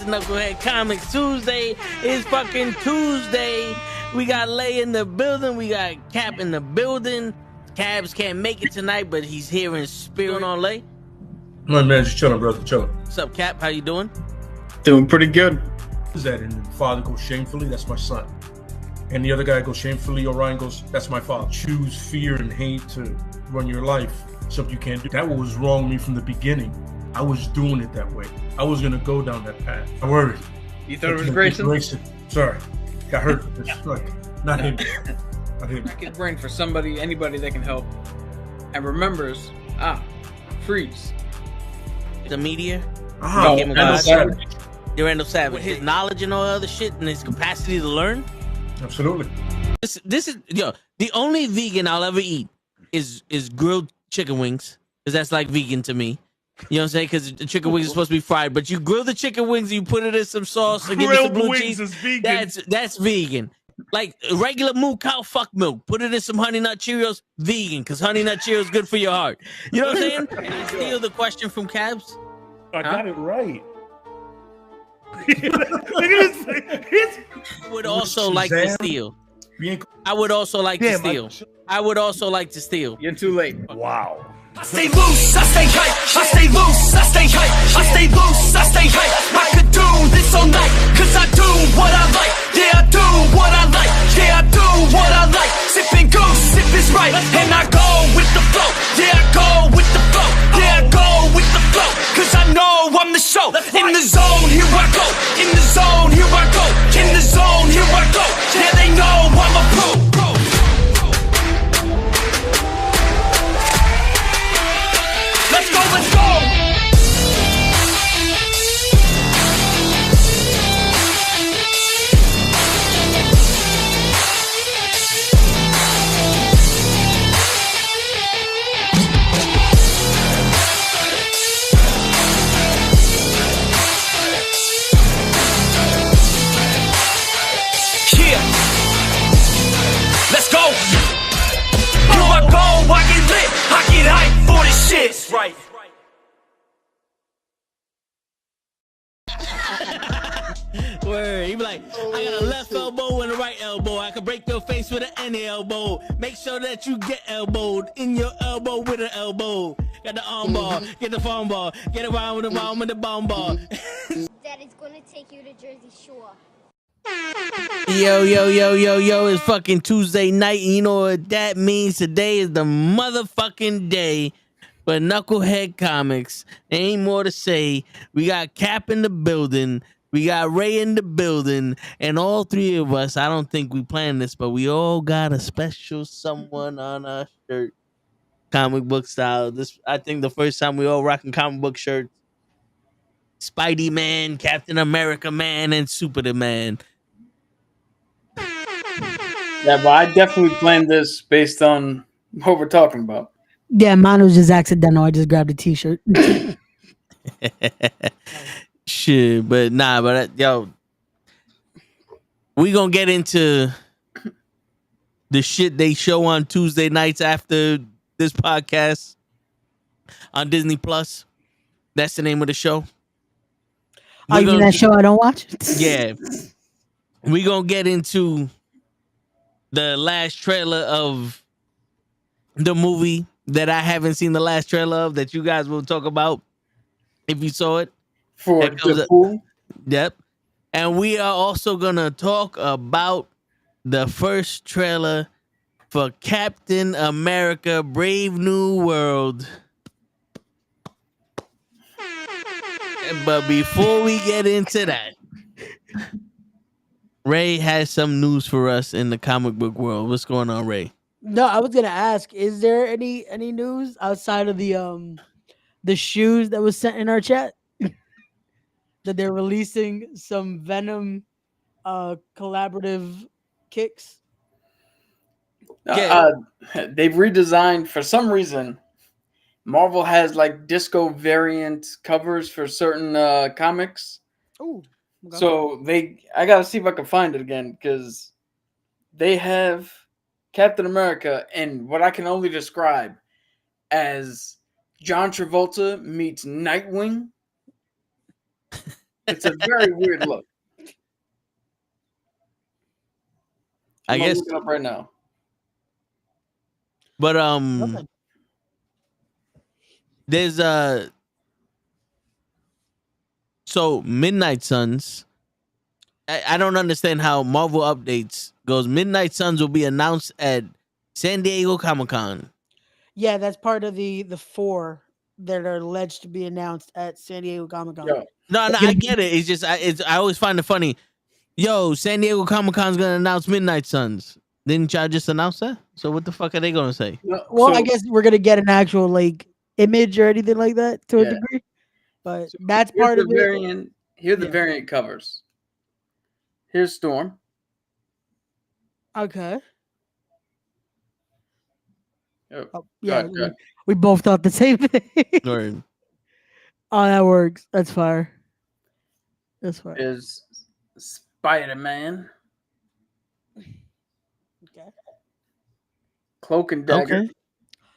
Knucklehead Comics Tuesday. It's fucking Tuesday. We got Lay in the building. We got Cap in the building. Cabs can't make it tonight, but he's here in spirit. On Lay. My man, just chilling, brother, chilling. What's up, Cap? How you doing? Doing pretty good. Is that and the father goes shamefully? That's my son. And the other guy goes shamefully. Orion goes, that's my father. Choose fear and hate to run your life. Something you can't do. That was wrong with me from the beginning. I was doing it that way. I was gonna go down that path. I worried. You thought it was Grayson? Sorry, got hurt. It's like not him. Not him. Crack his brain for somebody, anybody that can help, and remembers. Freeze. The media. Randall Savage. The Randall Savage. With his knowledge and all other shit, and his capacity to learn. Absolutely. This is the only vegan I'll ever eat is grilled chicken wings, because that's like vegan to me. You know what I'm saying? Because the chicken wings are supposed to be fried, but you grill the chicken wings, you put it in some sauce, and give it some blue cheese. Is vegan. That's vegan. Like regular moo cow fuck milk, put it in some Honey Nut Cheerios, vegan, because Honey Nut Cheerios is good for your heart. You know what I'm saying? Can I steal the question from Cabs? I got it right. I would also like to steal. I would also like to steal. I would also like to steal. You're too late. Wow. I stay loose, I stay hype, I stay loose, I stay hype, I stay loose, I stay hype. I could do this all night, cause I do what I like. Yeah, I do what I like, yeah, I do what I like. Sipping goose, sip is right, and I go with the flow. Yeah, I go with the flow, yeah, I go with the flow. Cause I know I'm the show. In the zone, here I go. In the zone, here I go. In the zone, here I go. Yeah, they know I'm a pro. Let's go, let's go! Yeah! Let's go! Here I go, I get lit, I get hype for this shit! Right. Word. He be like, I got a left elbow and a right elbow. I can break your face with an any elbow. Make sure that you get elbowed in your elbow with an elbow. Got the arm ball, get the phone ball, get around with the arm with the bomb ball. Daddy's gonna take you to Jersey Shore. Yo, it's fucking Tuesday night, and you know what that means? Today is the motherfucking day for Knucklehead Comics. There ain't more to say. We got Cap in the building. We got Ray in the building, and all three of us, I don't think we planned this, but we all got a special someone on our shirt, comic book style. This, I think, the first time we all rocking comic book shirts. Spidey Man, Captain America Man, and Superman. Yeah, but I definitely planned this based on what we're talking about. Yeah, mine was just accidental. I just grabbed a t-shirt. Shit, but yo, we gonna get into the shit they show on Tuesday nights after this podcast on Disney Plus. That's the name of the show. You mean that show I don't watch? Yeah, we gonna get into the last trailer of the movie that I haven't seen the last trailer of, that you guys will talk about if you saw it. For Deadpool? Yep. And we are also going to talk about the first trailer for Captain America Brave New World. But before we get into that, Ray has some news for us in the comic book world. What's going on, Ray? No, I was gonna ask, is there any news outside of the shoes that was sent in our chat? That they're releasing some Venom collaborative kicks? They've redesigned, for some reason, Marvel has like disco variant covers for certain comics. Oh, okay. So I gotta see if I can find it again, because they have Captain America in what I can only describe as John Travolta meets Nightwing. It's a very weird look. I I'm gonna guess, look it up right now. but Nothing. there's so Midnight Suns. I don't understand how Marvel updates goes. Midnight Suns will be announced at San Diego Comic-Con. Yeah, that's part of the 4 that are alleged to be announced at San Diego Comic Con. Yo, No, I get it. It's just I always find it funny. Yo, San Diego Comic-Con's gonna announce Midnight Suns. Didn't y'all just announce that? So what the fuck are they gonna say? no, Well, I so- guess we're gonna get an actual like image or anything like that to a Yeah. degree, but so that's here's part the of it. variant. Here are the Yeah. variant covers. Here's Storm. Okay. Oh, Oh, go yeah, ahead, go ahead. we both thought the same thing. Or Oh, that works. That's fire. That's fire. Is Spider-Man, Okay. Cloak and Dagger. okay,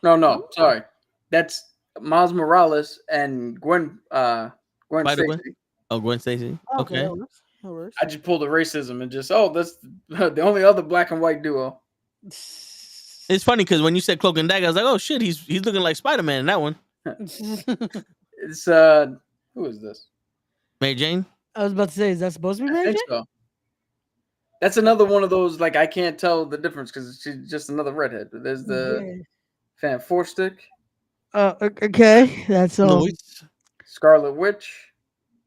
No, sorry. That's Miles Morales and Gwen Spider-Gwen? Stacy. Oh, Gwen Stacy. Okay, Okay. that works. That works. I just pulled a racism and just that's the only other black and white duo. It's funny because when you said Cloak and Dagger, I was like, oh shit, he's looking like Spider-Man in that one. It's who is this? Mary Jane. I was about to say, is that supposed to be I Mary think Jane? so. That's another one of those like I can't tell the difference because she's just another redhead. There's the Fan Four Stick, Okay. That's Noise. Scarlet Witch.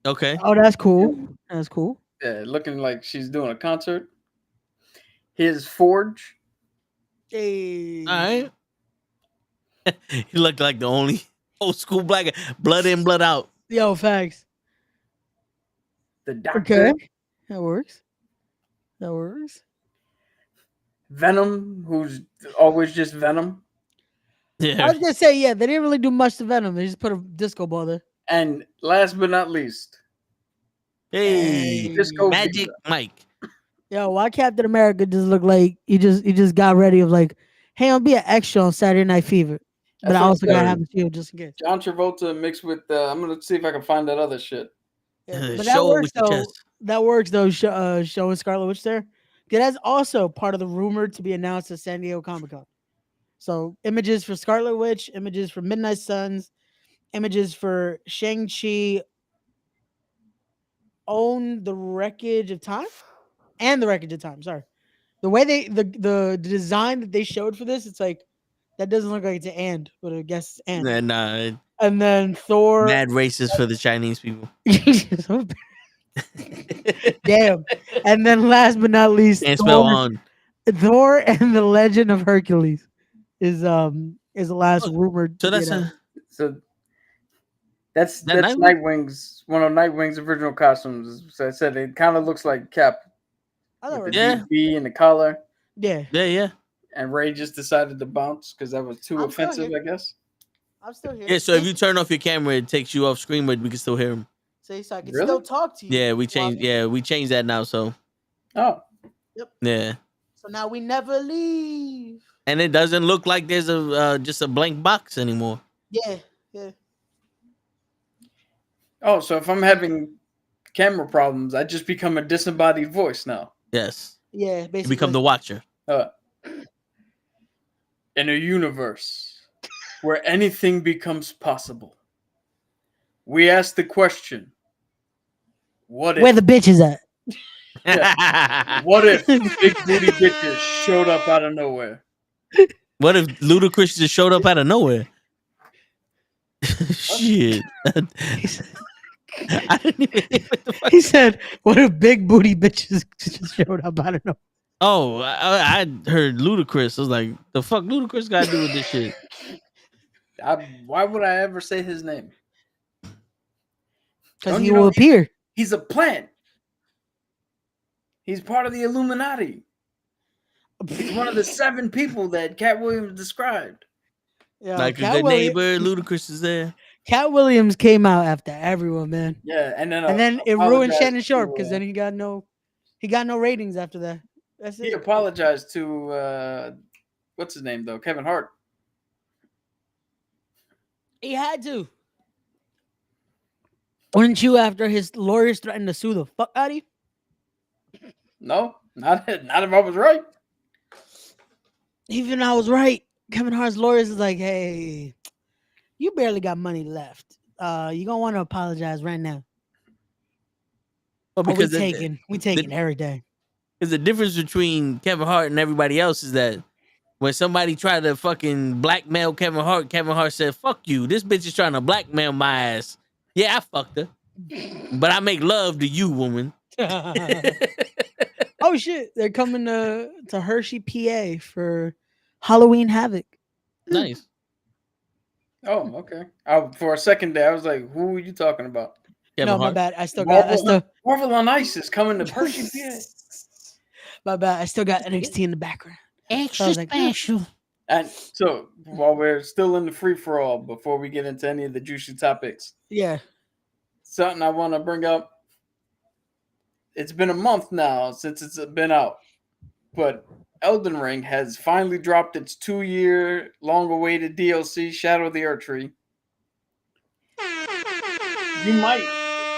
Okay. Oh, that's cool. That's cool. Yeah, looking like she's doing a concert. His Forge. Hey. All right. He looked like the only old school black guy. Blood in, blood out. Yo, facts. The Doctor. Okay. That works. That works. Venom, who's always just Venom. I Yeah. was gonna say, yeah, they didn't really do much to Venom. They just put a disco ball there. And last but not least, Hey, Disco Magic Visa. Mike. Yo, why Captain America just look like he just got ready of like, hey, I'll be an extra on Saturday Night Fever, but That's I what also I'm gotta saying. have a shield just in case. John Travolta mixed with I'm gonna see if I can find that other shit. Yeah, but that Show it works with your though. chest. That works though. Showing Scarlet Witch there. 'Cause that's also part of the rumored to be announced at San Diego Comic Con. So images for Scarlet Witch, images for Midnight Suns, images for Shang-Chi, Own the Wreckage of Time, and the Wreckage of Time. Sorry, the way the design that they showed for this, it's like that doesn't look like it's an and, but I guess it's and. And And then Thor. mad racist for the Chinese people. Damn. And then last but not least, And spell on. Thor and the Legend of Hercules is the last rumored. So to be that's announced. So that's That Nightwing's one of Nightwing's original costumes. So I said it kind of looks like Cap I know, with right? the Yeah. DB and the collar. Yeah. Yeah. And Ray just decided to bounce because that was too I'm still offensive, here. I guess. I'm still here. Yeah. So if you turn off your camera, it takes you off screen, but we can still hear him. say so I can Really? still talk to you. Yeah, we while- changed. Yeah, we changed that now. So Oh, yeah, So now we never leave. and it doesn't look like there's a just a blank box anymore. Yeah. Yeah. oh, so if I'm having camera problems, I just become a disembodied voice now. Yes, Yeah. you Basically. become the watcher. In a universe where anything becomes possible, we ask the question: what Where if? the bitches at? What if big booty bitches showed up out of nowhere? What if Ludacris just showed up out of nowhere? Shit. I didn't even hear what the fuck. He said, "What if big booty bitches just showed up? I don't know." Oh, I heard Ludacris. I was like, the fuck Ludacris got to do with this shit? Why would I ever say his name? Because Don't he you will know appear. He's a plant. He's part of the Illuminati. He's one of the 7 people that Cat Williams described. Yo, Like a Cat good Williams, neighbor, Ludacris is there. Cat Williams came out after everyone, man, Yeah, and then it ruined apologized Shannon Sharp to, because then he got no ratings after that. That's he it. apologized to what's his name though, Kevin Hart. He had to. Wouldn't you, after his lawyers threatened to sue the fuck out of you? No, not if I was right. Even I was right. Kevin Hart's lawyers is like, hey, you barely got money left. You gonna want to apologize right now. Well, Oh, we because taking everything. the difference between Kevin Hart and everybody else is that when somebody tried to fucking blackmail Kevin Hart said, "Fuck you. This bitch is trying to blackmail my ass." Yeah, I fucked her, but I make love to you, woman. Oh shit, they're coming to Hershey, PA for Halloween Havoc. Nice. Oh, okay. For a second there, I was like, "Who are you talking about?" Kevin No, my Hart. bad. I still got Marvel on Ice is coming to Hershey, PA. my bad. I still got NXT in the background. So I was like, special. And so, while we're still in the free for all, before we get into any of the juicy topics, yeah. something I want to bring up. It's been a month now since it's been out, but Elden Ring has finally dropped its 2-year long-awaited DLC, Shadow of the Earth Tree. You might,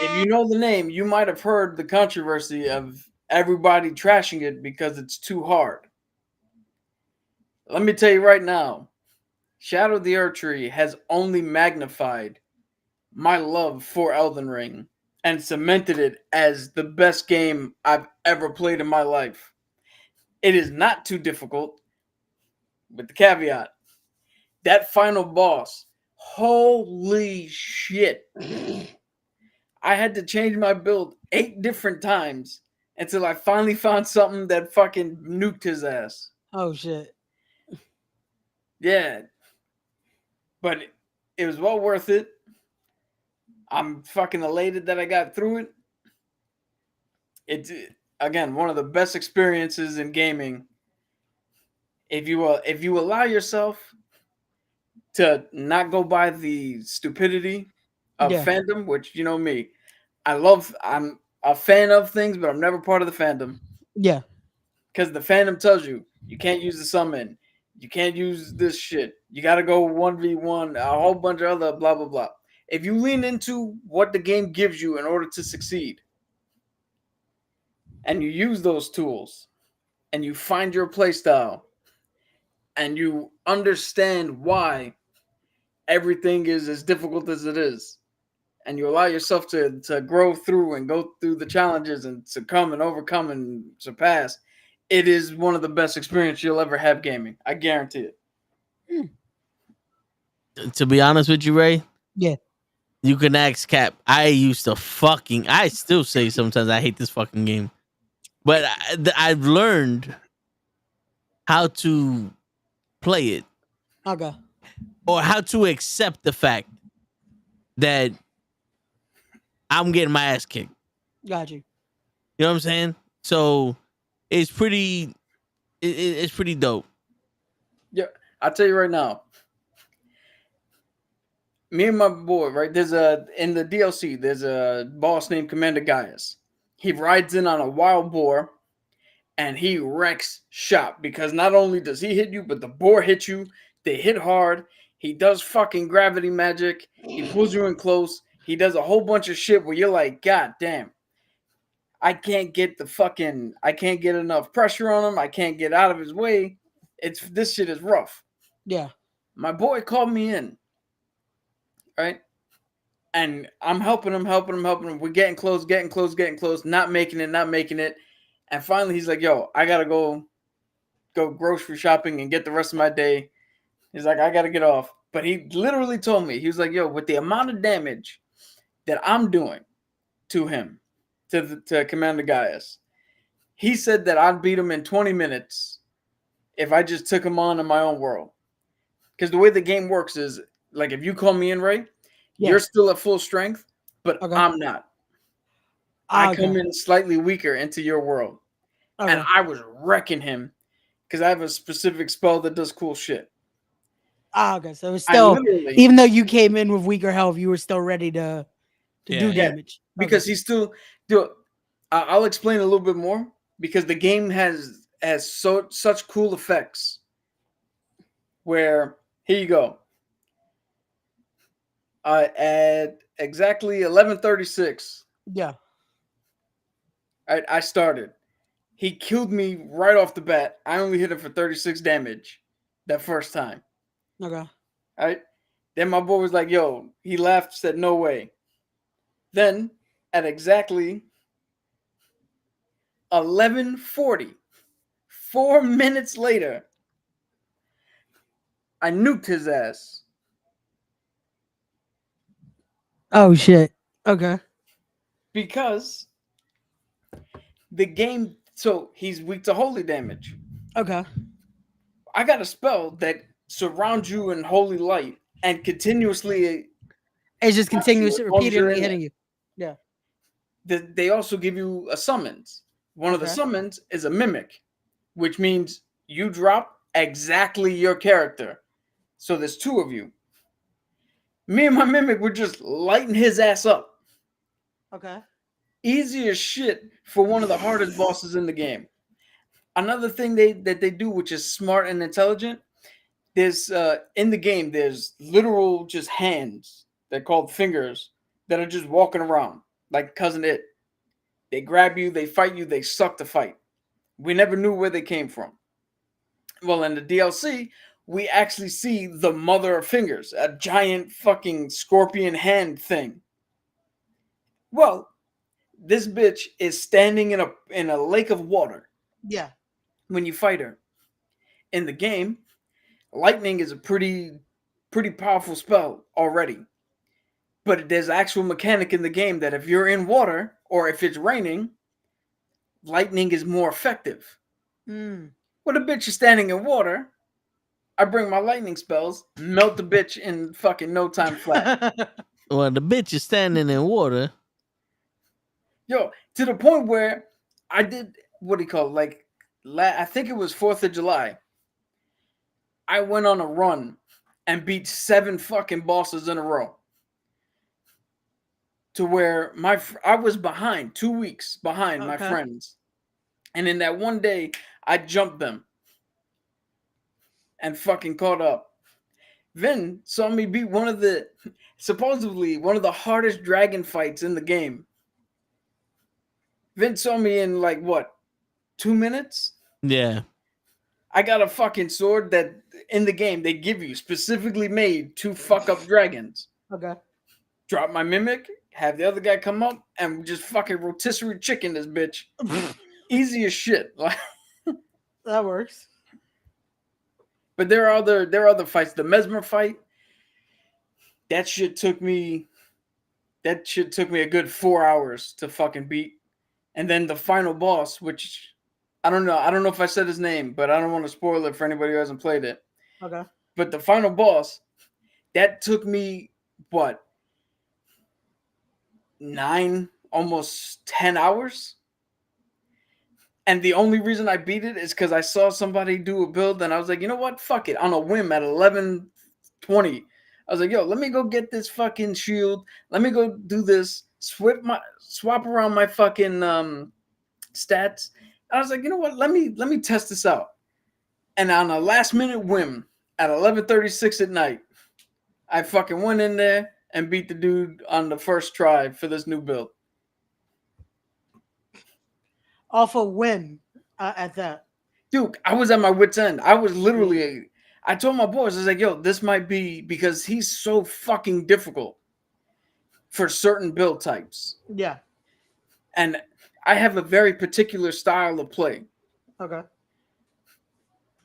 if you know the name, you might have heard the controversy of everybody trashing it because it's too hard. Let me tell you right now, Shadow of the Earth Tree has only magnified my love for Elden Ring and cemented it as the best game I've ever played in my life. It is not too difficult, with the caveat, that final boss, holy shit. I had to change my build 8 different times until I finally found something that fucking nuked his ass. Oh shit. Yeah. But it was well worth it. I'm fucking elated that I got through it. It's, again, one of the best experiences in gaming. If you allow yourself to not go by the stupidity of Yeah. fandom, which you know me, I'm a fan of things, but I'm never part of the fandom. Yeah. Because the fandom tells you can't use the summon, you can't use this shit, you got to go 1v1, a whole bunch of other blah blah blah. If you lean into what the game gives you in order to succeed, and you use those tools, and you find your playstyle, and you understand why everything is as difficult as it is, and you allow yourself to grow through and go through the challenges and succumb and overcome and surpass, it is one of the best experiences you'll ever have gaming. I guarantee it. To be honest with you, Ray, Yeah. you can ask Cap. I still say sometimes I hate this fucking game, but I've learned how to play it Okay. or how to accept the fact that I'm getting my ass kicked. Got you. You know what I'm saying? So it's pretty, it's pretty dope. Yeah, I'll tell you right now. Me and my boy, right? In the DLC, there's a boss named Commander Gaius. He rides in on a wild boar and he wrecks shop because not only does he hit you, but the boar hits you. They hit hard. He does fucking gravity magic. He pulls you in close. He does a whole bunch of shit where you're like, God damn. I can't get enough pressure on him. I can't get out of his way. This shit is rough. Yeah. My boy called me in, right? And I'm helping him. We're getting close, not making it. And finally he's like, yo, I gotta go grocery shopping and get the rest of my day. He's like, I gotta get off. But he literally told me, he was like, yo, with the amount of damage that I'm doing to him, to Commander Gaius, he said that I'd beat him in 20 minutes if I just took him on in my own world. Because the way the game works is, like, if you call me in, Ray, you're still at full strength, but I'm not. I come in slightly weaker into your world. And I was wrecking him because I have a specific spell that does cool shit. Okay. So it's still, even though you came in with weaker health, you were still ready to do damage. Because he's still... I'll explain a little bit more because the game has such cool effects where, here you go. exactly 11:36. Yeah. I started. He killed me right off the bat. I only hit him for 36 damage that first time. Okay. Right? Then my boy was like, yo, he laughed, said, no way. Then at exactly 11:40, 4 minutes later, I nuked his ass. Oh shit. Okay. Because the game, so he's weak to holy damage. Okay. I got a spell that surrounds you in holy light and continuously. It's just continuously, As long as you're repeatedly in hitting it. you. Yeah. They also give you a summons. One of the Okay. summons is a mimic, which means you drop exactly your character. So there's two of you. Me and my mimic were just lighting his ass up. Okay. Easy as shit for one of the hardest bosses in the game. Another thing that they do, which is smart and intelligent, there's in the game there's literal just hands. They're called fingers that are just walking around like cousin it. They grab you, they fight you, they suck the fight. We never knew where they came from. Well, in the DLC, we actually see the mother of fingers, a giant fucking scorpion hand thing. Well, this bitch is standing in a lake of water Yeah. when you fight her. In the game, lightning is a pretty powerful spell already. But there's actual mechanic in the game that if you're in water or if it's raining, lightning is more effective. Mm. When a bitch is standing in water, I bring my lightning spells, melt the bitch in fucking no time flat. Well, the bitch is standing in water. Yo, to the point where I did, what do you call it? Like, I think it was 4th of July. I went on a run and beat 7 fucking bosses in a row. To where I was behind, 2 weeks behind my Okay. friends. And in that one day, I jumped them and fucking caught up. Vin saw me beat supposedly one of the hardest dragon fights in the game. Vin saw me in like what, 2 minutes? Yeah. I got a fucking sword that in the game they give you specifically made to fuck up dragons. Okay. Drop my mimic, have the other guy come up, and just fucking rotisserie chicken this bitch. Easy as shit. Like, That works. but there are other fights. The Mesmer fight, that shit took me a good 4 hours to fucking beat. And then the final boss, which I don't know if I said his name, but I don't want to spoil it for anybody who hasn't played it. Okay. But the final boss, that took me what, 9, almost 10 hours? And the only reason I beat it is because I saw somebody do a build and I was like, you know what? Fuck it. On a whim at 11:20. I was like, yo, let me go get this fucking shield. Let me go do this. Swap around my fucking stats. I was like, you know what? Let me test this out. And on a last minute whim at 11:36 at night, I fucking went in there and beat the dude on the first try for this new build. Off a whim at that. Dude, I was at my wit's end. I was literally, I told my boys, I was like, yo, this might be because he's so fucking difficult for certain build types. Yeah. And I have a very particular style of play. Okay.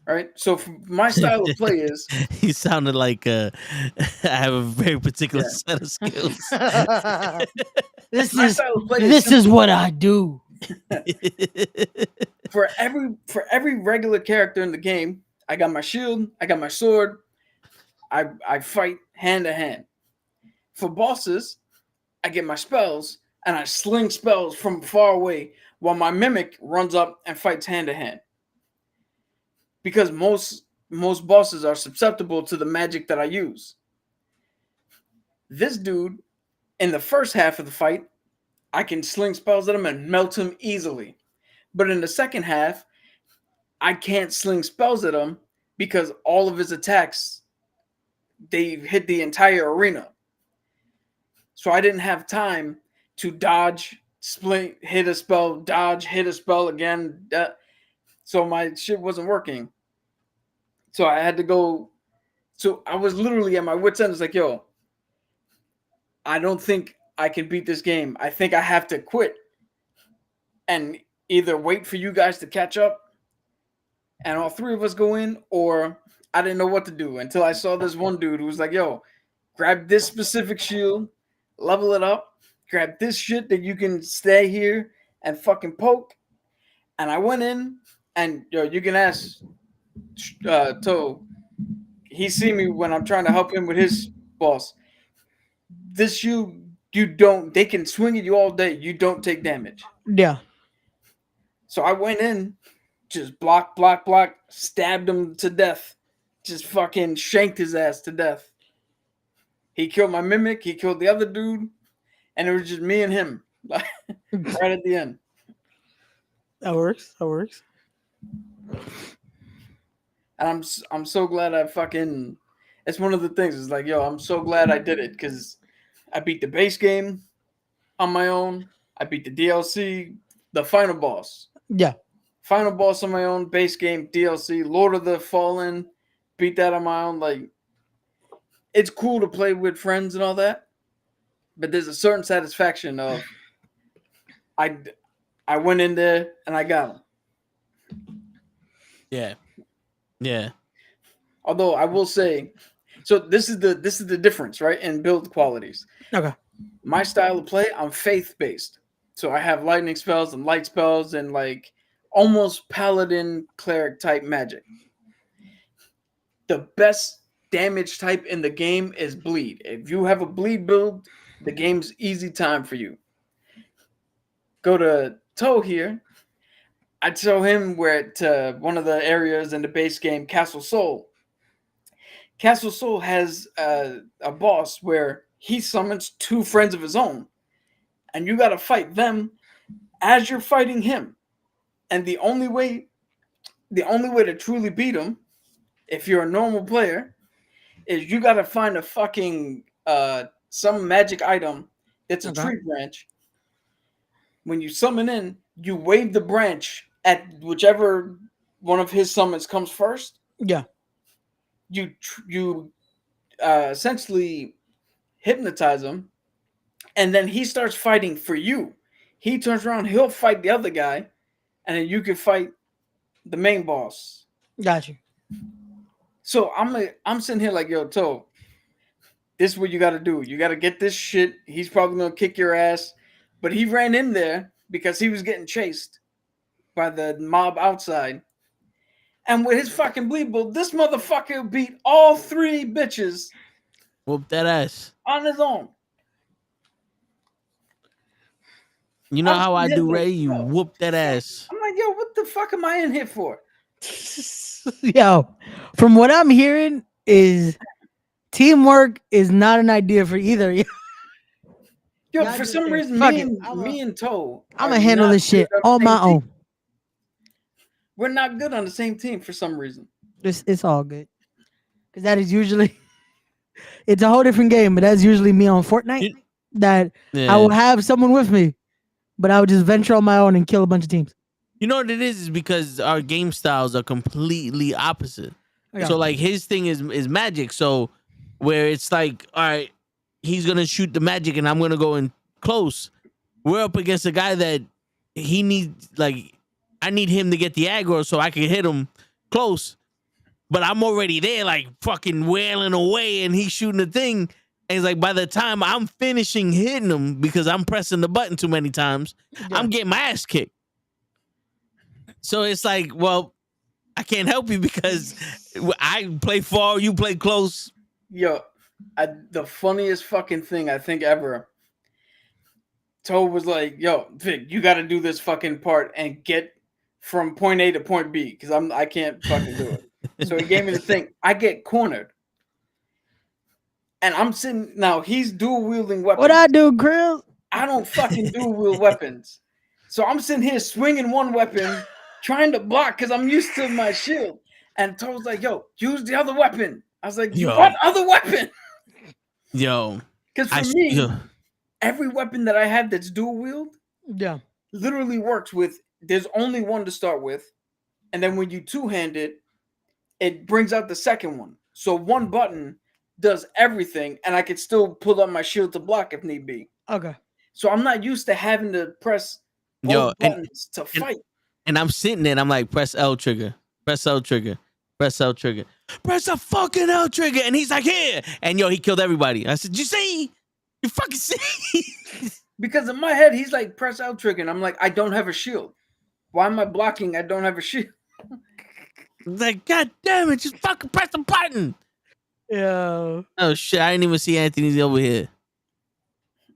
All right. So my style of play is. He sounded like I have a very particular set of skills. This My is style of play this is what I do. For every regular character in the game, I got my shield, I got my sword, I fight hand to hand. For bosses, I get my spells and I sling spells from far away while my mimic runs up and fights hand to hand. Because most bosses are susceptible to the magic that I use. This dude, in the first half of the fight, I can sling spells at him and melt him easily. But in the second half, I can't sling spells at him because all of his attacks, they hit the entire arena. So I didn't have time to dodge, split, hit a spell, dodge, hit a spell again. So my shit wasn't working. So I had to go. So I was literally at my wit's end. It's like, yo, I don't think I can beat this game. I think I have to quit and either wait for you guys to catch up and all three of us go in, or I didn't know what to do until I saw this one dude who was like, yo, grab this specific shield, level it up, grab this shit that you can stay here and fucking poke. And I went in, and yo, you can ask Toe. He see me when I'm trying to help him with his boss. This shield, you don't, they can swing at you all day. You don't take damage. Yeah. So I went in, just block, block, block, stabbed him to death. Just fucking shanked his ass to death. He killed my mimic. He killed the other dude. And it was just me and him. Right at the end. That works. That works. And I'm so glad I fucking... It's one of the things. It's like, yo, I'm so glad I did it. Because I beat the base game on my own. I beat the DLC. The final boss. Yeah. Final boss on my own. Base game, DLC. Lord of the Fallen. Beat that on my own. Like, it's cool to play with friends and all that. But there's a certain satisfaction of... I went in there and I got him. Yeah. Yeah. Although I will say, so this is the difference, right? In build qualities. Okay. My style of play, I'm faith based. So I have lightning spells and light spells and like almost paladin cleric type magic. The best damage type in the game is bleed. If you have a bleed build, the game's easy time for you. Go to Toe here. I tell him where to one of the areas in the base game, Castle Soul. Castle Soul has a boss where he summons two friends of his own, and you got to fight them as you're fighting him. And the only way to truly beat him, if you're a normal player, is you got to find a fucking some magic item that's a tree branch. When you summon in, you wave the branch at whichever one of his summons comes first. Yeah. You essentially hypnotize him, and then he starts fighting for you. He turns around, he'll fight the other guy, and then you can fight the main boss. Got you. So I'm sitting here like, yo, Toe, this is what you got to do. You got to get this shit. He's probably gonna kick your ass, but he ran in there because he was getting chased by the mob outside. And with his fucking bleed build, this motherfucker beat all three bitches. Whoop that ass. On his own. You know how I do, Ray? You whoop that ass. I'm like, yo, what the fuck am I in here for? Yo, from what I'm hearing is teamwork is not an idea for either. Yo, Not for just some saying, reason, fuck me and Toe, I'm gonna handle this shit on my own. We're not good on the same team for some reason. It's all good. Because that is usually it's a whole different game, but that's usually me on Fortnite. That I will have someone with me, but I would just venture on my own and kill a bunch of teams. You know what it is because our game styles are completely opposite. Yeah. So like his thing is magic. So where it's like, all right, he's gonna shoot the magic and I'm gonna go in close. We're up against a guy that he needs, like, I need him to get the aggro so I can hit him close. But I'm already there, like fucking wailing away, and he's shooting the thing. And it's like by the time I'm finishing hitting him because I'm pressing the button too many times, I'm getting my ass kicked. So it's like, well, I can't help you because I play far, you play close. Yo, the funniest fucking thing I think ever. Toe was like, yo, Vic, you got to do this fucking part and get from point A to point B because I can't fucking do it. So he gave me the thing. I get cornered. And I'm sitting, now he's dual wielding weapons. What I do, Chris? I don't fucking dual wield weapons. So I'm sitting here swinging one weapon, trying to block because I'm used to my shield. And Toe's like, yo, use the other weapon. I was like, what other weapon? Yo. Because for me, every weapon that I have that's dual wield Yeah. literally works with. There's only one to start with, and then when you two-hand it, it brings out the second one. So one button does everything, and I could still pull up my shield to block if need be. Okay. So I'm not used to having to press both Yo, buttons to and fight. and I'm sitting there and I'm like, press L trigger, press L trigger, press L trigger, press the fucking L trigger. And he's like, here. And yo, he killed everybody. I said, you see? You fucking see? Because in my head, he's like, press L trigger, and I'm like, I don't have a shield. Why am I blocking? I don't have a shield. Like, God damn it, just fucking press the button. Yeah. Oh shit, I didn't even see Anthony's over here.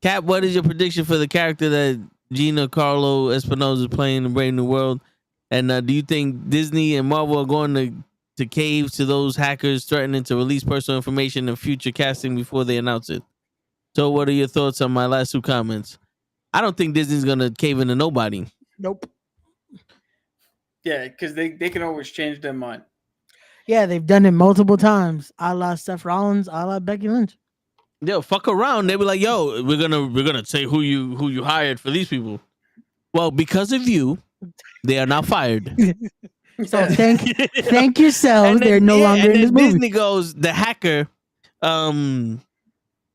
Cap, what is your prediction for the character that Giancarlo Esposito is playing in Brave New World? And do you think Disney and Marvel are going to cave to those hackers threatening to release personal information in future casting before they announce it? So what are your thoughts on my last two comments? I don't think Disney's going to cave into nobody. Nope. Yeah, because they can always change their mind. Yeah, they've done it multiple times. A la Seth Rollins, a la Becky Lynch. Yo, fuck around. They were like, yo, we're gonna say who you hired for these people. Well, because of you, they are now fired. So thank yourselves. And then- They're no longer in this movie. Disney goes, the hacker,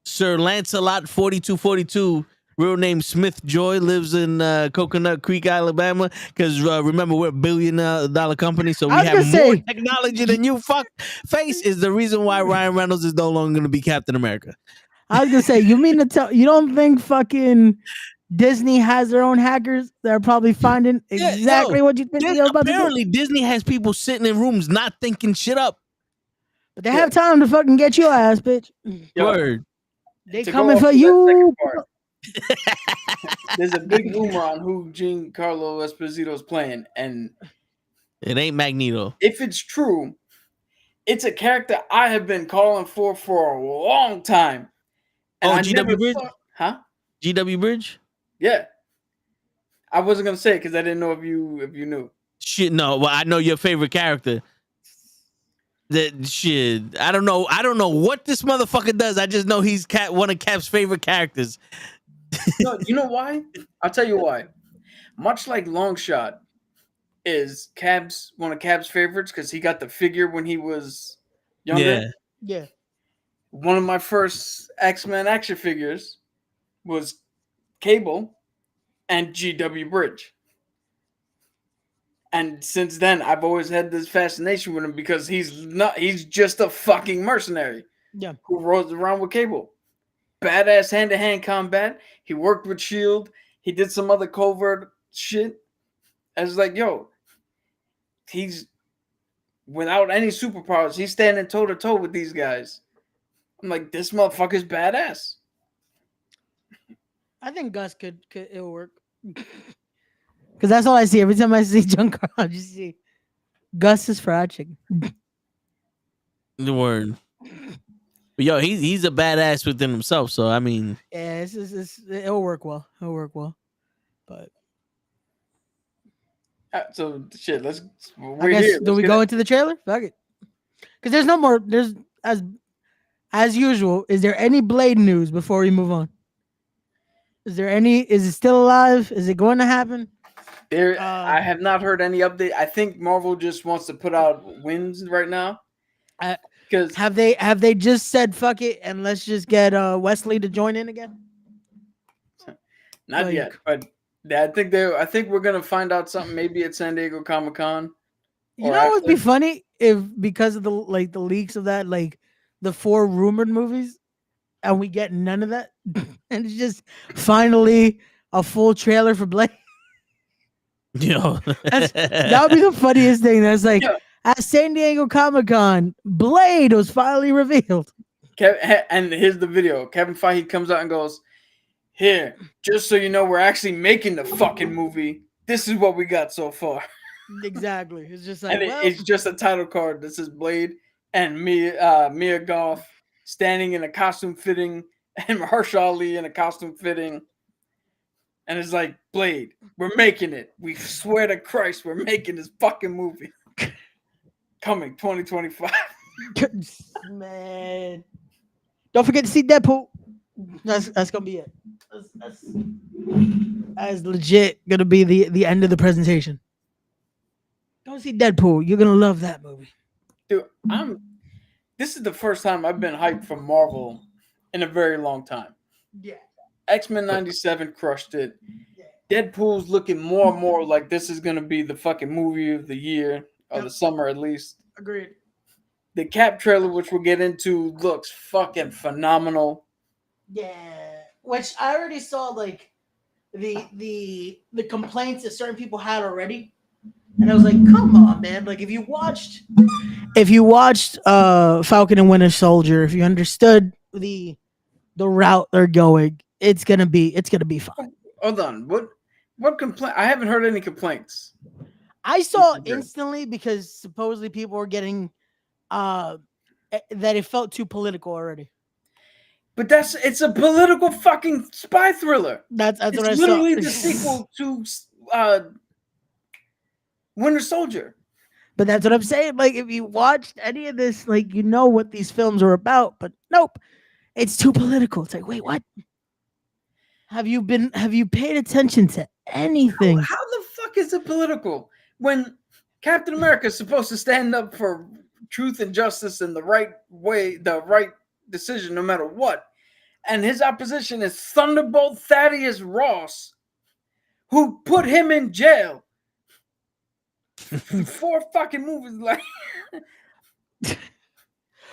Sir Lancelot 4242, real name Smith Joy, lives in Coconut Creek, Alabama. Because remember, we're a $1 billion company, so we I was have more gonna say- technology than you. Fuck face is the reason why Ryan Reynolds is no longer going to be Captain America. I was gonna say, you mean to tell you don't think fucking Disney has their own hackers that are probably finding Yeah, exactly yo, what you think they're about to do? Apparently, Disney has people sitting in rooms not thinking shit up. But they have time to fucking get your ass, bitch. Yo, Word. They to go coming off for of that you. second part, there's a big rumor on who Giancarlo Esposito is playing, and It ain't Magneto. if it's true, it's a character I have been calling for a long time. And Oh, I GW never Bridge? thought- huh? GW Bridge? Yeah. I wasn't gonna say it because I didn't know if you knew. Shit, no. Well, I know your favorite character. That shit. I don't know. I don't know what this motherfucker does. I just know he's one of Cap's favorite characters. No, you know why? I'll tell you why. Much like Longshot is one of Cab's favorites because he got the figure when he was younger. Yeah. Yeah. One of my first X-Men action figures was Cable and GW Bridge. And since then, I've always had this fascination with him because he's just a fucking mercenary. Yeah. Who rolls around with Cable. Badass hand-to-hand combat. He worked with S.H.I.E.L.D. He did some other covert shit. I was like, yo, he's without any superpowers. He's standing toe-to-toe with these guys. I'm like, this motherfucker's badass. I think Gus could it'll work. Because that's all I see. Every time I see Giancarlo, I just see Gus's fried chicken. The word. But yo, he's a badass within himself. So I mean, Yeah, it'll work well. It'll work well. But So shit, let's. I We're guess here. do we go into the trailer? Fuck it. Because there's no more. There's as usual. Is there any Blade news before we move on? Is there any? Is it still alive? Is it going to happen? I have not heard any update. I think Marvel just wants to put out wins right now. Because Have they just said fuck it and let's just get Wesley to join in again? not like- yet, but I think we're gonna find out something maybe at San Diego Comic-Con. You Or know what would be after. funny if because of the leaks of that, like the 4 rumored movies, and we get none of that, and it's just finally a full trailer for Blade. yo, That would be the funniest thing. That's like Yeah. at San Diego Comic-Con, Blade was finally revealed. And here's the video. Kevin Feige comes out and goes, "Here, just so you know, we're actually making the fucking movie. This is what we got so far." Exactly. It's just like And well, it's just a title card that says Blade and Mia Goth standing in a costume fitting and Mahershala Ali in a costume fitting. And it's like, Blade, we're making it. We swear to Christ, we're making this fucking movie. Coming 2025. man. Don't forget to see Deadpool. That's gonna be it. That's legit gonna be the end of the presentation. Go see Deadpool. You're gonna love that movie. Dude, this is the first time I've been hyped for Marvel in a very long time. Yeah. X-Men 97 crushed it. Deadpool's looking more and more like this is gonna be the fucking movie of the year or the summer at least. Agreed. The Cap trailer, which we'll get into, looks fucking phenomenal. Yeah. Which I already saw like the complaints that certain people had already. And I was like, come on, man. Like if you watched Falcon and Winter Soldier, if you understood the route they're going, it's gonna be fine. Hold on. What complaint? I haven't heard any complaints. I saw instantly because supposedly people were getting that it felt too political already. But it's a political fucking spy thriller. That's what I saw. It's literally the sequel to Winter Soldier. But that's what I'm saying. Like, if you watched any of this, like, you know what these films are about. But nope, it's too political. It's like, wait, what? Have you paid attention to anything? How the fuck is it political when Captain America is supposed to stand up for truth and justice in the right way, the right decision, no matter what? And his opposition is Thunderbolt Thaddeus Ross, who put him in jail. 4 fucking movies, like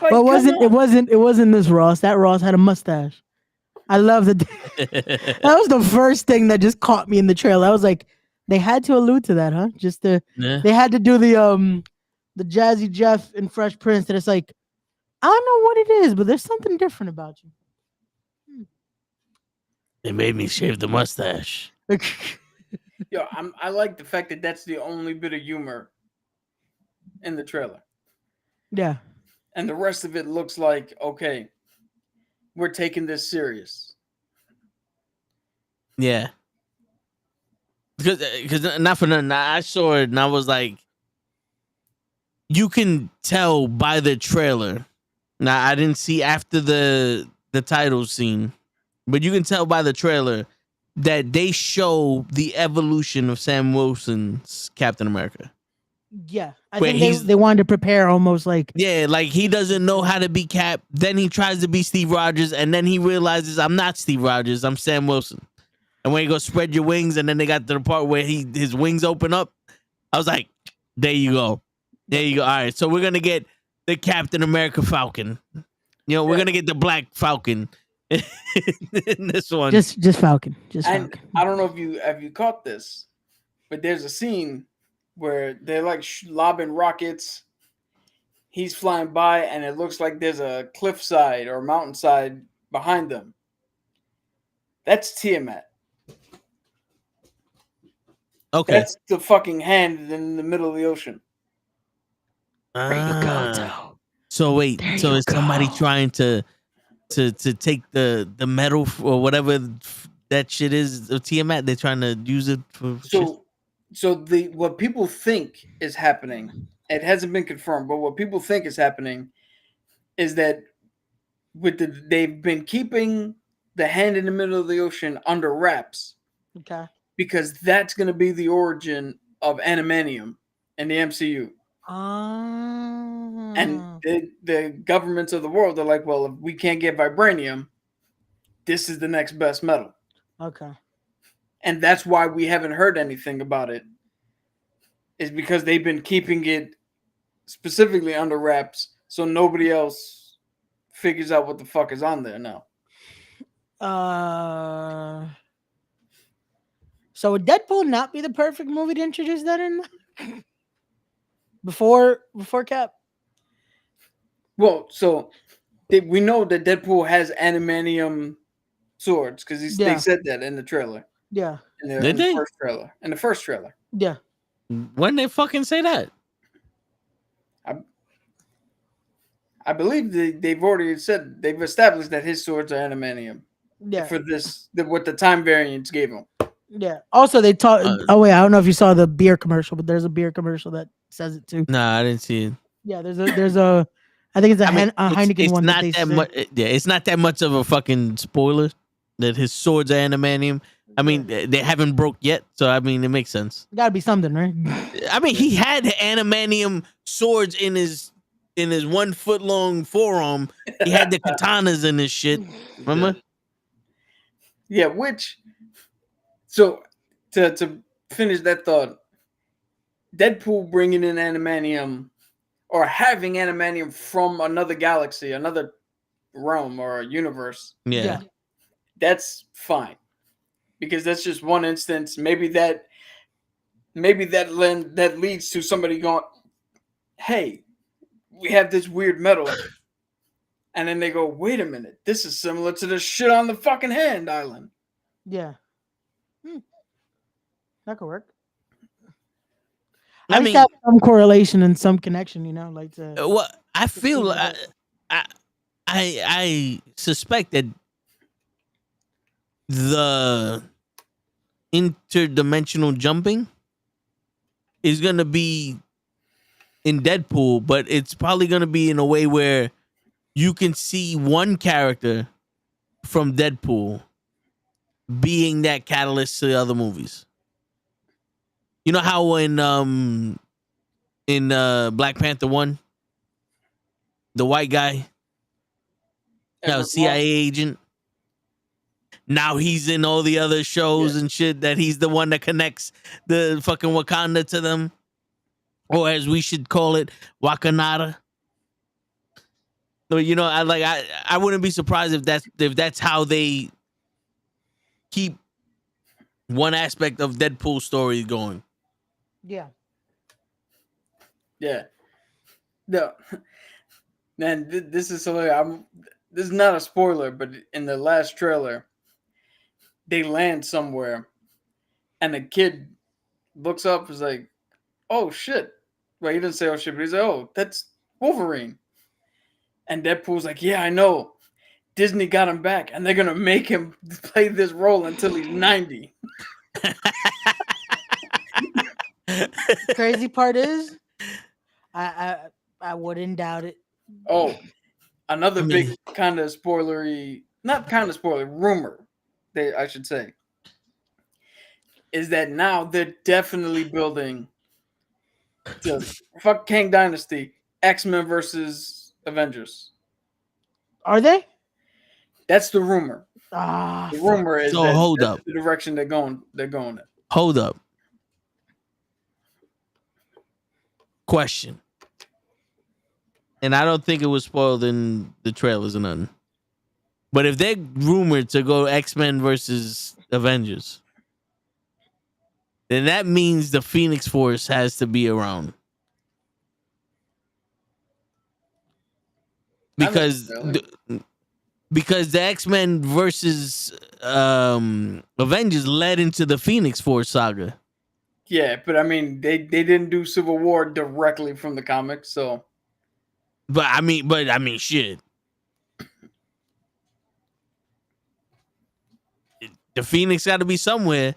well, it wasn't this Ross. That Ross had a mustache. I love that. That was the first thing that just caught me in the trailer. I was like, they had to allude to that, huh? They had to do the Jazzy Jeff and Fresh Prince. That it's like, I don't know what it is, but there's something different about you. They made me shave the mustache. Yo, I like the fact that that's the only bit of humor in the trailer. Yeah. And the rest of it looks like, okay, we're taking this serious. Yeah. Because not for nothing, I saw it and I was like, you can tell by the trailer. Now, I didn't see after the title scene, but you can tell by the trailer that they show the evolution of Sam Wilson's Captain America. Yeah, I think they wanted to prepare almost like... Yeah, like he doesn't know how to be Cap. Then he tries to be Steve Rogers, and then he realizes, I'm not Steve Rogers, I'm Sam Wilson. And when you go spread your wings, and then they got to the part where his wings open up, I was like, there you go. There you go. All right, so we're going to get the Captain America Falcon. You know, we're going to get the Black Falcon in this one. Just Falcon. Falcon. I don't know if you caught this, but there's a scene where they're like lobbing rockets. He's flying by, and it looks like there's a cliffside or mountainside behind them. That's Tiamat. Okay. That's the fucking hand in the middle of the ocean. There you go, Joe. So wait, so is somebody trying to take the metal or whatever that shit is of Tiamat? They're trying to use it for So what people think is happening, it hasn't been confirmed, but what people think is happening is that they've been keeping the hand in the middle of the ocean under wraps. Okay. Because that's going to be the origin of Animanium in the MCU. And the governments of the world are like, well, if we can't get vibranium, this is the next best metal. Okay. And that's why we haven't heard anything about it. Is because they've been keeping it specifically under wraps so nobody else figures out what the fuck is on there now. So would Deadpool not be the perfect movie to introduce that in? Before Cap? Well, so we know that Deadpool has animanium swords because they said that in the trailer. Yeah. In the first trailer. Yeah. When they fucking say that? I believe they've already said, they've established that his swords are animanium. Yeah. For this, what the time variants gave him. Yeah. Also, they talk. Oh wait, I don't know if you saw the beer commercial, but there's a beer commercial that says it too. Nah, I didn't see it. Yeah, there's I think it's a, I mean, a Heineken it's one that not they that say. much. Yeah, it's not that much of a fucking spoiler that his swords are adamantium. I mean, they haven't broke yet, so I mean, it makes sense. Gotta be something, right? I mean, he had adamantium swords in his 1 foot long forearm. He had the katanas in his shit. Remember? Yeah, which so to finish that thought, Deadpool bringing in adamantium or having adamantium from another galaxy, another realm or universe, Yeah. that's fine because that's just one instance. Maybe that leads to somebody going, "Hey, we have this weird metal," and then they go, "Wait a minute, this is similar to the shit on the fucking Hand Island." Yeah. That could work. I At least mean, have some correlation and some connection, you know, like to. well, I feel see that. I suspect that the interdimensional jumping is gonna be in Deadpool, but it's probably gonna be in a way where you can see one character from Deadpool being that catalyst to the other movies. You know how in Black Panther 1, the white guy, now CIA agent, now he's in all the other shows and shit, that he's the one that connects the fucking Wakanda to them, or as we should call it, Wakanada. So, you know, I wouldn't be surprised if that's how they keep one aspect of Deadpool's story going. Yeah. Yeah. No. Man, this is hilarious. This is not a spoiler, but in the last trailer, they land somewhere, and the kid looks up and is like, "Oh shit!" Well, he didn't say "oh shit," but he's like, "Oh, that's Wolverine." And Deadpool's like, "Yeah, I know. Disney got him back, and they're gonna make him play this role until he's 90." Crazy part is, I wouldn't doubt it. Oh, another big kind of spoilery, not kind of spoiler, rumor, I should say, is that now they're definitely building the fuck Kang Dynasty, X-Men versus Avengers. Are they? That's the rumor. Ah, The rumor is So that hold that's up. the direction they're going in. Hold up. Question. And I don't think it was spoiled in the trailers or nothing. But if they're rumored to go X-Men versus Avengers, then that means the Phoenix Force has to be around. Because the X-Men versus Avengers led into the Phoenix Force saga. Yeah, but I mean, they didn't do Civil War directly from the comics, so. But I mean, shit. The Phoenix got to be somewhere,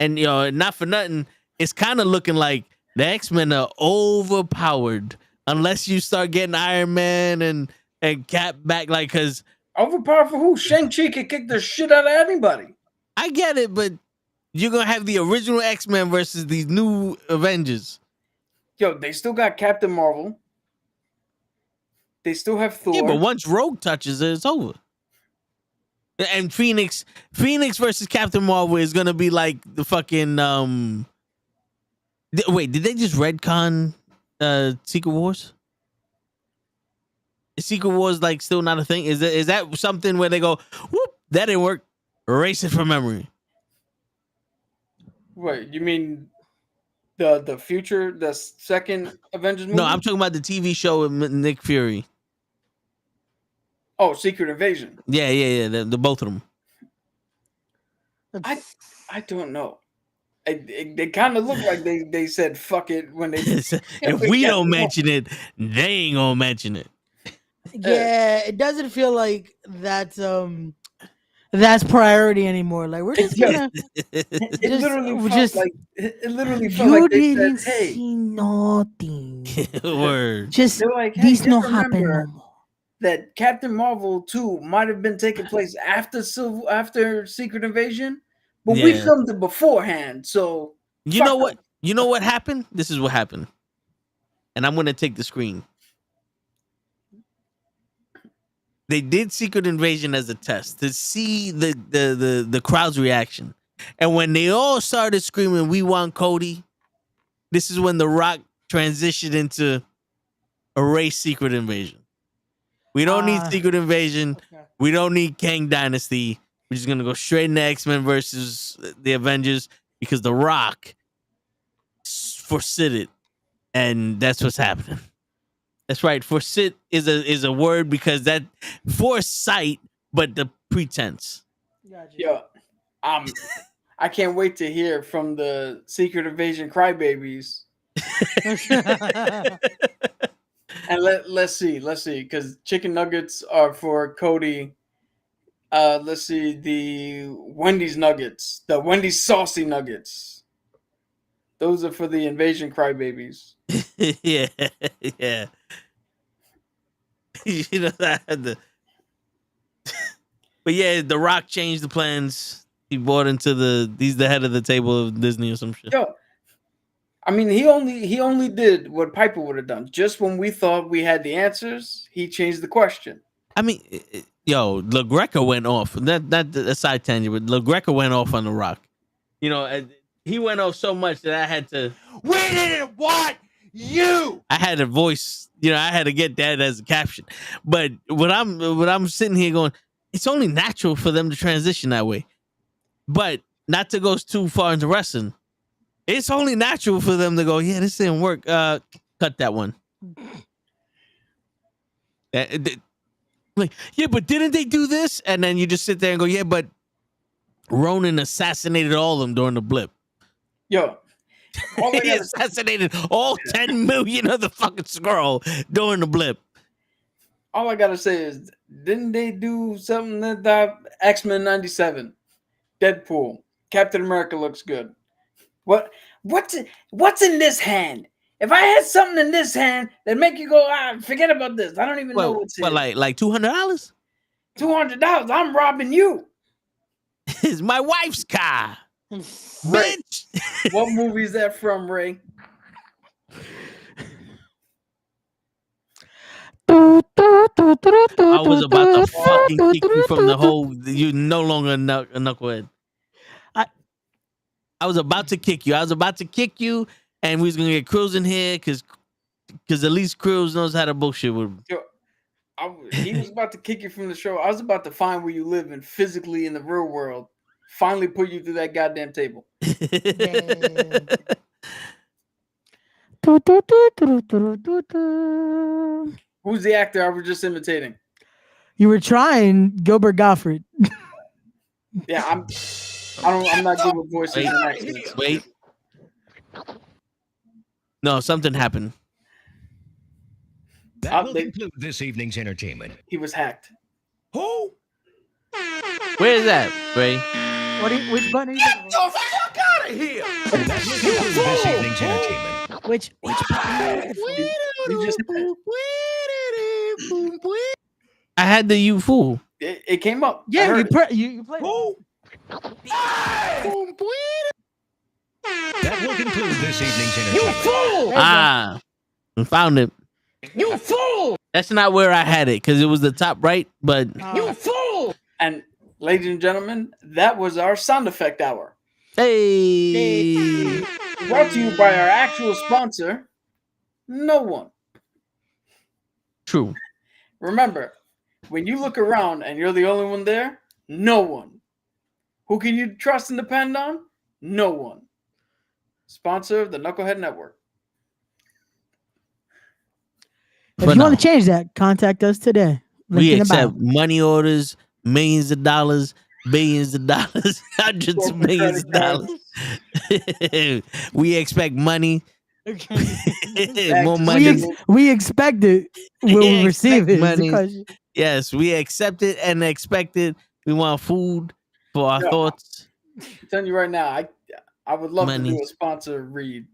and you know, not for nothing, it's kind of looking like the X-Men are overpowered unless you start getting Iron Man and Cap back, like, because overpowered for who? Shang-Chi can kick the shit out of anybody. I get it, but you're gonna have the original X-Men versus these new Avengers. Yo, they still got Captain Marvel. They still have Thor. Yeah, but once Rogue touches it, it's over. And Phoenix versus Captain Marvel is gonna be like the fucking wait, did they just retcon Secret Wars? Is Secret Wars like still not a thing? Is that something where they go, whoop, that didn't work, erase it from memory? Wait, you mean the future, the second Avengers movie? No, I'm talking about the TV show with Nick Fury. Oh, Secret Invasion. Yeah. The both of them. I don't know. They kind of look like they said fuck it when they. If we don't mention it, they ain't gonna mention it. Yeah, it doesn't feel like that's that's priority anymore. Like we're just gonna It just literally felt just like it literally felt you like they said, didn't "Hey." see nothing. Word. Just They're like, "Hey, this just no happen no remember more. that Captain Marvel 2 might have been taking place after Secret Invasion, but we Yeah. filmed it beforehand." So You fuck know what? them. You know what happened? This is what happened. And I'm gonna take the screen. They did Secret Invasion as a test to see the crowd's reaction. And when they all started screaming, "We want Cody," this is when The Rock transitioned into erase Secret Invasion. We don't need Secret Invasion. Okay. We don't need Kang Dynasty. We're just gonna go straight into X-Men versus the Avengers because The Rock forsit it, and that's what's happening. That's right. Forsit is a word because that foresight, but the pretense. Gotcha. Yo, I can't wait to hear from the Secret Invasion crybabies. And let's see, because chicken nuggets are for Cody. Let's see, the Wendy's nuggets, the Wendy's saucy nuggets. Those are for the Invasion crybabies. Yeah, yeah. You know that had the. But yeah, The Rock changed the plans. He bought into he's the head of the table of Disney or some shit. Yo, I mean, he only did what Piper would have done. Just when we thought we had the answers, he changed the question. I mean, yo, LaGreca went off. That a side tangent, but LaGreca went off on The Rock. You know, he went off so much that I had to. We didn't want you. I had a voice. You know, I had to get that as a caption. But what I'm sitting here going, it's only natural for them to transition that way. But not to go too far into wrestling. It's only natural for them to go, yeah, this didn't work. Cut that one. Like, yeah, but didn't they do this? And then you just sit there and go, yeah, but Ronan assassinated all of them during the blip. Yo, all I He gotta, assassinated all 10 million of the fucking Skrull during the blip. all I gotta say is, didn't they do something that X-Men 97, Deadpool, Captain America looks good. What's in this hand? If I had something in this hand that make you go, forget about this. I don't even know what's What, in. like $200? $200. I'm robbing you. It's my wife's car. Ray, Bitch. what movie is that from, Ray? I was about to fucking kick you from the whole. You no longer a knucklehead. I was about to kick you. And we was gonna get Cruz in here because at least Cruz knows how to bullshit with him. Yo, he was about to kick you from the show. I was about to find where you live and physically in the real world. Finally put you through that goddamn table. Who's the actor I was just imitating? You were trying Gilbert Gottfried. Yeah, I'm not good with voices and accents. Wait. No, something happened. That will conclude this evening's entertainment. He was hacked. Who? Where is that, Ray? Which button are you looking Get the fuck out of here. That will conclude this evening's entertainment. for? Which button? You just I had the you fool. it came up. I Yeah, heard it. you played. Who? That will conclude this evening's entertainment. Fool. I found it. You fool. That's not where I had it because it was the top right, but You fool. And ladies and gentlemen, that was our sound effect hour. hey. Brought to you by our actual sponsor, no one. True. Remember, when you look around and you're the only one there, no one. Who can you trust and depend on? No one. Sponsor of the Knucklehead Network. If For you want now. to change that, contact us today. Link We in the accept bio. money orders, millions of dollars, billions of dollars, hundreds of millions of dollars. We expect money. More money. We expect it. Will we Yeah, receive expect it? Is the money. question. Yes, we accept it and expect it We want food for our Yeah. thoughts. I'm telling you right now, I would love to do a Monies. sponsor read.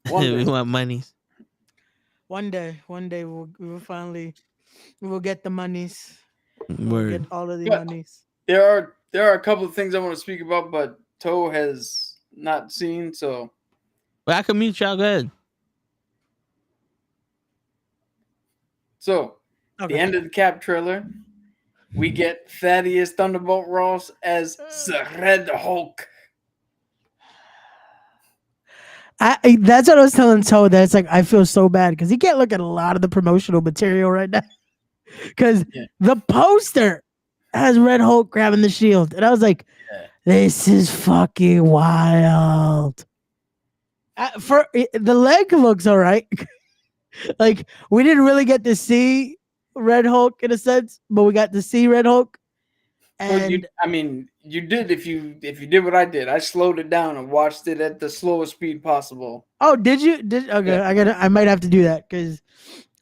One We day. want monies. One day we will finally we will get the monies. We'll Word. get all of the But monies. there are a couple of things I want to speak about, but Toe has not seen, so But I can mute y'all. Go ahead. the Okay. end of the Cap trailer, we get Thaddeus Thunderbolt Ross as the Red Hulk. That's what I was telling Toe. That it's like I feel so bad because he can't look at a lot of the promotional material right now. Because Yeah. the poster has Red Hulk grabbing the shield, and I was like, Yeah. "This is fucking wild." The leg looks all right. Like we didn't really get to see Red Hulk in a sense, but we got to see Red Hulk. Well, And you did if you did what I did. I slowed it down and watched it at the slowest speed possible. oh, did you? Okay, Yeah. I might have to do that because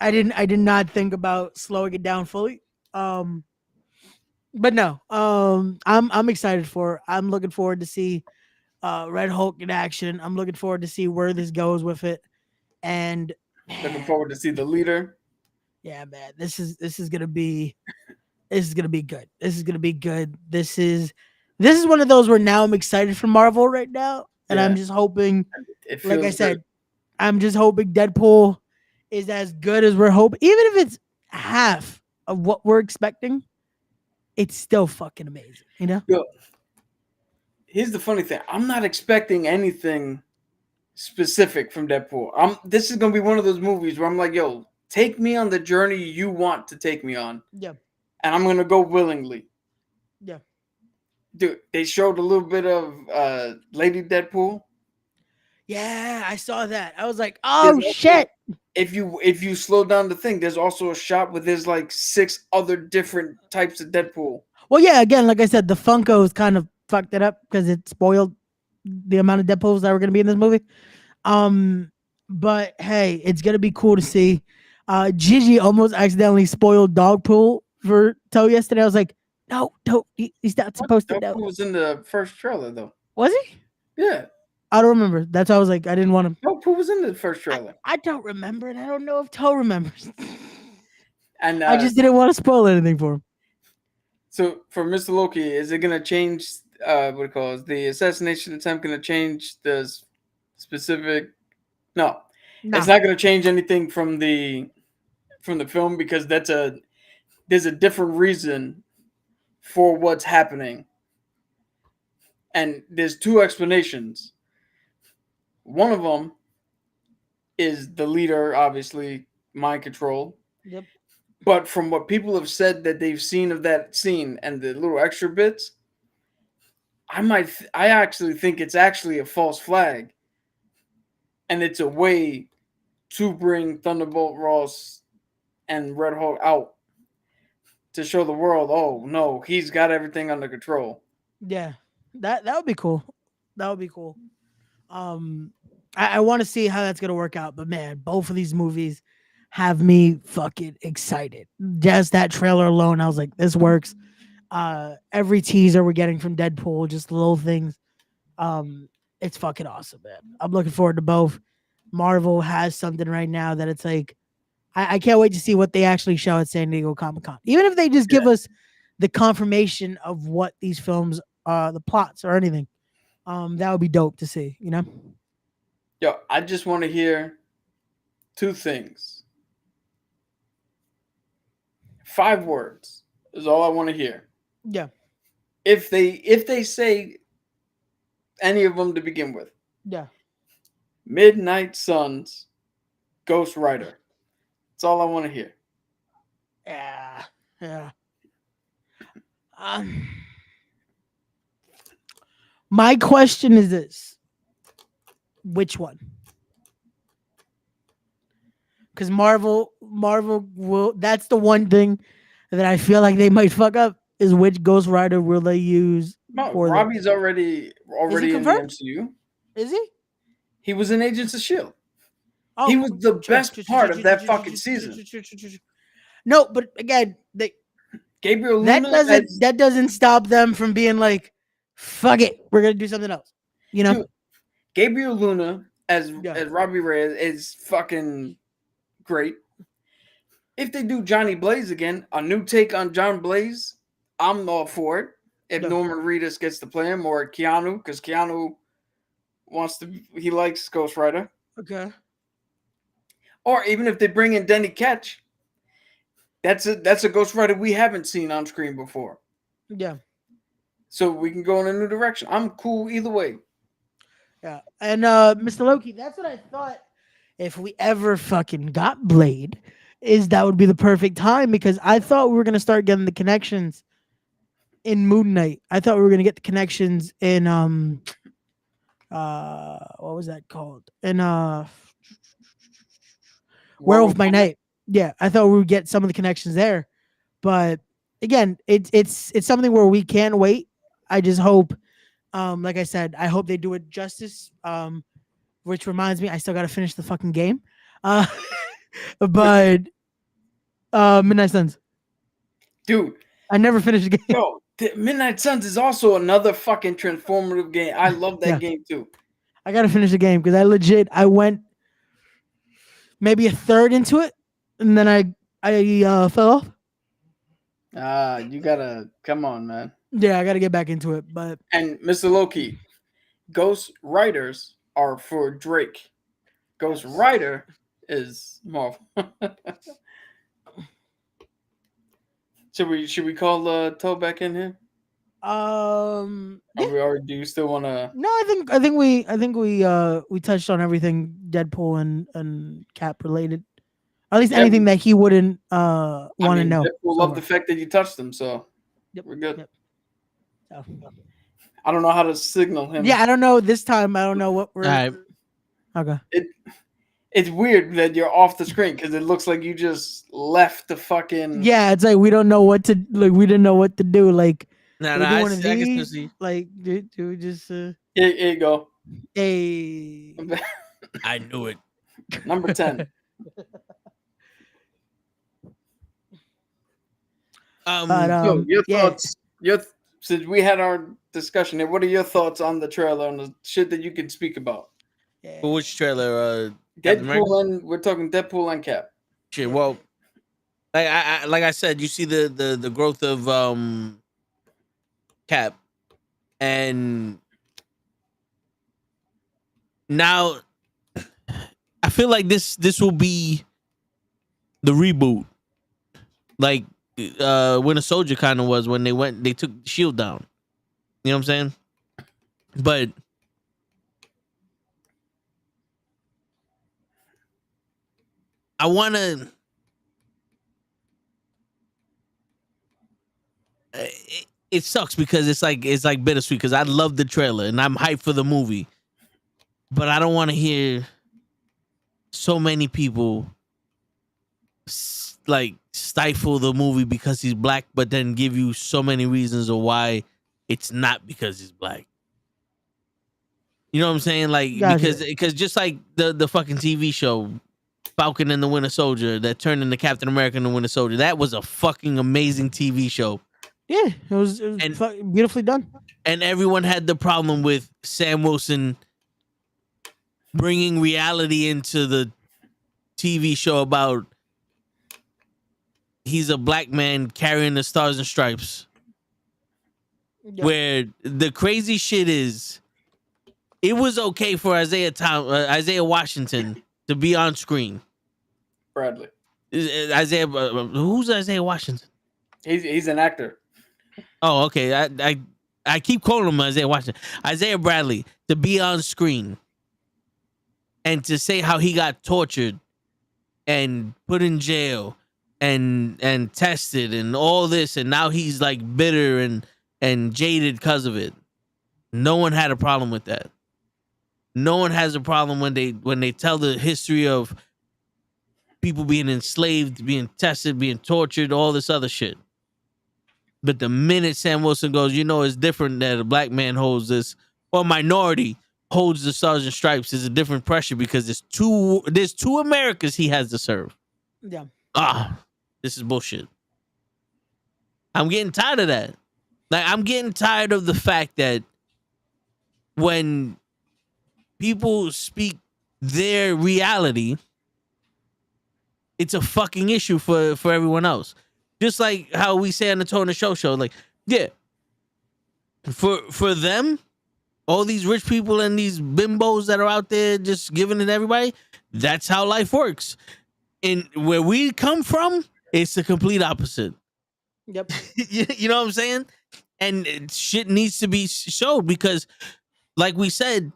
I did not think about slowing it down fully. But no, I'm excited for it. I'm looking forward to see Red Hulk in action. I'm looking forward to see where this goes with it. And Looking forward to see the leader. yeah, man, this is gonna be good. This is gonna be good. This is one of those where now I'm excited for Marvel right now, and Yeah. I'm just hoping, It like I feels said, good. I'm just hoping Deadpool is as good as we're hoping. Even if it's half of what we're expecting, it's still fucking amazing. You know? Yo, here's the funny thing. I'm not expecting anything specific from Deadpool. This is gonna be one of those movies where I'm like, yo, take me on the journey you want to take me on, Yeah. and I'm gonna go willingly. Yeah. Dude, they showed a little bit of Lady Deadpool. Yeah, I saw that. I was like, There's oh also- shit. If you slow down the thing, there's also a shot where there's like 6 other different types of Deadpool. Well, yeah, again, like I said, the Funkos kind of fucked it up because it spoiled the amount of Deadpools that were gonna be in this movie. But hey, it's gonna be cool to see. Gigi almost accidentally spoiled Dogpool for Toe yesterday. I was like, no, don't. He's not supposed to know. Deadpool was in the first trailer though. Was he? Yeah, I don't remember. That's why I was like, I didn't want him. Deadpool was in the first trailer. I don't remember, and I don't know if Toe remembers. And I just didn't want to spoil anything for him. so for Mr. Loki, is it gonna change? What do you call it? The assassination attempt gonna change the specific? No, No. it's not gonna change anything from the film because there's a different reason for what's happening, and there's 2 explanations. One of them is the leader, obviously mind control. Yep. But from what people have said that they've seen of that scene and the little extra bits, I actually think it's actually a false flag, and it's a way to bring Thunderbolt Ross and Red Hulk out to show the world, oh no, he's got everything under control. Yeah, that would be cool. That would be cool. I want to see how that's gonna work out. But man, both of these movies have me fucking excited. Just that trailer alone, I was like, this works. Every teaser we're getting from Deadpool, just little things. It's fucking awesome, man. I'm looking forward to both. Marvel has something right now that it's like, I can't wait to see what they actually show at San Diego Comic-Con. Even if they just give us the confirmation of what these films, the plots or anything, that would be dope to see, you know? Yo, I just want to hear 2 things. 5 words is all I want to hear. Yeah. If they say any of them to begin with. Yeah. Midnight Suns, Ghost Rider. That's all I want to hear. Yeah. Yeah. My question is this. Which one? Because Marvel will, that's the one thing that I feel like they might fuck up is which Ghost Rider will they use. No, for Robbie's already in the confirmed? MCU. Is he? He was in Agents of S.H.I.E.L.D. Oh, He was the best part of that fucking season. No, but again, Gabriel Luna that doesn't stop them from being like, fuck it, we're gonna do something else. You know, Dude, Gabriel Luna as Yeah. Robbie Reyes is fucking great. If they do Johnny Blaze again, a new take on John Blaze, I'm all for it. If Yeah. Norman Reedus gets to play him or Keanu, because Keanu he likes Ghost Rider. Okay. Or even if they bring in Denny Ketch, that's a Ghost Rider we haven't seen on screen before. Yeah. So we can go in a new direction. I'm cool either way. Yeah. And Mr. Loki, that's what I thought. If we ever fucking got Blade, that would be the perfect time, because I thought we were gonna start getting the connections in Moon Knight. I thought we were gonna get the connections in what was that called? In Werewolf by Night. Yeah, I thought we would get some of the connections there. But again, it's something where we can wait. I just hope, like I said, I hope they do it justice. Which reminds me, I still gotta finish the fucking game. But Midnight Suns. Dude, I never finished the game. yo, Midnight Suns is also another fucking transformative game. I love that game too. I gotta finish the game because I went maybe a third into it, and then I fell off. You gotta come on, man. Yeah, I gotta get back into it. But And Mr. Loki, Ghost Riders are for Drake. Ghost Rider is Marvel. Should we call Toe back in here? yeah. Do you still want to? No, I think we touched on everything Deadpool and Cap related. At least anything that he wouldn't want to know. Deadpool loved the fact that you touched him, so we're good. Yep. So. I don't know how to signal him. Yeah, I don't know this time. I don't know what we're. All right. Okay. It's weird that you're off the screen because it looks like you just left the fucking. Yeah, it's like we don't know what to like. We didn't know what to do. Like, Nah, we do I one of can still these. see. Like, do we just Here you go. a I knew it. Number 10. But, your yeah. thoughts. Since we had our discussion here, what are your thoughts on the trailer and the shit that you can speak about? For which trailer? Captain America? Deadpool and we're talking Deadpool and Cap. Shit. Well, like I said, you see the growth of Cap, and now I feel like this will be the reboot, like Winter Soldier kind of was when they took Shield down. You know what I'm saying? But I want to. It sucks because it's like bittersweet because I love the trailer and I'm hyped for the movie, but I don't want to hear so many people like stifle the movie because he's black, but then give you so many reasons of why it's not because he's black. You know what I'm saying? Like, Gotcha. because just like the fucking TV show Falcon and the Winter Soldier that turned into Captain America and the Winter Soldier, that was a fucking amazing TV show. Yeah, it was beautifully done. And everyone had the problem with Sam Wilson bringing reality into the TV show about he's a black man carrying the Stars and Stripes. Yeah. Where the crazy shit is, it was okay for Isaiah Washington to be on screen. Bradley. Who's Isaiah Washington? He's an actor. Oh, okay. I keep calling him Isaiah Washington. Isaiah Bradley to be on screen and to say how he got tortured and put in jail and tested and all this, and now he's like bitter and jaded because of it. No one had a problem with that. No one has a problem when they tell the history of people being enslaved, being tested, being tortured, all this other shit. But the minute Sam Wilson goes, it's different that a black man holds this, or a minority holds the Stars and Stripes, is a different pressure because there's two Americas he has to serve. Yeah. This is bullshit. I'm getting tired of that. Like, I'm getting tired of the fact that when people speak their reality, it's a fucking issue for everyone else. Just like how we say on the Tone Show, like, yeah, for them, all these rich people and these bimbos that are out there just giving it to everybody, that's how life works. And where we come from, it's the complete opposite. Yep. You know what I'm saying? And shit needs to be showed because, like we said,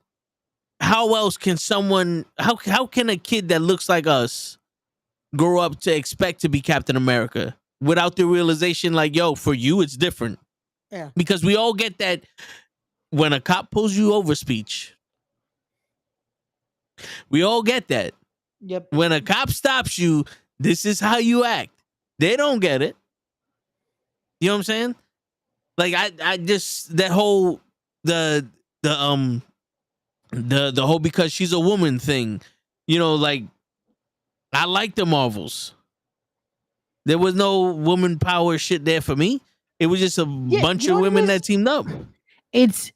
how else can someone? How can a kid that looks like us grow up to expect to be Captain America without the realization, like, yo, for you it's different? Yeah. Because we all get that when a cop pulls you over speech. We all get that. Yep. When a cop stops you, this is how you act. They don't get it. You know what I'm saying? Like, I just, that whole the whole because she's a woman thing, you know, like, I like the Marvels. There was no woman power shit there for me. It was just a bunch you know of what it women is? that teamed up. It's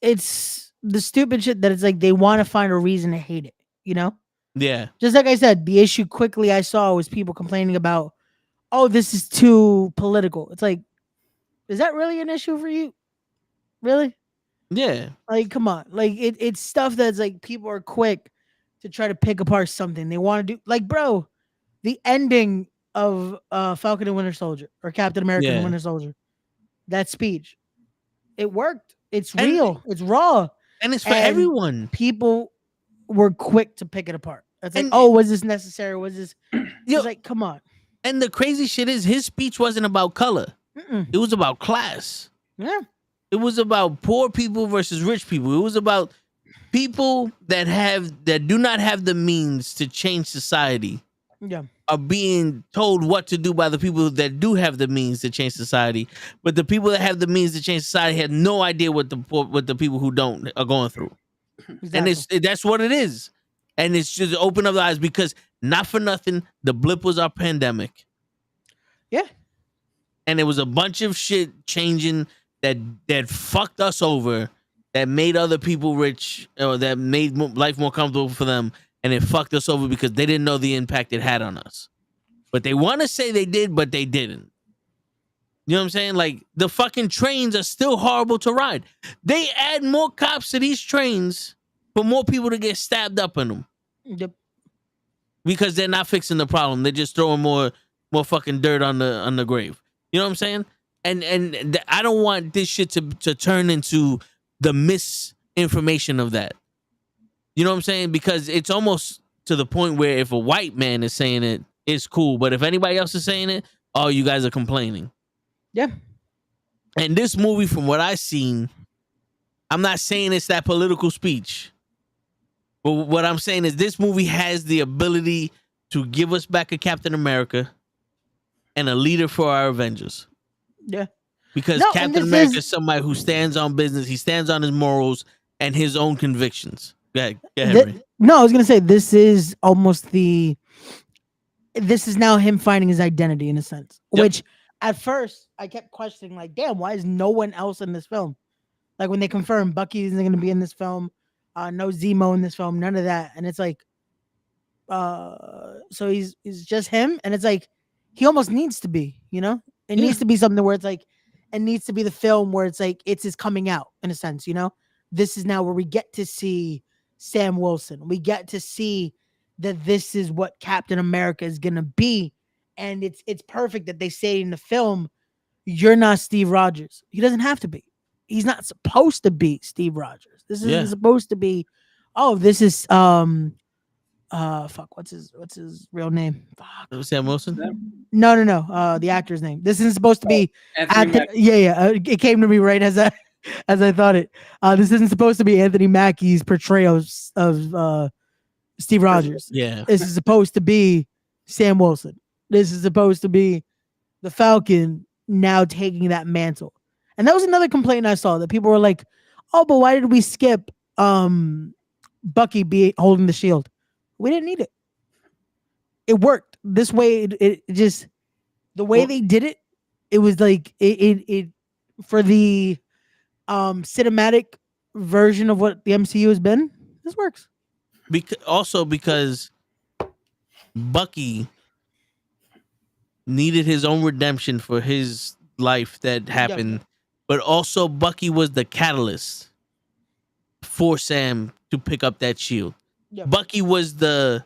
the stupid shit that it's like they want to find a reason to hate it, you know? Yeah. Just like I said, the issue quickly I saw was people complaining about, oh, this is too political. It's like, is that really an issue for you? Really? Yeah. Like, come on. Like, it's stuff that's like people are quick to try to pick apart something. They want to do, like, bro, the ending of Falcon and Winter Soldier or Captain America and Yeah. Winter Soldier, that speech, it worked. It's And- real. It's raw. And it's for And everyone. People were quick to pick it apart. It's like, And- oh, was this necessary? Was this? Yo, It's like, come on. and the crazy shit is his speech wasn't about color. Mm-mm. It was about class. Yeah. It was about poor people versus rich people. It was about people that do not have the means to change society Yeah. are being told what to do by the people that do have the means to change society. But the people that have the means to change society have no idea what the people who don't are going through. Exactly. And that's what it is. And it's just open up the eyes because not for nothing, the blip was our pandemic. Yeah. And it was a bunch of shit changing that fucked us over, that made other people rich, or that made life more comfortable for them, and it fucked us over because they didn't know the impact it had on us. But they want to say they did, but they didn't. You know what I'm saying? Like, the fucking trains are still horrible to ride. They add more cops to these trains for more people to get stabbed up in them Yep. because they're not fixing the problem. They're just throwing more fucking dirt on the grave. You know what I'm saying? And I don't want this shit to turn into the misinformation of that. You know what I'm saying? Because it's almost to the point where if a white man is saying it, it's cool. But if anybody else is saying it, oh, you guys are complaining. Yeah. And this movie, from what I've seen, I'm not saying it's that political speech. But what I'm saying is this movie has the ability to give us back a Captain America and a leader for our Avengers. Yeah. Because No, and Captain this America is- is somebody who stands on business. He stands on his morals and his own convictions. Go ahead, Ray. No, I was gonna say this is almost this is now him finding his identity in a sense. Yep. Which at first I kept questioning, like, damn, why is no one else in this film? Like when they confirmed Bucky isn't gonna be in this film, no Zemo in this film, none of that. And it's like, so he's just him, and it's like he almost needs to be, you know? It Yeah. needs to be something where it's like it needs to be the film where it's like it's his coming out in a sense, you know? This is now where we get to see Sam Wilson. We get to see that this is what Captain America is gonna be. And it's perfect that they say in the film, you're not Steve Rogers. He doesn't have to be. He's not supposed to be Steve Rogers. This isn't supposed to be, oh, this is fuck, what's his real name? Fuck. Sam Wilson? No. The actor's name. This isn't supposed to be Anthony Mackie. yeah. It came to me right as I thought it. This isn't supposed to be Anthony Mackie's portrayal of Steve Rogers. Yeah. This is supposed to be Sam Wilson. This is supposed to be the Falcon now taking that mantle. And that was another complaint I saw, that people were like, oh, but why did we skip Bucky be holding the shield? We didn't need it. It worked. This way, it just, the way they did it it was like it for the cinematic version of what the MCU has been. This works. Also because Bucky needed his own redemption for his life that happened, but also Bucky was the catalyst for Sam to pick up that shield. Yeah. Bucky was the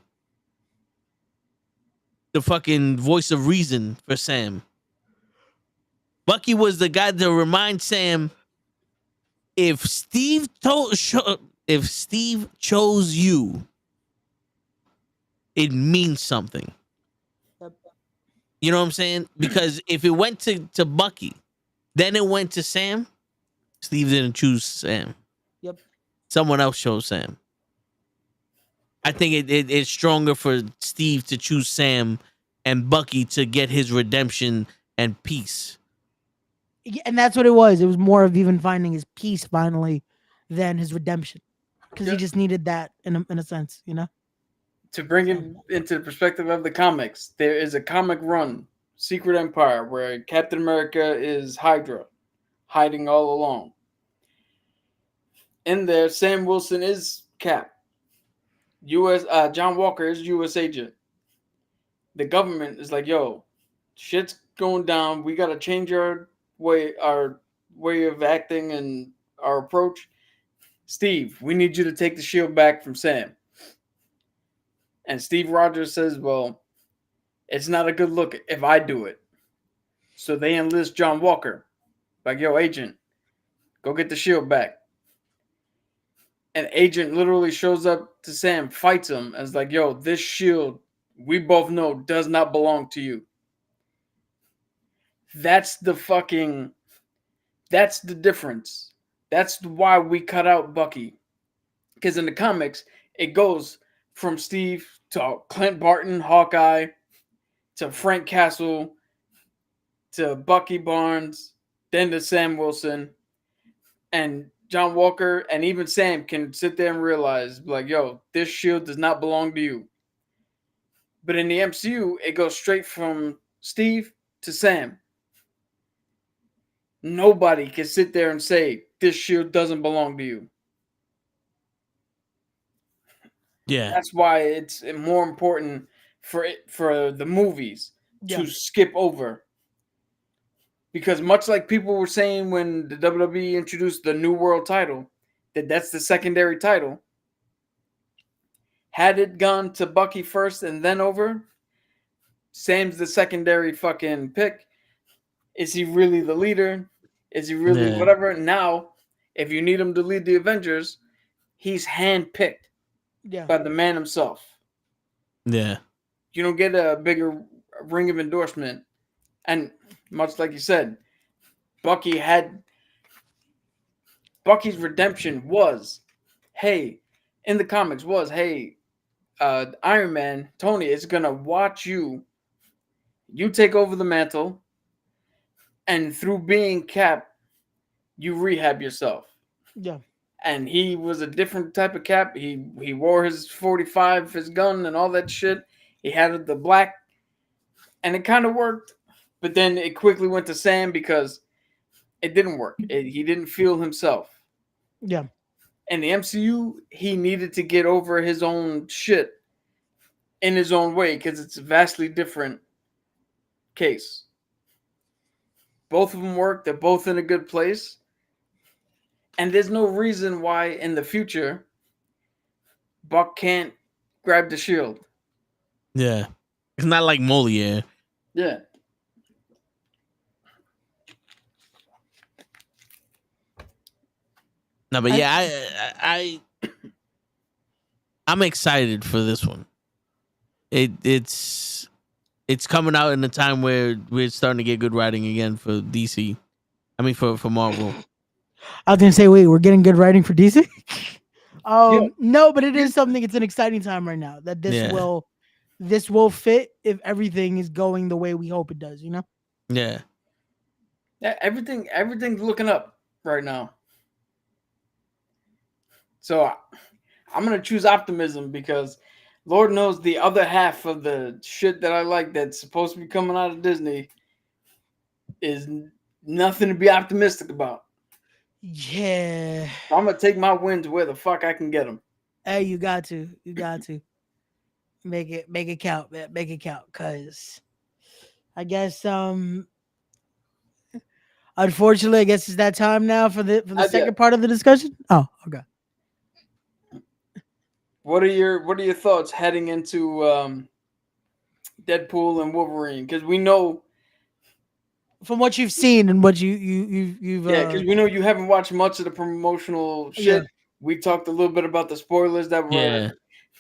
fucking voice of reason for Sam. Bucky was the guy to remind Sam, if Steve chose you, it means something. You know what I'm saying? Because if it went to Bucky, then it went to Sam, Steve didn't choose Sam. Yep. Someone else chose Sam. I think it's stronger for Steve to choose Sam and Bucky to get his redemption and peace. Yeah, and that's what it was. It was more of even finding his peace finally than his redemption, because he just needed that in a sense, you know. To bring it into the perspective of the comics, there is a comic run, Secret Empire, where Captain America is Hydra, hiding all along. In there, Sam Wilson is Cap. John Walker is U.S. agent. The government is like, yo, shit's going down. We gotta change our way of acting and our approach. Steve, we need you to take the shield back from Sam. And Steve Rogers says, well, it's not a good look if I do it. So they enlist John Walker. Like, yo, agent, go get the shield back. And agent literally shows up to Sam, fights him, and is like, yo, this shield, we both know, does not belong to you. That's the difference. That's why we cut out Bucky. Because in the comics, it goes from Steve to Clint Barton, Hawkeye, to Frank Castle, to Bucky Barnes, then to Sam Wilson. And John Walker and even Sam can sit there and realize, like, yo, this shield does not belong to you. But in the MCU, it goes straight from Steve to Sam. Nobody can sit there and say, this shield doesn't belong to you. Yeah. That's why it's more important for the movies to skip over. Because much like people were saying when the WWE introduced the New World title, that's the secondary title. Had it gone to Bucky first and then over, Sam's the secondary fucking pick. Is he really the leader? Is he really whatever? Now, if you need him to lead the Avengers, he's handpicked by the man himself. Yeah. You don't get a bigger ring of endorsement. And much like you said, Bucky's redemption was, hey, in the comics was, hey, Iron Man, Tony is going to watch you take over the mantle, and through being Cap, you rehab yourself. Yeah. And he was a different type of Cap. He wore his 45, his gun, and all that shit. He had the black, and it kind of worked. But then it quickly went to Sam because it didn't work. He didn't feel himself. Yeah. In the MCU, he needed to get over his own shit in his own way because it's a vastly different case. Both of them work. They're both in a good place. And there's no reason why in the future Buck can't grab the shield. Yeah. It's not like Moliere. Yeah. No, but yeah, I'm excited for this one. It's coming out in a time where we're starting to get good writing again for DC. I mean for Marvel. I was gonna say, wait, we're getting good writing for DC. No, but it is something. It's an exciting time right now that this will fit if everything is going the way we hope it does. You know. Yeah. Yeah. Everything's looking up right now. So I'm gonna choose optimism because Lord knows the other half of the shit that I like that's supposed to be coming out of Disney is nothing to be optimistic about. Yeah. So I'm gonna take my wins where the fuck I can get them. Hey, you got to make it count, man. Make it count, cause I guess unfortunately, I guess it's that time now for the Not second yet. part of the discussion. Oh, okay. What are your thoughts heading into Deadpool and Wolverine? Because we know, From what you've seen and what you've yeah, because we know you haven't watched much of the promotional shit. Yeah. We talked a little bit about the spoilers that were Yeah.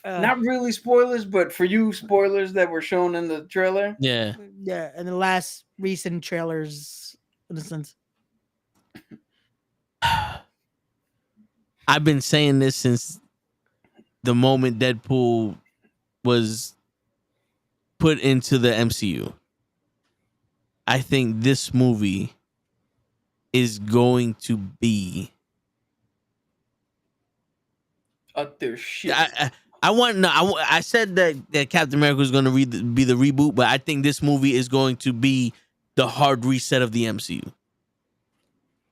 not really spoilers, but for you, spoilers that were shown in the trailer. Yeah. yeah, and the last recent trailers, in a sense. I've been saying this since the moment Deadpool was put into the MCU. I think this movie is going to be. Their shit. I want no. I said that Captain America was going to be the reboot, but I think this movie is going to be the hard reset of the MCU.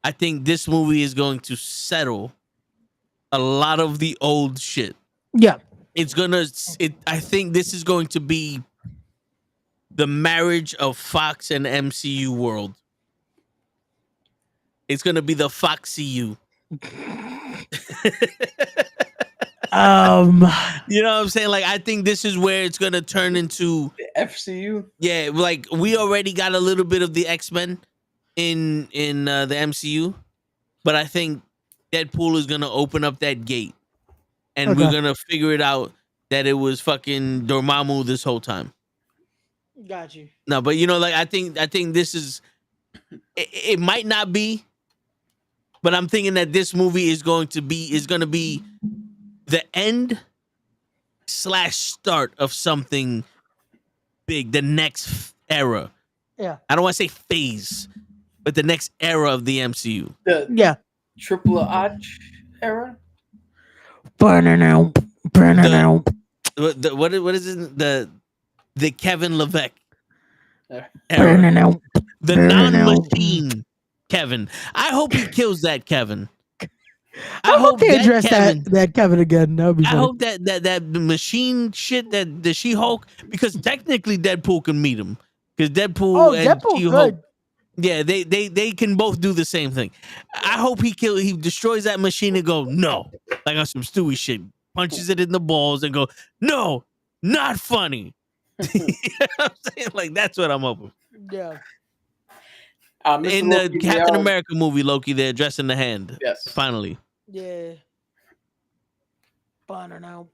I think this movie is going to settle a lot of the old shit. Yeah. It's gonna. I think this is going to be the marriage of Fox and MCU world. It's gonna be the FoxCU. You know what I'm saying? Like, I think this is where it's gonna turn into The FCU. Yeah, like we already got a little bit of the X-Men in the MCU, but I think Deadpool is gonna open up that gate, and we're Okay. gonna figure it out that it was fucking Dormammu this whole time. Got you. No, but like I think this is. It might not be, but I'm thinking that this movie is going to be the end / start of something big, the next era. Yeah. I don't want to say phase, but the next era of the MCU. The Yeah. Triple H era. Burning out. What is it? The Kevin Levesque Yeah. era. Burning out. The non-machine Kevin. I hope he kills that Kevin. I hope they that address Kevin. that Kevin again. That would be I funny. hope that machine shit, that the She-Hulk, because technically Deadpool can meet him, because Deadpool Oh, and Deadpool She-Hulk, could. yeah, they can both do the same thing. I hope he destroys that machine and go no, like on some Stewie shit, punches it in the balls and go no, not funny. You know what I'm saying? Like, that's what I'm hoping. Yeah. Mr. In the Loki, Captain America movie, Loki, they're addressing the hand. Yes. Finally. Yeah. Burning out.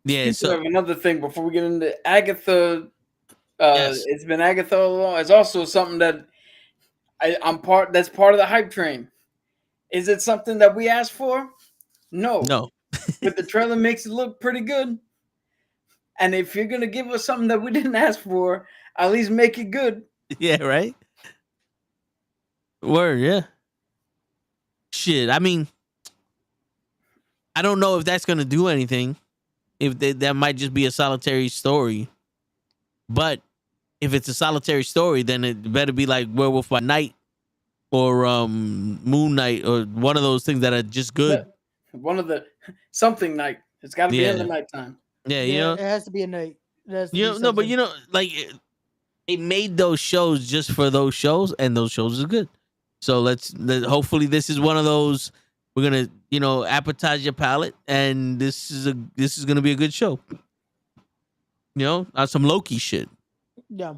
Yeah. Speaking So of another thing before we get into Agatha, Yes. it's been Agatha all along. It's also something that I'm part. That's part of the hype train. Is it something that we asked for? No. But the trailer makes it look pretty good. And if you're gonna give us something that we didn't ask for, at least make it good. Yeah, right? Word, yeah. Shit, I mean, I don't know if that's going to do anything. If that might just be a solitary story. But if it's a solitary story, then it better be like Werewolf by Night or Moon Knight or one of those things that are just good. One of the something night. It's got to be in the nighttime. Yeah, It has to be a night. It has to be no, but something. like it made those shows just for those shows, and those shows are good. So hopefully this is one of those. We're gonna appetize your palate, and this is gonna be a good show. On some Loki shit. Yeah.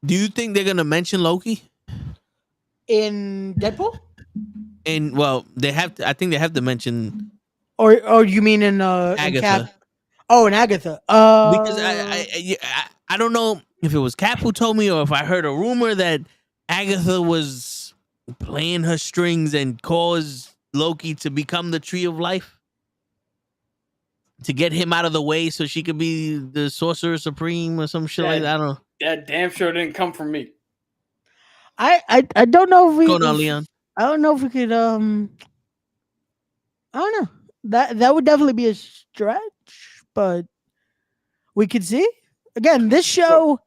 Do you think they're gonna mention Loki? In Deadpool? And well, they have to. I think they have to mention Or you mean in Agatha. in Agatha. Because I don't know if it was Cap who told me or if I heard a rumor that Agatha was playing her strings and caused Loki to become the Tree of Life to get him out of the way so she could be the Sorcerer Supreme or some shit like that. I don't know. That damn sure didn't come from me. I don't know if we What's going on, Leon? I don't know if we could I don't know. That would definitely be a stretch, but we could see. Again, this show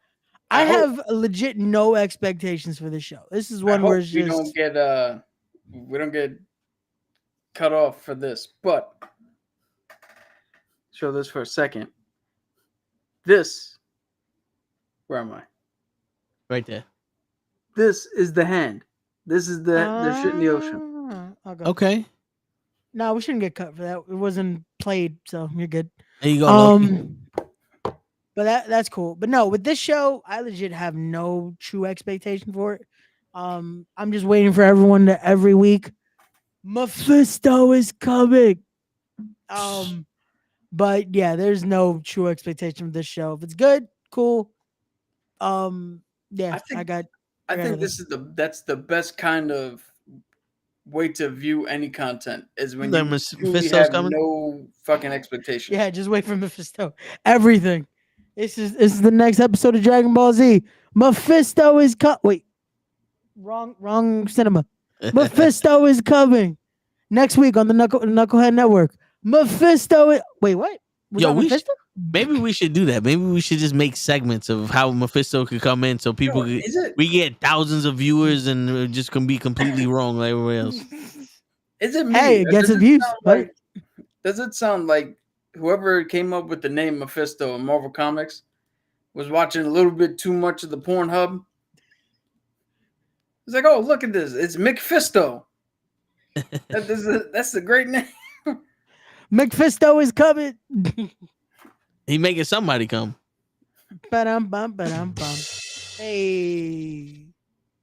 I hope- have legit no expectations for this show. This is I one hope where it's we just don't get cut off for this, but show this for a second. This, where am I? Right there. This is the hand. This is the shit in the ocean. Okay. Okay. No, we shouldn't get cut for that. It wasn't played, so you're good. There you go. Loki. But that's cool. But no, with this show, I legit have no true expectation for it. I'm just waiting for everyone to every week. Mephisto is coming. But yeah, there's no true expectation for this show. If it's good, cool. Yeah, I think that's the best kind of way to view any content is when That you truly Mephisto's have coming? no fucking expectation. Yeah, just wait for Mephisto. Everything. This is the next episode of Dragon Ball Z. Mephisto is wait. Wrong cinema. Mephisto is coming. Next week on the Knucklehead Network. Mephisto wait, what? Was Yo, that Mephisto? Maybe we should do that. Maybe we should just make segments of how Mephisto could come in, so people we get thousands of viewers, and it just can be completely wrong like everybody else. Is it me? Hey, it gets views. Does it sound like whoever came up with the name Mephisto in Marvel Comics was watching a little bit too much of the Pornhub? It's like, oh, look at this. It's McFisto. That's a great name. Mephisto is coming. He making somebody come. Ba-dum-bum, ba-dum-bum. Hey.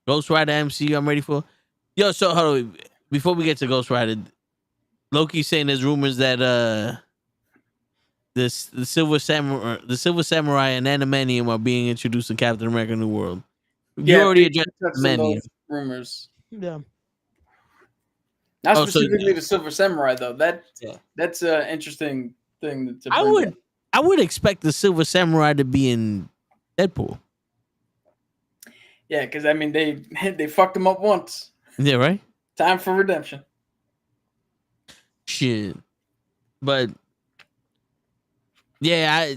Ghost Rider MCU, I'm ready for. Yo, so hold on. Before we get to Ghost Rider, Loki's saying there's rumors that the Silver Samurai and Adamantium are being introduced in Captain America: New World. You already addressed Adamantium. Rumors. Yeah. Not specifically the Silver Samurai though. That's an interesting thing to bring up. I would expect the Silver Samurai to be in Deadpool. Yeah, because I mean they fucked him up once. Yeah, right. Time for redemption. Shit, but yeah,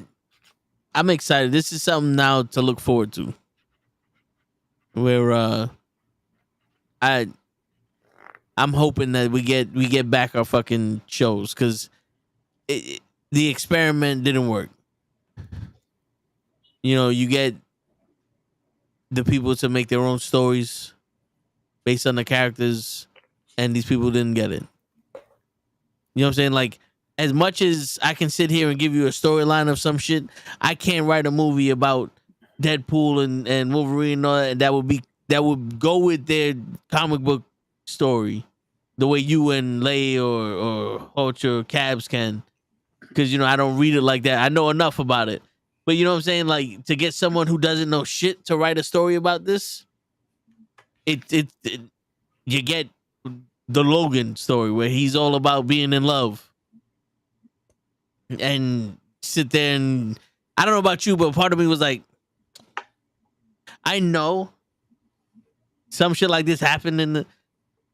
I'm excited. This is something now to look forward to. Where I'm hoping that we get back our fucking shows, because the experiment didn't work. You know, you get the people to make their own stories based on the characters, and these people didn't get it. You know what I'm saying? Like, as much as I can sit here and give you a storyline of some shit, I can't write a movie about Deadpool and Wolverine and all that would go with their comic book story the way you and Lay or Hulch or Cabs can. Because, you know, I don't read it like that. I know enough about it. But you know what I'm saying? Like, to get someone who doesn't know shit to write a story about this, you get the Logan story where he's all about being in love. And sit there and, I don't know about you, but part of me was like, I know some shit like this happened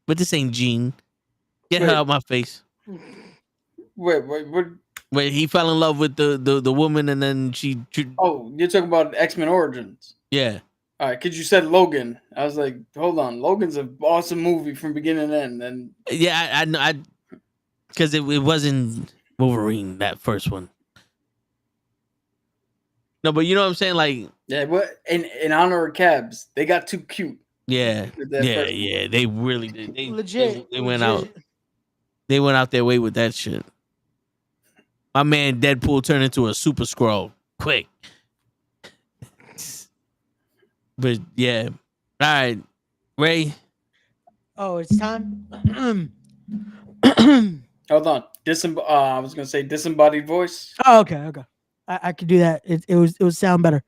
but this ain't Jean. Get her out of my face. Wait, what? Where he fell in love with the woman, and then she. Oh, you're talking about X-Men Origins. Yeah. All right, because you said Logan. I was like, hold on. Logan's an awesome movie from beginning to end. And yeah, I because it wasn't Wolverine, that first one. No, but you know what I'm saying? Like, yeah, what in honor of Cabs, they got too cute. Yeah. They really did. They legit. They went out. They went out their way with that shit. My man Deadpool turned into a Super Skrull quick. But yeah. All right. Ray. Oh, it's time. Hold on. I was gonna say disembodied voice. Oh, okay. I could do that. It would sound better.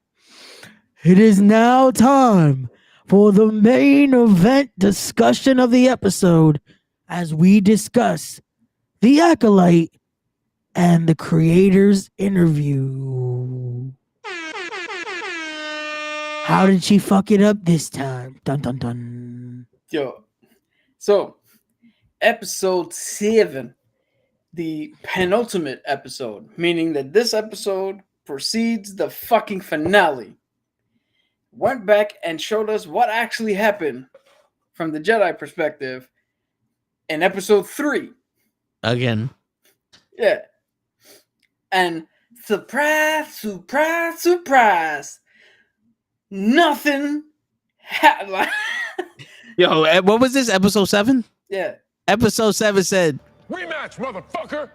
It is now time for the main event discussion of the episode, as we discuss the Acolyte and the creator's interview. How did she fuck it up this time? Dun dun dun. Yo, so episode 7, the penultimate episode, meaning that this episode precedes the fucking finale. went back and showed us what actually happened from the Jedi perspective in episode 3. Again. Yeah. And surprise, surprise, surprise. Nothing happened. Yo, what was this? Episode 7? Yeah. Episode 7 said, Rematch, motherfucker.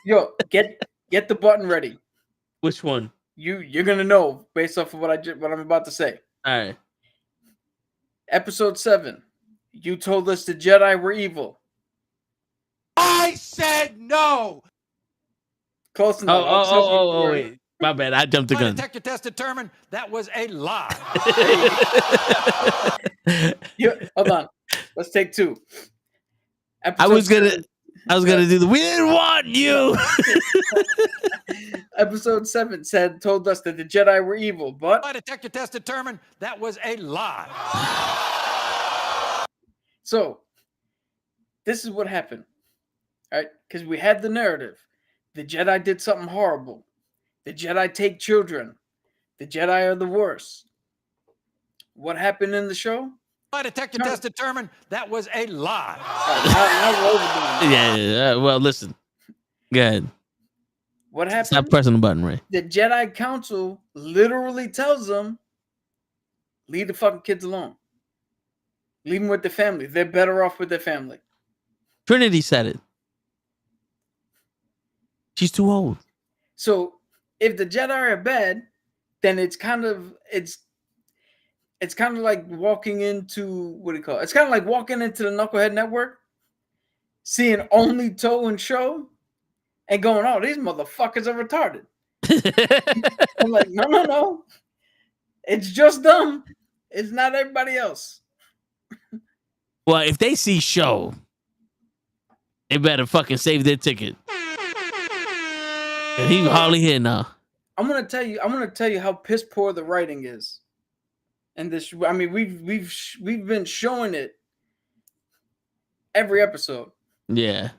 Yo, get the button ready. which one? You're gonna know based off of what I'm about to say. All right. Episode 7. You told us the Jedi were evil. I said no. Close enough. Oh, wait. My bad. I jumped the My gun. detector test determined that was a lie. Hold on. Let's take 2. I was gonna do the we didn't want you. Episode 7 told us that the Jedi were evil, but My detector test determined that was a lie. so this is what happened. All right? Because we had the narrative. The Jedi did something horrible. The Jedi take children. The Jedi are the worst. What happened in the show? My detector test determined that was a lie. Now we're overdoing it. Yeah. Well, listen. Go ahead. What happened? Stop pressing the button, Ray. The Jedi Council literally tells them, leave the fucking kids alone. Leave them with their family. They're better off with their family. Trinity said it. She's too old. So if the Jedi are bad, then it's kind of like walking into what do you call it? It's kind of like walking into the Knucklehead Network, seeing only Toe and Show, and going, "Oh, these motherfuckers are retarded." I'm like, no, it's just them. It's not everybody else. Well, if they see Show, they better fucking save their ticket. And he's hardly here now. I'm gonna tell you how piss poor the writing is. And this, I mean, we've been showing it every episode. Yeah.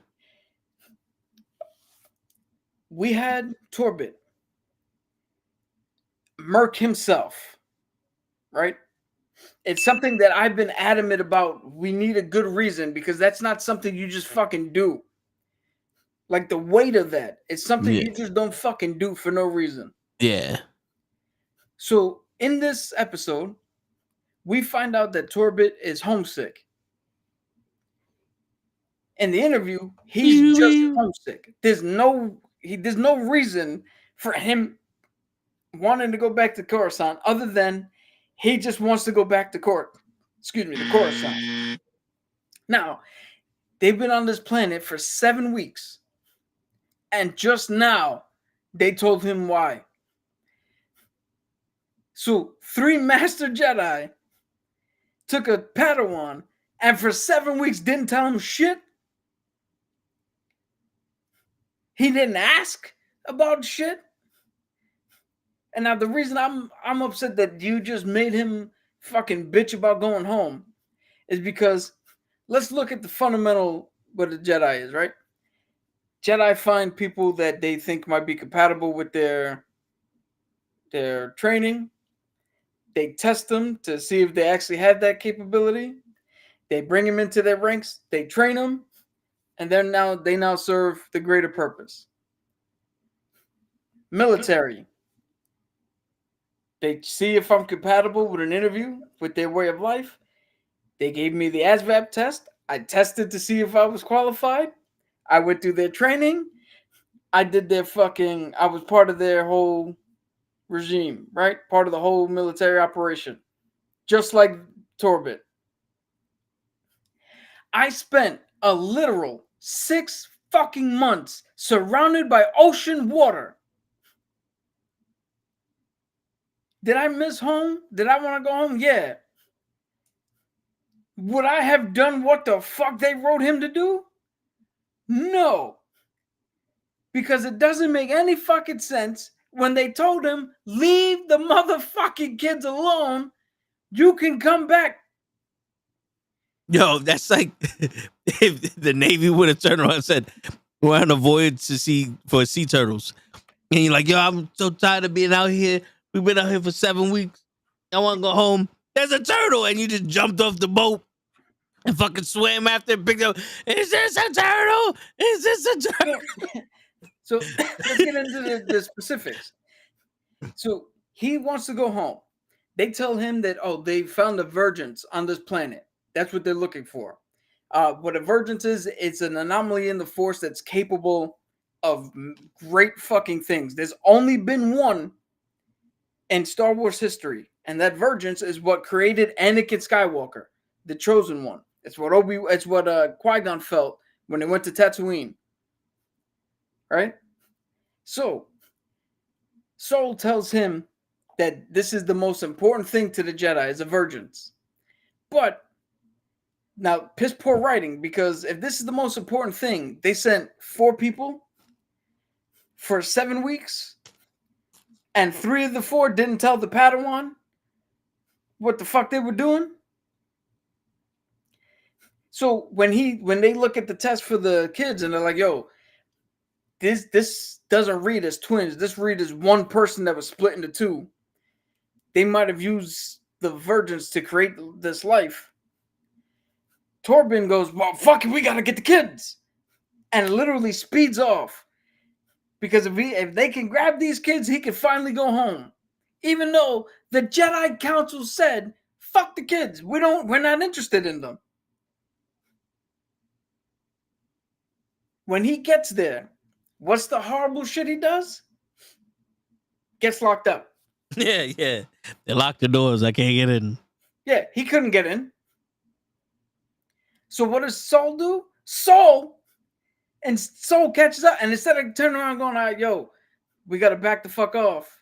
We had Torbit, Merc himself, right? It's something that I've been adamant about. We need a good reason because that's not something you just fucking do. Like the weight of that, it's something you just don't fucking do for no reason. Yeah. So in this episode, we find out that Torbit is homesick. In the interview, he's just homesick. There's no reason for him wanting to go back to Coruscant other than he just wants to go back to Coruscant. Now, they've been on this planet for 7 weeks. And just now, they told him why. So, 3 Master Jedi took a Padawan and for 7 weeks didn't tell him shit. He didn't ask about shit. And now the reason I'm upset that you just made him fucking bitch about going home is because let's look at the fundamental what a Jedi is, right? Jedi find people that they think might be compatible with their training. They test them to see if they actually have that capability. They bring them into their ranks. They train them, and they now serve the greater purpose. Military. They see if I'm compatible with an interview with their way of life. They gave me the ASVAB test. I tested to see if I was qualified. I went through their training. I was part of their whole regime, right? Part of the whole military operation. Just like Torbit. I spent a literal 6 fucking months surrounded by ocean water. Did I miss home? Did I want to go home? Yeah. Would I have done what the fuck they wrote him to do? No. Because it doesn't make any fucking sense when they told him, leave the motherfucking kids alone. You can come back. Yo, that's like if the Navy would have turned around and said, we're on a voyage for sea turtles. And you're like, yo, I'm so tired of being out here We've been out here for 7 weeks. I want to go home. There's a turtle, and you just jumped off the boat and fucking swam after it, picked up. Is this a turtle? Is this a turtle? So let's get into the specifics. So he wants to go home. They tell him that, oh, they found a divergence on this planet. That's what they're looking for. What a divergence is, it's an anomaly in the force that's capable of great fucking things. There's only been one in Star Wars history, and that divergence is what created Anakin Skywalker, the chosen one. It's what Qui-Gon felt when they went to Tatooine. Right? So Soul tells him that this is the most important thing to the Jedi, is a divergence. But now, piss poor writing, because if this is the most important thing, they sent 4 people for 7 weeks, and 3 of the 4 didn't tell the Padawan what the fuck they were doing. So when they look at the test for the kids and they're like, yo, this doesn't read as twins. This read as one person that was split into 2. They might have used the divergence to create this life. Torben goes, well, fuck it, we gotta get the kids. And literally speeds off. Because if they can grab these kids, he can finally go home. Even though the Jedi Council said, fuck the kids. We're not interested in them. When he gets there, what's the horrible shit he does? Gets locked up. Yeah. They locked the doors. I can't get in. Yeah, he couldn't get in. So what does Saul do? Saul catches up, and instead of turning around going, all right, yo, we got to back the fuck off,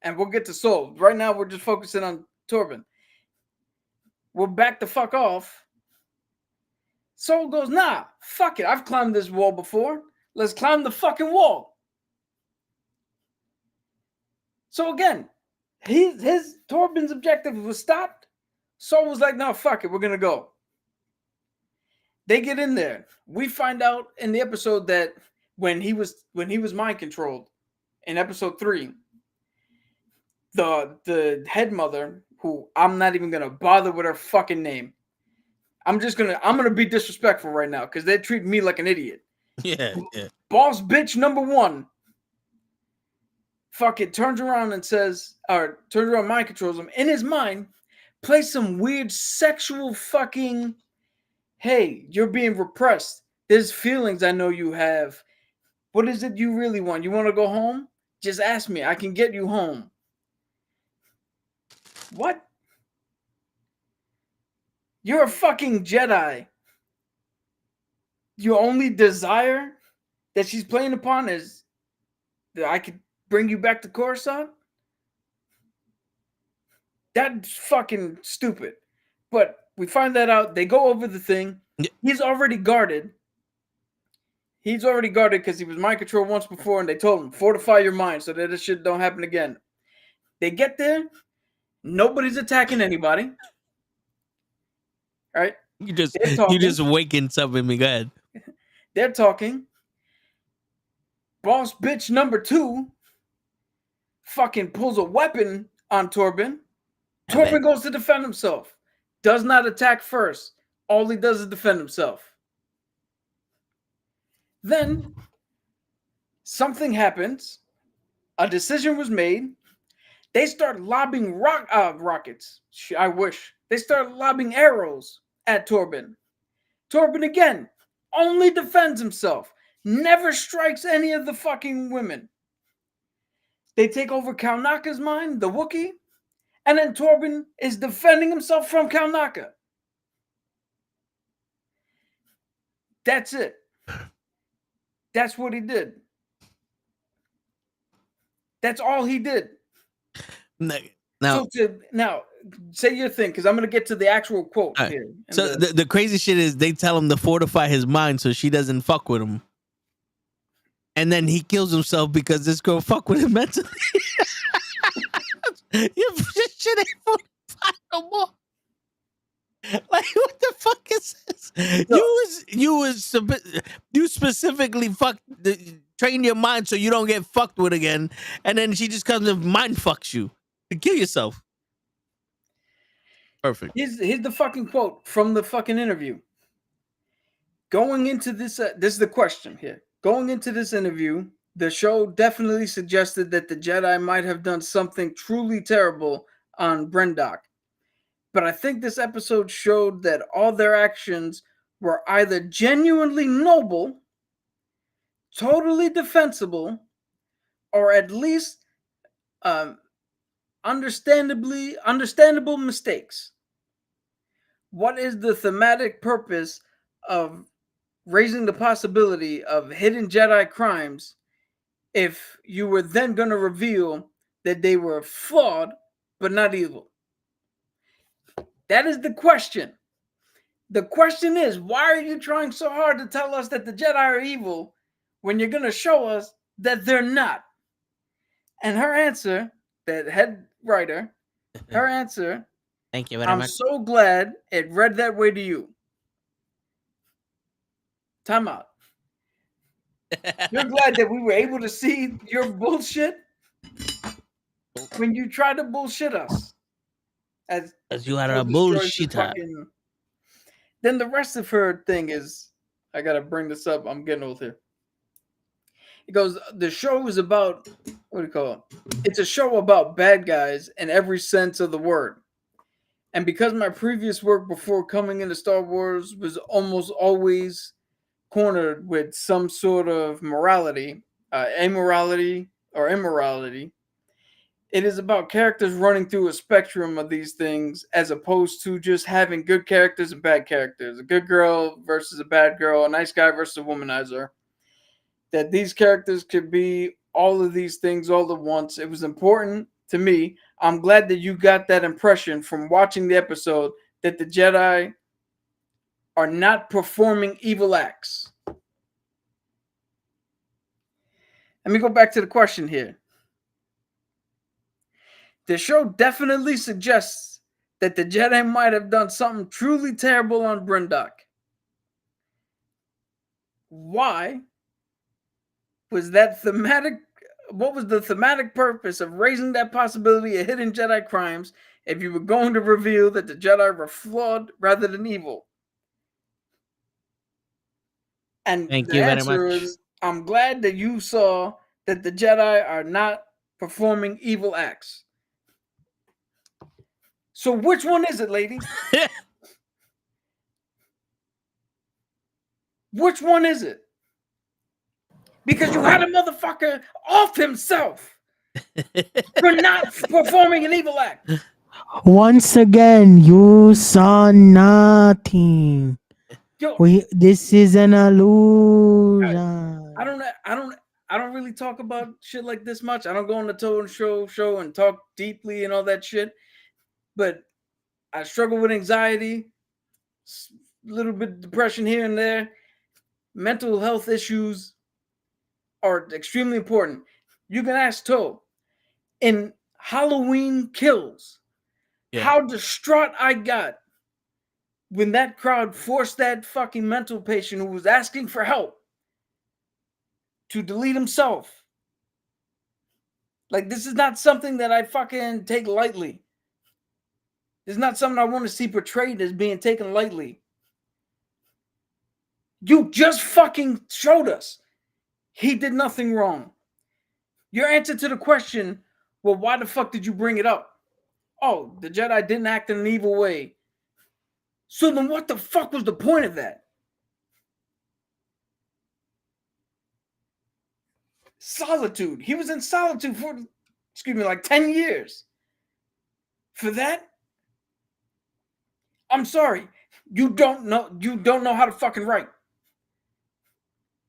and we'll get to Saul. Right now, we're just focusing on Torben. We'll back the fuck off. Saul goes, nah, fuck it. I've climbed this wall before. Let's climb the fucking wall. So again, his Torben's objective was stopped. Saul was like, no, fuck it. We're going to go. They get in there. We find out in the episode that when he was mind controlled in episode 3, the head mother, who I'm not even gonna bother with her fucking name. I'm gonna be disrespectful right now because they treat me like an idiot. Yeah. Boss bitch number 1 fucking turns around mind controls him in his mind, plays some weird sexual fucking, hey, you're being repressed. There's feelings I know you have. What is it you really want? You want to go home? Just ask me. I can get you home. What? You're a fucking Jedi. Your only desire that she's playing upon is that I could bring you back to Coruscant? That's fucking stupid. But we find that out. They go over the thing. He's already guarded. He's already guarded because he was mind controlled once before, and they told him, fortify your mind so that this shit don't happen again. They get there. Nobody's attacking anybody. All right? You just waking something in me. Go ahead. They're talking. Boss bitch number 2 fucking pulls a weapon on Torben. Torben goes to defend himself. Does not attack first. All he does is defend himself. Then something happens. A decision was made. They start lobbing rockets. I wish. They start lobbing arrows at Torben. Torben again only defends himself. Never strikes any of the fucking women. They take over Kalnaka's mind, the Wookiee, and then Torben is defending himself from Kalnaka. That's it. That's what he did. That's all he did. Now, say your thing, because I'm going to get to the actual quote here. So the crazy shit is they tell him to fortify his mind so she doesn't fuck with him. And then he kills himself because this girl fuck with him mentally. This shit ain't fortified no more. Like, what the fuck is this? No. You specifically fucked train your mind so you don't get fucked with again, and then she just comes and mind fucks you to kill yourself. Perfect. Here's the fucking quote from the fucking interview. Going into this, this is the question here. Going into this interview, the show definitely suggested that the Jedi might have done something truly terrible on Brendock. But I think this episode showed that all their actions were either genuinely noble, totally defensible, or at least understandable mistakes. What is the thematic purpose of raising the possibility of hidden Jedi crimes if you were then going to reveal that they were flawed but not evil? That is the question. The question is, why are you trying so hard to tell us that the Jedi are evil when you're going to show us that they're not? And her answer, that head writer, her answer, Thank you very I'm much. so glad it read that way to you. Time out. You're glad that we were able to see your bullshit when you tried to bullshit us. As you are a Joe destroys the bullshitter. fucking- Then the rest of her thing is, I gotta bring this up. I'm getting old here. It goes, the show is about, what do you call it? It's a show about bad guys in every sense of the word. And because my previous work before coming into Star Wars was almost always cornered with some sort of morality, amorality, or immorality, it is about characters running through a spectrum of these things as opposed to just having good characters and bad characters. A good girl versus a bad girl, a nice guy versus a womanizer. That these characters could be all of these things all at once. It was important to me. I'm glad that you got that impression from watching the episode that the Jedi are not performing evil acts. Let me go back to the question here. The show definitely suggests that the Jedi might have done something truly terrible on Brendock. Why was that thematic? What was the thematic purpose of raising that possibility of hidden Jedi crimes if you were going to reveal that the Jedi were flawed rather than evil? And Thank the you very answer much. is, I'm glad that you saw that the Jedi are not performing evil acts. So which one is it, lady? Which one is it? Because you had a motherfucker off himself for not performing an evil act. Once again, you saw nothing. Yo, This is an illusion. I don't really talk about shit like this much. I don't go on the Toe and show and talk deeply and all that shit. But I struggle with anxiety, a little bit of depression here and there. Mental health issues are extremely important. You can ask Toe. In Halloween Kills, how distraught I got when that crowd forced that fucking mental patient who was asking for help to delete himself. Like, this is not something that I fucking take lightly. This is not something I want to see portrayed as being taken lightly. You just fucking showed us he did nothing wrong. Your answer to the question, well, why the fuck did you bring it up? Oh, the Jedi didn't act in an evil way. So then what the fuck was the point of that? Solitude. He was in solitude for, like 10 years. For that? I'm sorry. You don't know how to fucking write.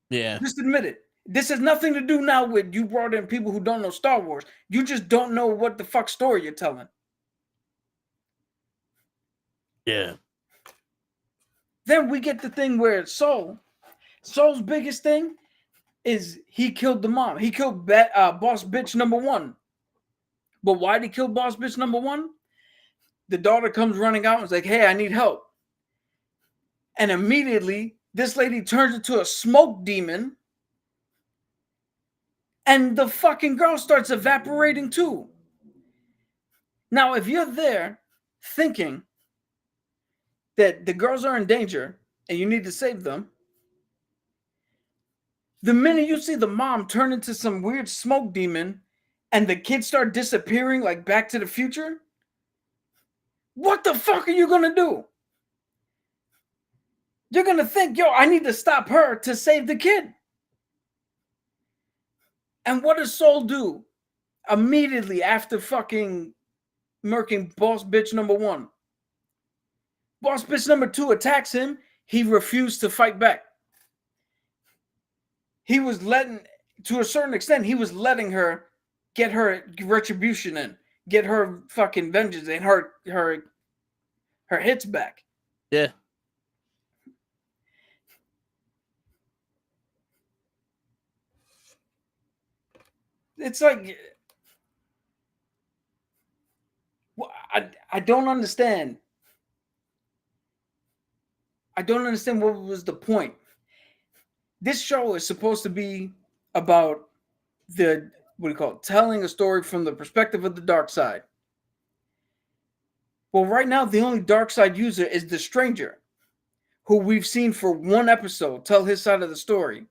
Yeah. Just admit it. This has nothing to do now with you brought in people who don't know Star Wars. You just don't know what the fuck story you're telling. Yeah. Then we get the thing where Soul's biggest thing is he killed the mom. He killed boss bitch number 1. But why did he kill boss bitch number 1? The daughter comes running out and is like, hey, I need help. And immediately, this lady turns into a smoke demon And the fucking girl starts evaporating too. Now, if you're there thinking that the girls are in danger and you need to save them, the minute you see the mom turn into some weird smoke demon and the kids start disappearing like Back to the Future, what the fuck are you gonna do? You're gonna think, yo, I need to stop her to save the kid. And what does Soul do immediately after fucking murking boss bitch number 1? Boss bitch number 2 attacks him. He refused to fight back. He was letting, to a certain extent, he was letting her get her retribution in, get her fucking vengeance and her hits back. Yeah. It's like, I don't understand. I don't understand what was the point. This show is supposed to be about the, what do you call it, telling a story from the perspective of the dark side. Well, right now, the only dark side user is the stranger, who we've seen for one episode tell his side of the story.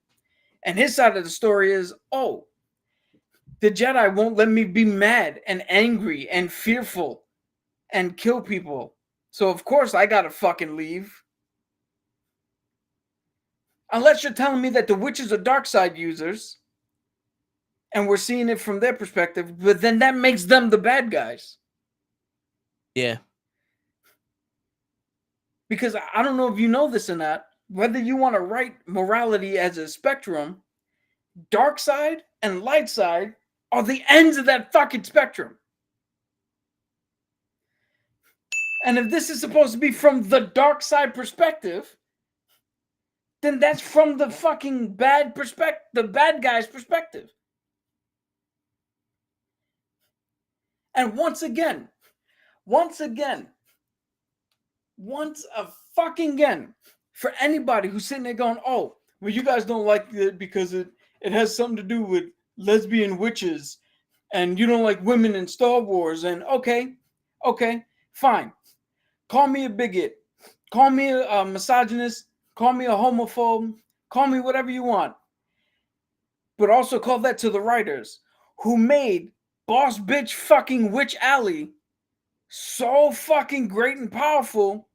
And his side of the story is, oh, the Jedi won't let me be mad and angry and fearful and kill people. So, of course, I gotta fucking leave. Unless you're telling me that the witches are dark side users and we're seeing it from their perspective, but then that makes them the bad guys. Yeah. Because I don't know if you know this or not, whether you want to write morality as a spectrum, dark side and light side are the ends of that fucking spectrum. And if this is supposed to be from the dark side perspective, then that's from the fucking bad perspective, the bad guy's perspective. And once again, once a fucking again, for anybody who's sitting there going, oh, well, you guys don't like it because it has something to do with lesbian witches and you don't like women in Star Wars, and okay, fine. Call me a bigot. Call me a misogynist. Call me a homophobe. Call me whatever you want. But also call that to the writers who made Boss Bitch fucking Witch Alley so fucking great and powerful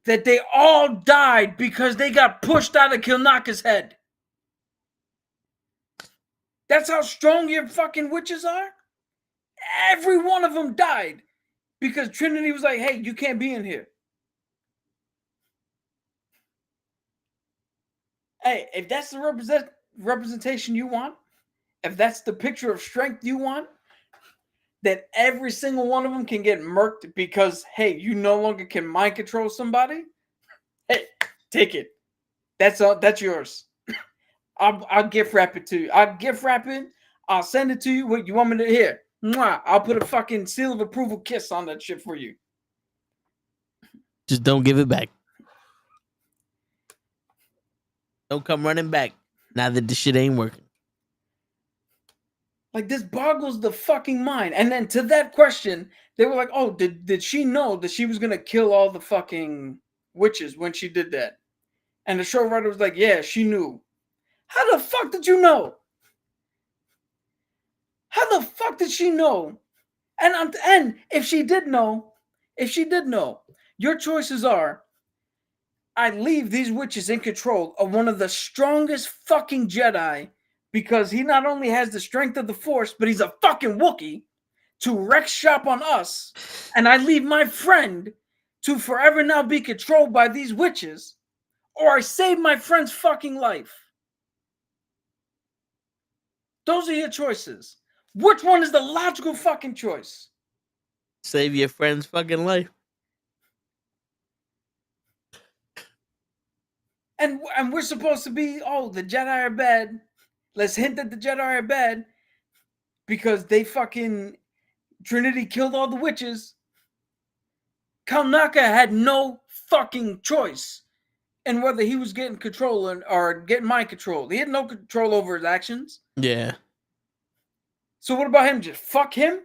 that they all died because they got pushed out of Kilnaka's head. That's how strong your fucking witches are? Every one of them died because Trinity was like, hey, you can't be in here. Hey, if that's the representation you want, if that's the picture of strength you want, that every single one of them can get murked because, hey, you no longer can mind control somebody, hey, take it. That's yours. I'll gift wrap it to you. I'll gift wrap it. I'll send it to you. What you want me to hear? Mwah. I'll put a fucking seal of approval kiss on that shit for you. Just don't give it back. Don't come running back now that the shit ain't working. Like, this boggles the fucking mind. And then to that question, they were like, oh, did she know that she was going to kill all the fucking witches when she did that? And the showrunner was like, yeah, she knew. How the fuck did you know? How the fuck did she know? And if she did know, your choices are, I leave these witches in control of one of the strongest fucking Jedi because he not only has the strength of the Force, but he's a fucking Wookiee to wreck shop on us. And I leave my friend to forever now be controlled by these witches, or I save my friend's fucking life. Those are your choices. Which one is the logical fucking choice? Save your friend's fucking life. And we're supposed to be, oh, the Jedi are bad. Let's hint that the Jedi are bad because they fucking Trinity killed all the witches. Kilnaka had no fucking choice in whether he was getting control or getting mind control. He had no control over his actions. Yeah. So what about him? Just fuck him?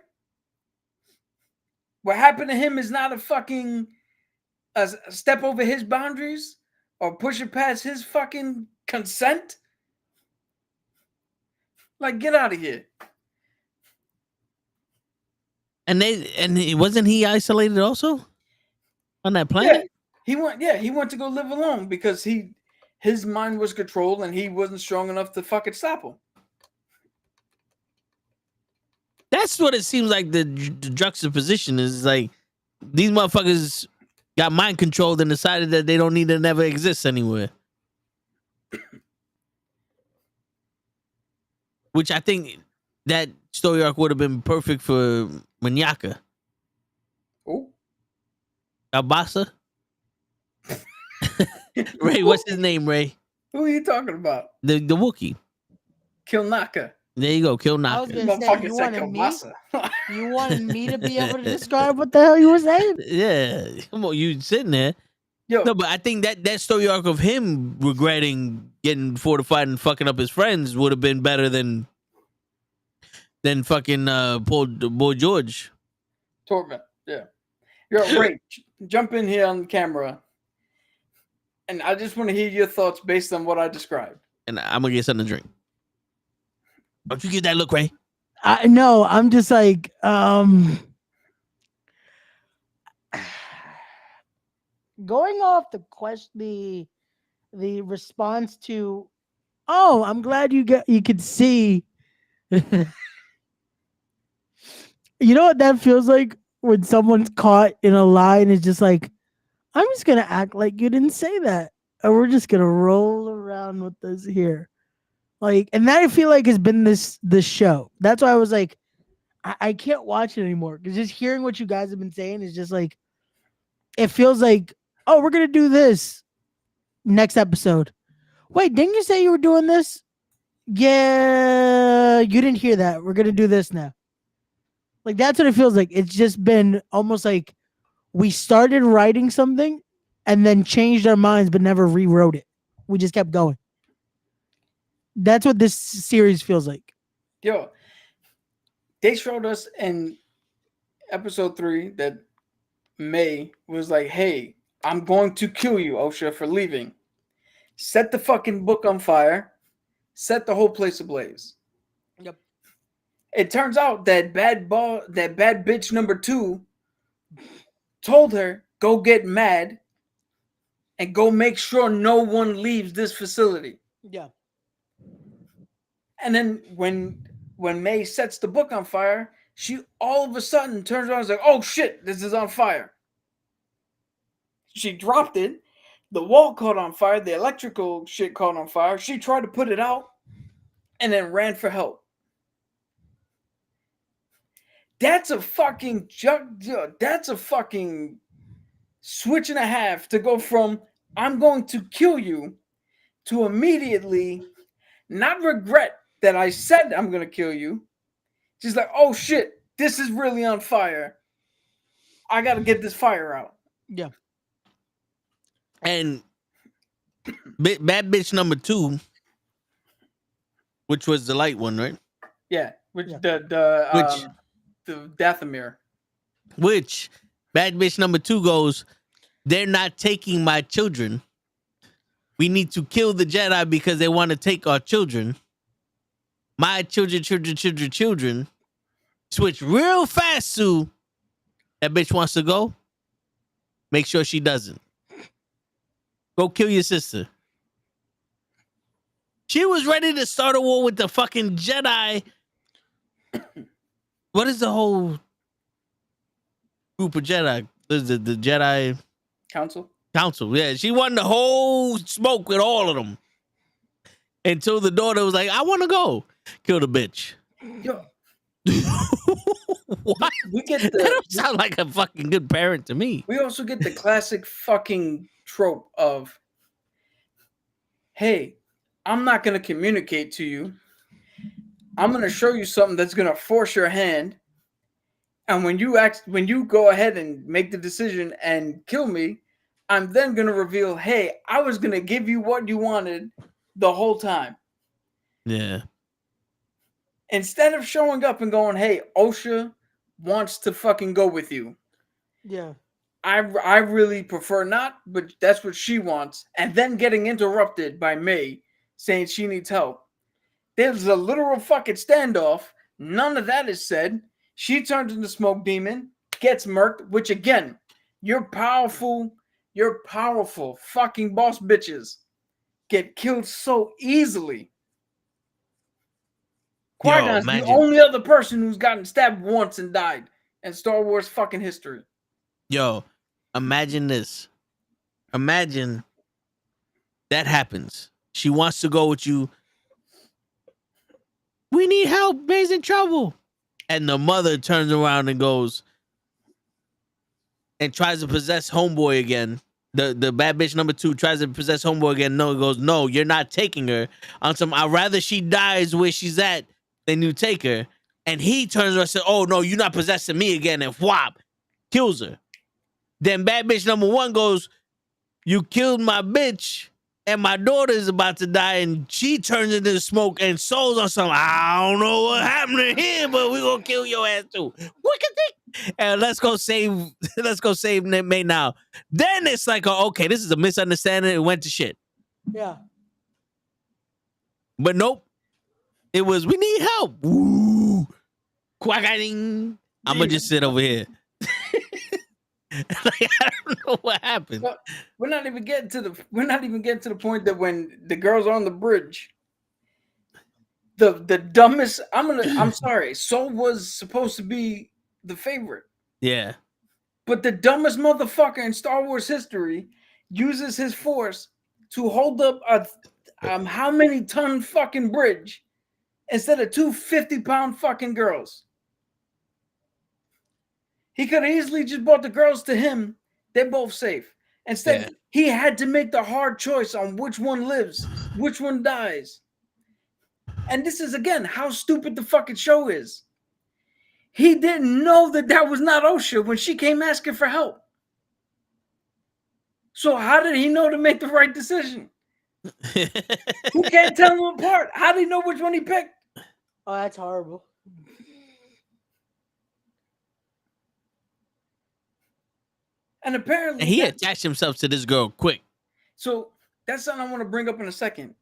What happened to him is not a fucking a step over his boundaries or pushing past his fucking consent? Like, get out of here. And wasn't he isolated also on that planet? He went to go live alone because his mind was controlled and he wasn't strong enough to fucking stop him. That's what it seems like. The juxtaposition is like these motherfuckers got mind controlled and decided that they don't need to never exist anywhere. Which I think that story arc would have been perfect for Manyaka. Oh. Albasa? Ray, what's his name, Ray? Who are you talking about? The Wookiee. Kilnaka. There you go, Kill I was Naka. gonna say you wanted me to be able to describe what the hell you were saying. Yeah, come on, you sitting there. Yo, No, but I think that story arc of him regretting getting fortified and fucking up his friends would have been better than fucking Paul Boy George. Torment. Yeah. Yo, Ray, jump in here on camera. And I just want to hear your thoughts based on what I described. And I'm gonna get something to drink. Don't you give that look, Ray? No, I'm just like, going off the question, the response to, oh, I'm glad you could see. You know what that feels like when someone's caught in a lie and is just like, I'm just gonna act like you didn't say that, and we're just gonna roll around with this here. Like, and that I feel like has been this show. That's why I was like, I can't watch it anymore because just hearing what you guys have been saying is just like, it feels like, oh, we're gonna do this next episode. Wait, didn't you say you were doing this? Yeah, you didn't hear that. We're gonna do this now. Like, that's what it feels like. It's just been almost like we started writing something and then changed our minds but never rewrote it. We just kept going. That's what this series feels like. Yo, they showed us in episode 3 that May was like, hey, I'm going to kill you, Osha, for leaving. Set the fucking book on fire. Set the whole place ablaze. Yep. It turns out that bad bitch number 2 told her, go get mad and go make sure no one leaves this facility. Yeah. And then when May sets the book on fire, she all of a sudden turns around and is like, oh shit, this is on fire. She dropped it. The wall caught on fire. The electrical shit caught on fire. She tried to put it out and then ran for help. That's a fucking switch and a half to go from I'm going to kill you to immediately not regret that I said I'm going to kill you. She's like, oh shit, this is really on fire. I got to get this fire out. Yeah. And bad bitch number 2, which was the light one, right? Yeah, which Which the Dathomir. Which bad bitch number 2 goes, they're not taking my children. We need to kill the Jedi because they want to take our children. My children. Switch real fast to that bitch wants to go. Make sure she doesn't. Go kill your sister. She was ready to start a war with the fucking Jedi. What is the whole group of Jedi? The Jedi Council? Council, yeah. She won the whole smoke with all of them. Until the daughter was like, I want to go. Kill the bitch. Yo. What? That don't sound like a fucking good parent to me. We also get the classic fucking trope of, hey, I'm not going to communicate to you. I'm going to show you something that's going to force your hand. And when you go ahead and make the decision and kill me, I'm then going to reveal, hey, I was going to give you what you wanted the whole time. Yeah. Instead of showing up and going, hey, OSHA wants to fucking go with you. Yeah. I really prefer not, but that's what she wants. And then getting interrupted by May saying she needs help. There's a literal fucking standoff. None of that is said. She turns into Smoke Demon, gets murked, which again, you're powerful fucking boss bitches get killed so easily. Qui-Gon's the imagine. only other person who's gotten stabbed once and died in Star Wars fucking history. Yo, imagine this. Imagine that happens. She wants to go with you. We need help. May's in trouble. And the mother turns around and goes and tries to possess Homeboy again. The bad bitch number 2 tries to possess Homeboy again. No, goes, no, you're not taking her. On some, I'd rather she dies where she's at than you take her. And he turns around and says, oh, no, you're not possessing me again. And whop, kills her. Then bad bitch number 1 goes, you killed my bitch and my daughter is about to die, and she turns into smoke and souls on something. I don't know what happened to him, but we're gonna kill your ass too. What can they? And let's go save May now. Then it's like, okay, this is a misunderstanding. It went to shit. Yeah. But nope. It was, we need help. Woo. Quack-a-ding. I'm gonna just sit over here. Like, I don't know what happened. But we're not even getting to the point that when the girls are on the bridge, the dumbest. I'm sorry. Soul was supposed to be the favorite. Yeah. But the dumbest motherfucker in Star Wars history uses his force to hold up a how many ton fucking bridge instead of 2 50-pound fucking girls. He could have easily just brought the girls to him. They're both safe. Instead, he had to make the hard choice on which one lives, which one dies. And this is, again, how stupid the fucking show is. He didn't know that was not OSHA when she came asking for help. So how did he know to make the right decision? Who can't tell them apart? How did he know which one he picked? Oh, that's horrible. And apparently, and he attached himself to this girl quick. So that's something I want to bring up in a second.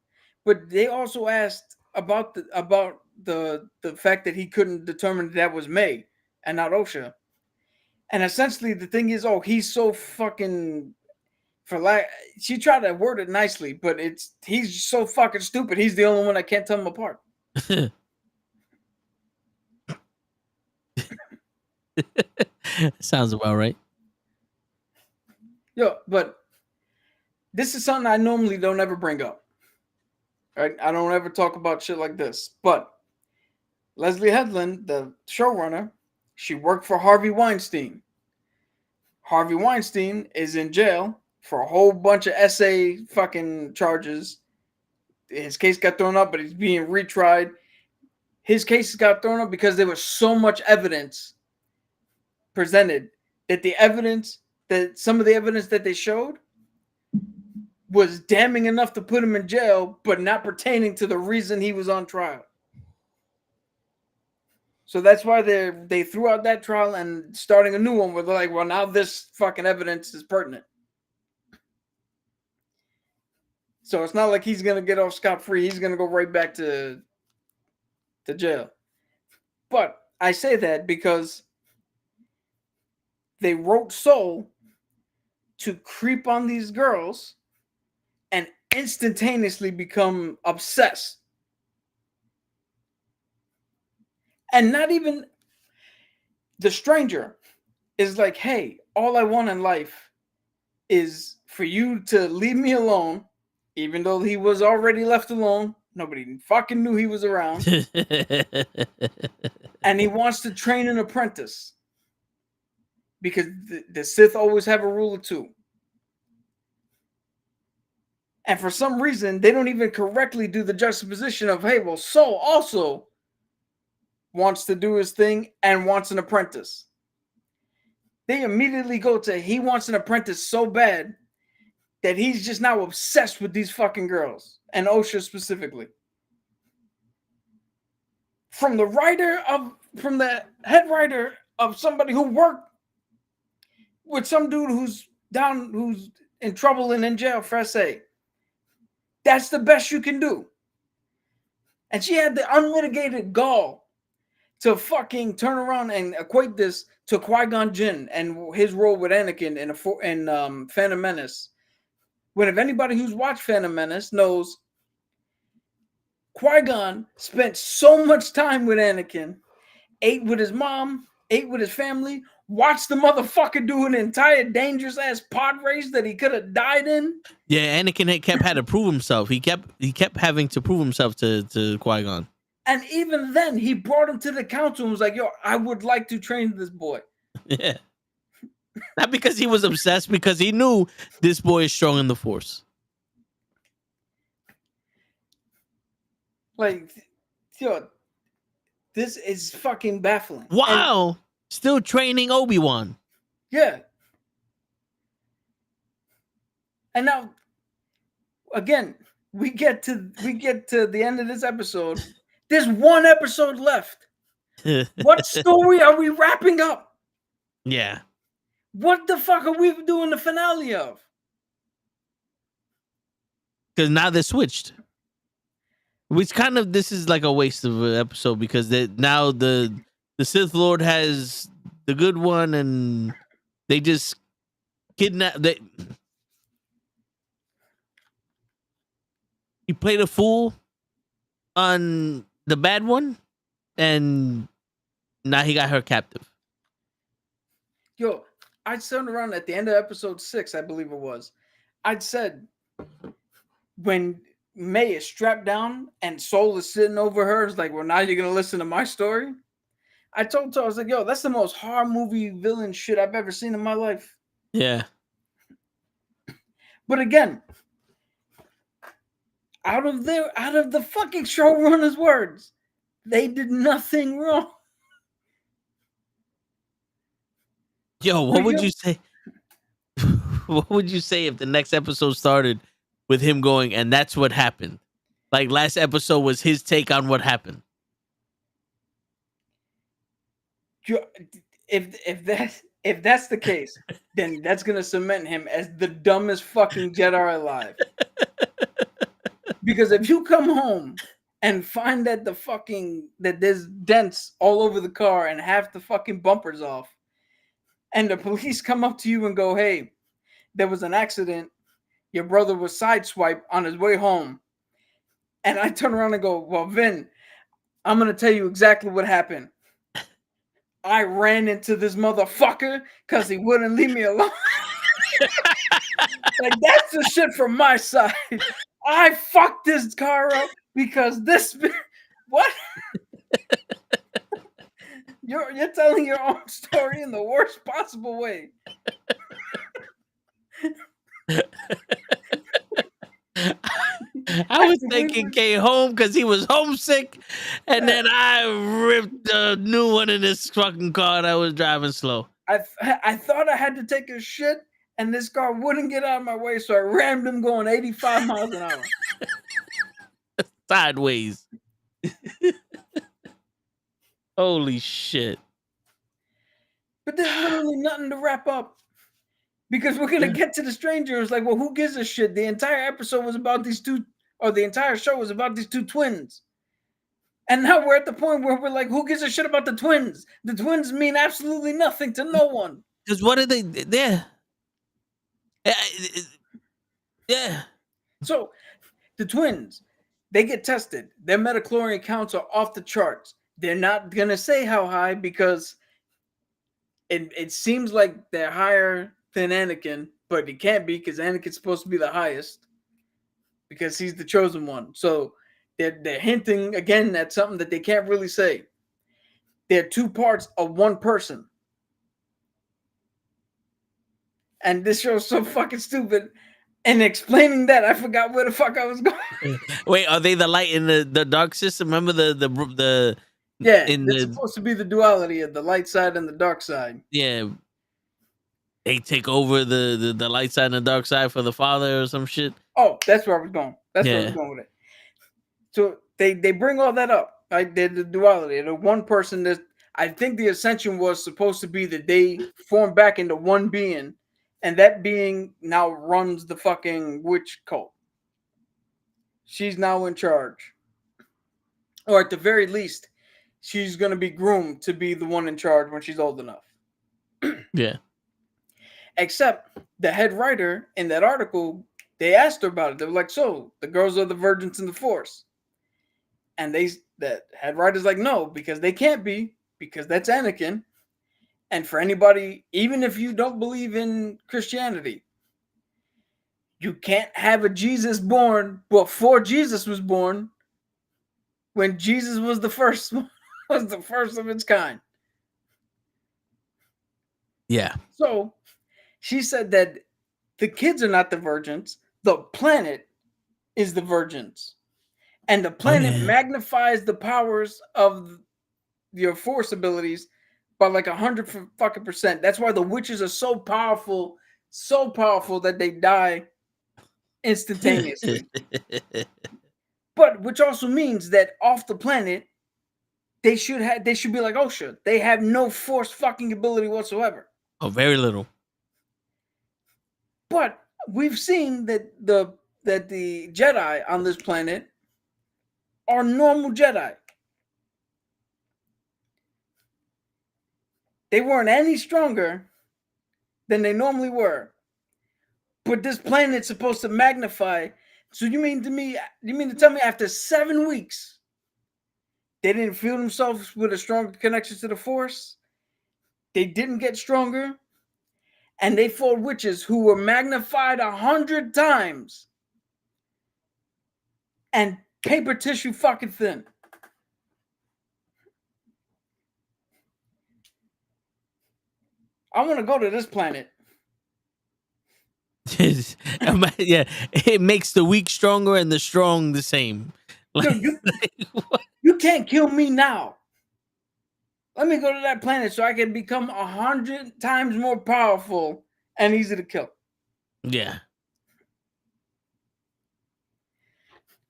But they also asked about the fact that he couldn't determine that was May and not OSHA. And essentially, the thing is, he's so fucking she tried to word it nicely, but he's so fucking stupid. He's the only one that can't tell them apart. Sounds about right. Yo, but this is something I normally don't ever bring up. Right? I don't ever talk about shit like this. But Leslie Headland, the showrunner, she worked for Harvey Weinstein. Harvey Weinstein is in jail for a whole bunch of essay fucking charges. His case got thrown up, but he's being retried. His case got thrown up because there was so much evidence presented that some of the evidence that they showed was damning enough to put him in jail, but not pertaining to the reason he was on trial. So that's why they threw out that trial and starting a new one where they're like, well, now this fucking evidence is pertinent. So it's not like he's going to get off scot-free. He's going to go right back to jail. But I say that because they wrote Soul to creep on these girls and instantaneously become obsessed. And not even the stranger is like, hey, all I want in life is for you to leave me alone, even though he was already left alone. Nobody fucking knew he was around. And he wants to train an apprentice because the Sith always have a rule of 2. And for some reason, they don't even correctly do the juxtaposition of, hey, well, Soul also wants to do his thing and wants an apprentice. They immediately go to, he wants an apprentice so bad that he's just now obsessed with these fucking girls and OSHA specifically. from the head writer of somebody who worked with some dude who's in trouble and in jail for SA. That's the best you can do. And she had the unmitigated gall to fucking turn around and equate this to Qui-Gon Jinn and his role with Anakin in Phantom Menace. When if anybody who's watched Phantom Menace knows, Qui-Gon spent so much time with Anakin, ate with his mom, ate with his family, watched the motherfucker do an entire dangerous ass pod race that he could have died in. Yeah, Anakin had to prove himself. He kept having to prove himself to Qui-Gon. And even then, he brought him to the council and was like, "Yo, I would like to train this boy." Yeah. Not because he was obsessed, because he knew this boy is strong in the Force. Like, yo, this is fucking baffling. Wow. Still training Obi-Wan. Yeah. And now, again, we get to the end of this episode. There's one episode left. What story are we wrapping up? Yeah. What the fuck are we doing the finale of? Because now they're switched. Which kind of, this is like a waste of an episode, because now the Sith Lord has the good one, and they just kidnap. He played a fool on the bad one, and now he got her captive. Yo, I turned around at the end of episode 6, I believe it was. I'd said when May is strapped down and Soul is sitting over her, it's like, well, now you're gonna listen to my story. I told her, I was like, yo, that's the most horror movie villain shit I've ever seen in my life. Yeah. But again, out of the fucking showrunner's words, they did nothing wrong. Yo, what would you say? What would you say if the next episode started with him going, and that's what happened? Like last episode was his take on what happened. If that's the case, then that's gonna cement him as the dumbest fucking Jedi alive. Because if you come home and find that that there's dents all over the car and half the fucking bumpers off, and the police come up to you and go, "Hey, there was an accident. Your brother was sideswiped on his way home," and I turn around and go, "Well, Vin, I'm gonna tell you exactly what happened. I ran into this motherfucker because he wouldn't leave me alone." Like, that's the shit from my side. I fucked this car up because this. What? You're telling your own story in the worst possible way. I was thinking came home because he was homesick, and then I ripped a new one in this fucking car that was driving slow. I thought I had to take a shit, and this car wouldn't get out of my way, so I rammed him going 85 miles an hour. Sideways. Holy shit. But there's literally nothing to wrap up. Because we're going to get to the stranger. It's like, well, who gives a shit? The entire episode was about these two, or the entire show was about these two twins. And now we're at the point where we're like, who gives a shit about the twins? The twins mean absolutely nothing to no one. Because what are they? Yeah. Yeah. So the twins, they get tested. Their metachlorine counts are off the charts. They're not going to say how high because it seems like they're higher than Anakin, but it can't be because Anakin's supposed to be the highest because he's the chosen one. So they're hinting again at something that they can't really say. They're two parts of one person. And this show's so fucking stupid. And explaining that, I forgot where the fuck I was going. Wait, are they the light in the dark system? Remember the yeah, it's supposed to be the duality of the light side and the dark side. Yeah. They take over the light side and the dark side for the father or some shit. Oh, that's where I was going. That's where I was going with it. So they bring all that up. Like they're the duality. The one person that I think the ascension was supposed to be that they form back into one being, and that being now runs the fucking witch cult. She's now in charge, or at the very least, she's gonna be groomed to be the one in charge when she's old enough. Yeah. Except the head writer in that article, they asked her about it. They were like, "So the girls are the virgins in the Force," and that head writer's like, "No, because they can't be, because that's Anakin." And for anybody, even if you don't believe in Christianity, you can't have a Jesus born before Jesus was born, when Jesus was the first was the first of its kind. Yeah. So she said that the kids are not the virgins, the planet is the virgins. And the planet yeah. magnifies the powers of your force abilities by like 100%. That's why the witches are so powerful that they die instantaneously. But which also means that off the planet, they should be like OSHA. They have no force fucking ability whatsoever. Oh, very little. But we've seen that the Jedi on this planet are normal Jedi. They weren't any stronger than they normally were. But this planet's supposed to magnify. So you mean to tell me after 7 weeks they didn't feel themselves with a strong connection to the Force? They didn't get stronger, and they fought witches who were magnified 100 times and paper tissue fucking thin. I want to go to this planet. Yeah, it makes the weak stronger and the strong the same. Like, Dude, you can't kill me now. Let me go to that planet so I can become 100 times more powerful and easy to kill. yeah.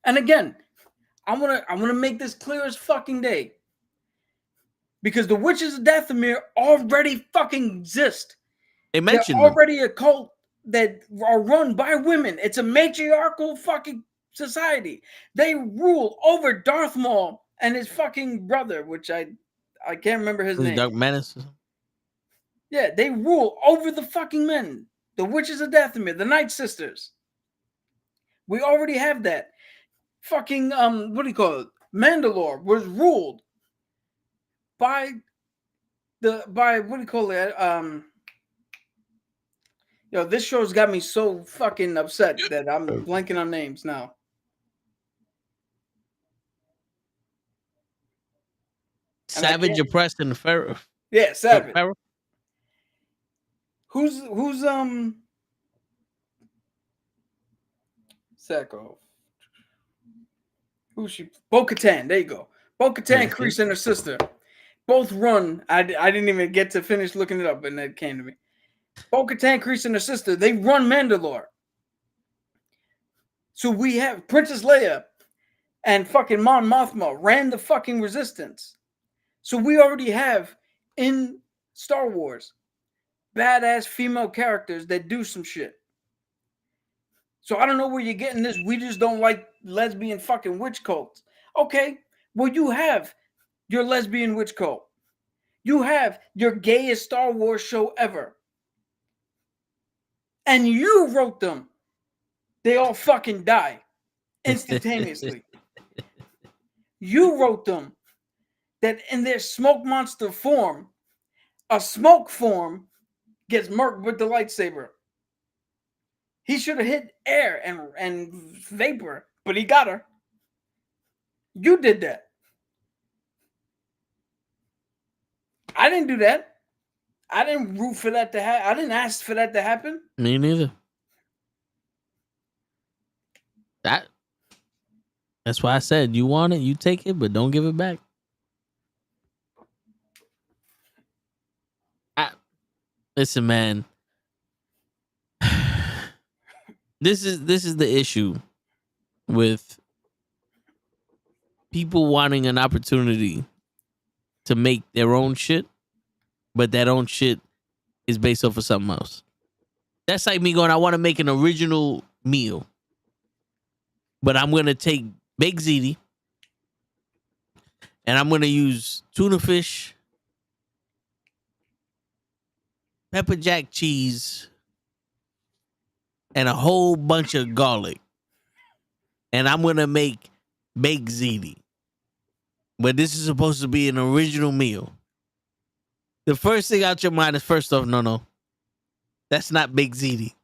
And again, I wanna make this clear as fucking day. Because the witches of Dathomir already fucking exist. They mentioned They're them. already a cult that are run by women. It's a matriarchal fucking society. They rule over Darth Maul and his fucking brother, which I can't remember his name. Dark Menace. Yeah, they rule over the fucking men. The witches of Dathomir, the Night Sisters. We already have that. Fucking what do you call it? Mandalore was ruled by what do you call it? This show's got me so fucking upset that I'm blanking on names now. Savage, oppressed, and Pharaoh. Yeah, Savage. Pharaoh? Who's Sacco? Who's she? Bo-Katan. There you go. Bo-Katan, Kreese, and her sister both run. I didn't even get to finish looking it up, and it came to me. Bo-Katan, Kreese, and her sister, they run Mandalore. So we have Princess Leia and fucking Mon Mothma ran the fucking Resistance. So we already have in Star Wars badass female characters that do some shit. So I don't know where you're getting this. We just don't like lesbian fucking witch cults. Okay, well, you have your lesbian witch cult. You have your gayest Star Wars show ever. And you wrote them. They all fucking die instantaneously. You wrote them that in their smoke monster form, a smoke form gets murked with the lightsaber. He should have hit air and vapor, but he got her. You did that. I didn't do that. I didn't root for that to happen. I didn't ask for that to happen. Me neither. That's why I said you want it, you take it, but don't give it back. Listen, man. This is the issue with people wanting an opportunity to make their own shit, but that own shit is based off of something else. That's like me going, I want to make an original meal, but I'm going to take baked ziti and I'm going to use tuna fish, pepper jack cheese, and a whole bunch of garlic. And I'm going to make baked ziti. But this is supposed to be an original meal. The first thing out your mind is, first off, no. That's not baked ziti.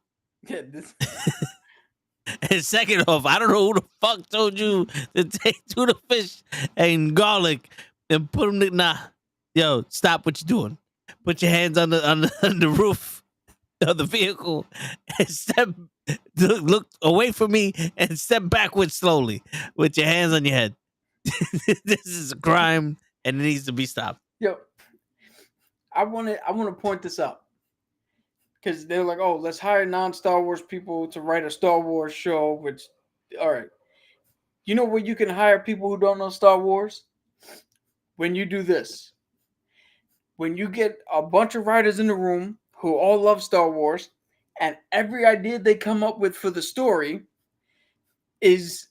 Yeah, this, And second off, I don't know who the fuck told you to take tuna fish and garlic and put them. Nah, yo, stop what you're doing. Put your hands on the roof of the vehicle and look away from me and step backwards slowly with your hands on your head. This is a crime and it needs to be stopped. yo, I want to point this out because they're like, oh, let's hire non-Star Wars people to write a Star Wars show. Which, all right, you know where you can hire people who don't know Star Wars? When you do this, when you get a bunch of writers in the room who all love Star Wars, and every idea they come up with for the story is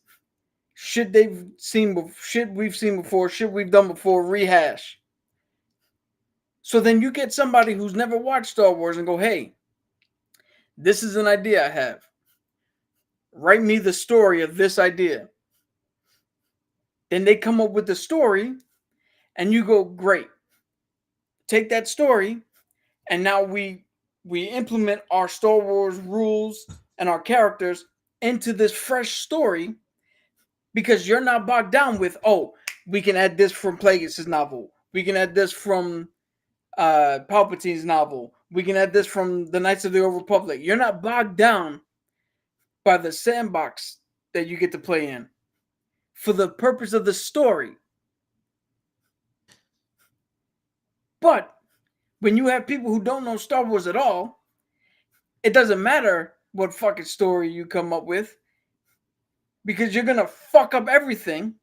shit we've seen before, shit we've done before, rehash. So then you get somebody who's never watched Star Wars and go, hey, this is an idea I have. Write me the story of this idea. Then they come up with the story and you go, great. Take that story and now we implement our Star Wars rules and our characters into this fresh story because you're not bogged down with, oh, we can add this from Plagueis' novel. We can add this from Palpatine's novel. We can add this from the Knights of the Old Republic. You're not bogged down by the sandbox that you get to play in for the purpose of the story. But when you have people who don't know Star Wars at all, it doesn't matter what fucking story you come up with because you're going to fuck up everything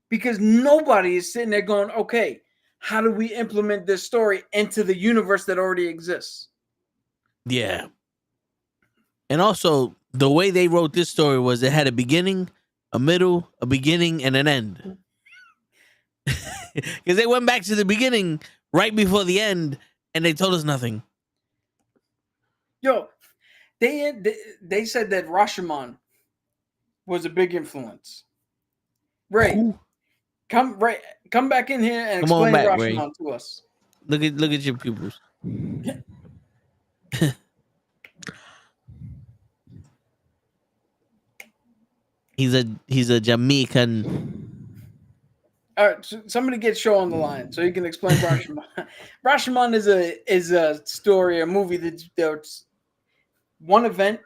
because nobody is sitting there going, okay, how do we implement this story into the universe that already exists? Yeah. And also, the way they wrote this story was it had a beginning, a middle, a beginning, and an end. Because they went back to the beginning right before the end, and they told us nothing. Yo, they said that Rashomon was a big influence. Ray, Who? come back in here and Come on explain back, Rashomon Ray. to us. Look at your pupils. He's a Jamaican. All right, so somebody get Show on the line so you can explain Rashomon. Rashomon is a story, a movie that's one event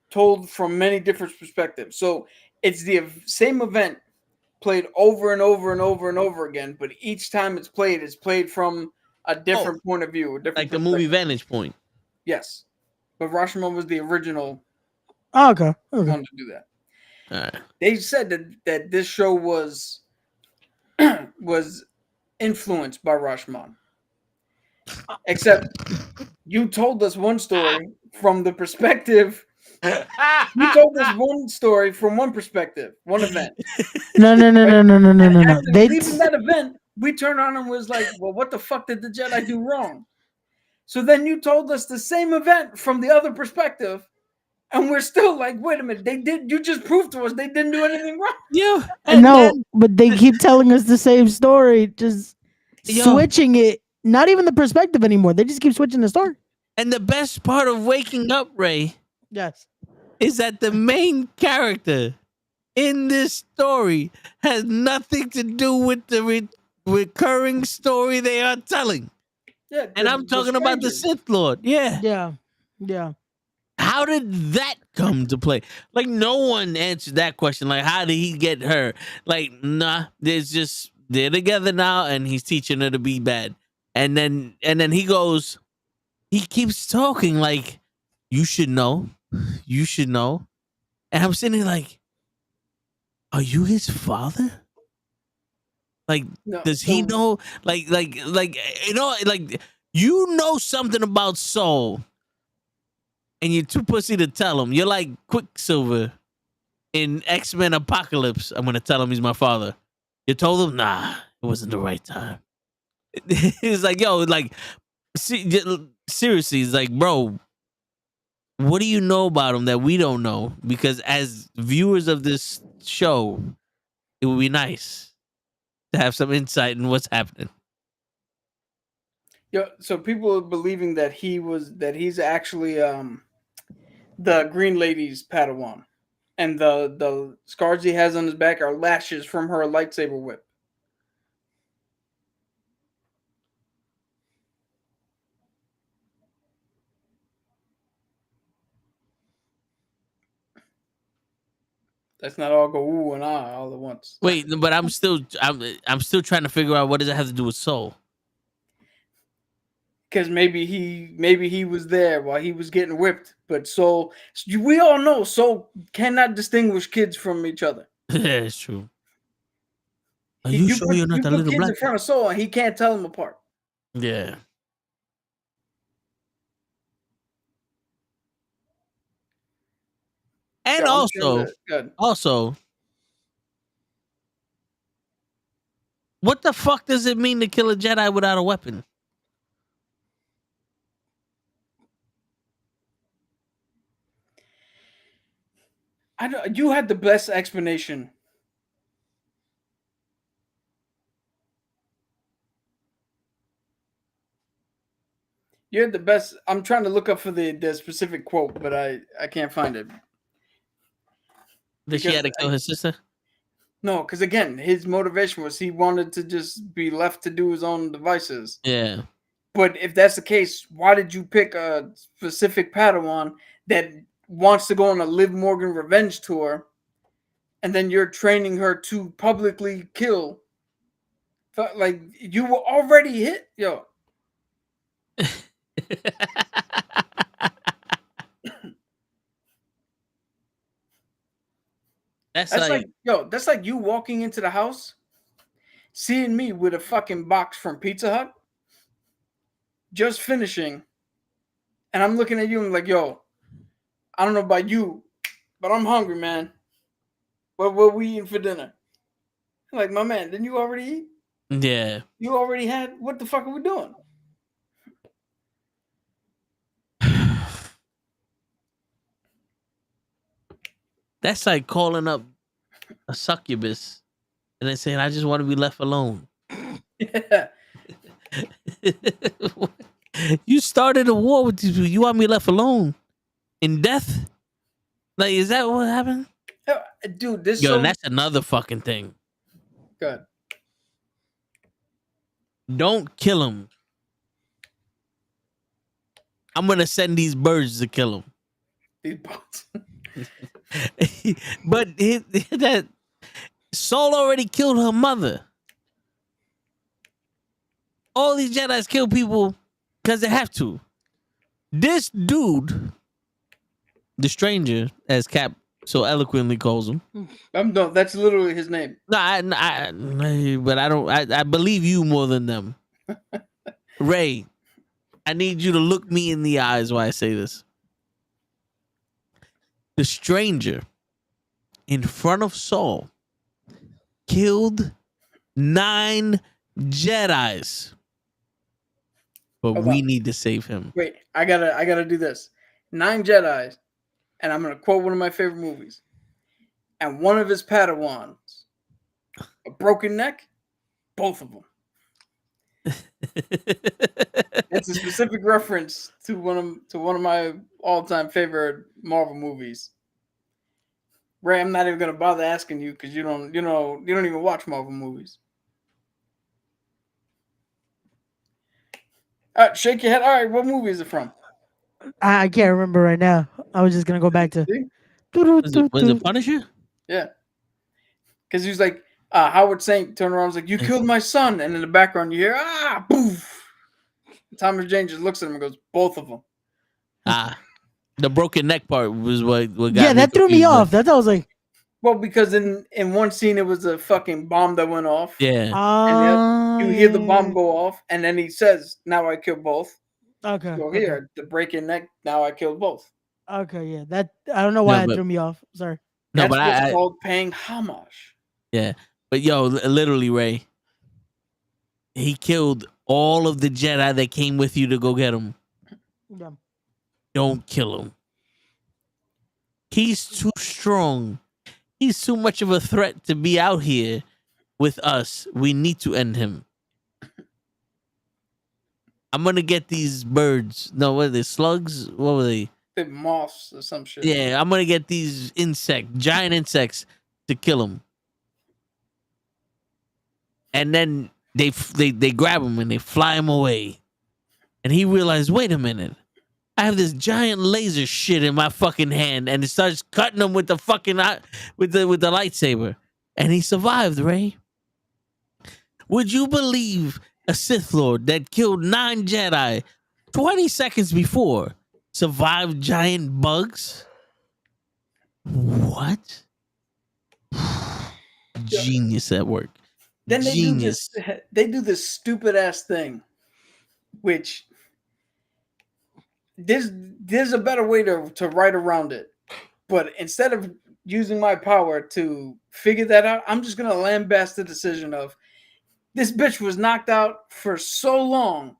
told from many different perspectives. So it's the same event played over and over and over and over again, but each time it's played from a different point of view, a different Like the movie Vantage Point. Yes, but Rashomon was the original Oh, okay. one to do that. All right. They said that this show was influenced by Rashomon. Except you told us one story from the perspective. You told us one story from one perspective, one event. No. After They leaving that event, we turned on and was like, well, what the fuck did the Jedi do wrong? So then you told us the same event from the other perspective, and we're still like, wait a minute, you just proved to us they didn't do anything wrong. Yeah. no, but they keep telling us the same story, just switching it. Not even the perspective anymore. They just keep switching the story. And the best part of waking up, Ray, Yes. is that the main character in this story has nothing to do with the recurring story they are telling. Yeah, And I'm talking about the strangers. Sith Lord. Yeah. Yeah. How did that come to play? Like, no one answered that question. Like, how did he get her? Like, nah, there's just, they're together now and he's teaching her to be bad. And then he goes, he keeps talking like, you should know. You should know. And I'm sitting there like, are you his father? Like, No, does he so- know? Like, you know something about Soul, and you're too pussy to tell him. You're like Quicksilver in X-Men Apocalypse. I'm gonna tell him he's my father. You told him, nah, it wasn't the right time. He's like, yo, like, seriously, it's like, bro, what do you know about him that we don't know? Because as viewers of this show, it would be nice to have some insight in what's happening. Yeah, so people are believing that he's actually the Green Lady's Padawan, and the scars he has on his back are lashes from her lightsaber whip. Let's not all go ooh and ah all at once. Wait, but I'm still trying to figure out what does it have to do with Soul. Because maybe he was there while he was getting whipped, but Soul, we all know Soul cannot distinguish kids from each other. Yeah, it's true. Are you sure you're not the put little kids black in front of Soul and he can't tell them apart. Yeah. And Yeah, I'm sure that- good. also, what the fuck does it mean to kill a Jedi without a weapon? I don't, you had the best explanation. You had the best. I'm trying to look up for the specific quote, but I can't find it. That she had to kill his sister? No, because again, his motivation was he wanted to just be left to do his own devices. Yeah. But if that's the case, why did you pick a specific Padawan that wants to go on a Liv Morgan revenge tour, and then you're training her to publicly kill? Like, you were already hit, yo. That's That's like you walking into the house, seeing me with a fucking box from Pizza Hut, just finishing, and I'm looking at you and like, yo, I don't know about you, but I'm hungry, man. What we eating for dinner? I'm like, my man, didn't you already eat? Yeah. You already had. What the fuck are we doing? That's like calling up a succubus and then saying, I just want to be left alone. Yeah. You started a war with these people. You want me left alone in death? Like, is that what happened? Dude, this Yo, and that's another fucking thing. good. Don't kill him. I'm gonna send these birds to kill him. These bots. But that Saul already killed her mother. All these Jedis kill people because they have to. This dude, the stranger, as Cap so eloquently calls him. No, that's literally his name. No, but I don't. I believe you more than them. Ray, I need you to look me in the eyes while I say this. The stranger in front of Saul killed 9 Jedis. But Hold we on. need to save him. Wait, I gotta do this. 9 Jedis, and I'm gonna quote one of my favorite movies. And one of his Padawans, a broken neck, both of them. It's a specific reference to one of my all-time favorite Marvel movies. Ray, I'm not even gonna bother asking you because you don't even watch Marvel movies. All right, shake your head. All right, what movie is it from? I can't remember right now. I was just gonna go back to. See? Was it Punisher? Yeah, because he was like Howard Saint turned around and was like, "You killed my son," and in the background you hear poof. Thomas Jane just looks at him and goes, "Both of them." The broken neck part was what got Yeah, that threw me confused, off. That's I was like, Well, because in one scene it was a fucking bomb that went off. Yeah. And you hear the bomb go off, and then he says, "Now I killed both." Okay. So okay. here, the breaking neck. Now I killed both. Okay, yeah. That I don't know why No, it but threw me off. Sorry. no, That's but what's I called paying homage. yeah. But yo, literally, Ray, he killed all of the Jedi that came with you to go get him. Yeah. Don't kill him. He's too strong. He's too much of a threat to be out here with us. We need to end him. I'm gonna get these birds. No, what are they? Slugs? What were they? The moths or some shit. Yeah, I'm gonna get these giant insects to kill him. And then they grab him and they fly him away. And he realized, wait a minute. I have this giant laser shit in my fucking hand, and it starts cutting him with the fucking with the lightsaber, and he survived. Ray, would you believe a Sith Lord that killed 9 Jedi 20 seconds before survived giant bugs? What? Genius at work. Then they Genius. they do this stupid ass thing, which there's a better way to write around it. But instead of using my power to figure that out, I'm just gonna lambast the decision of this bitch was knocked out for so long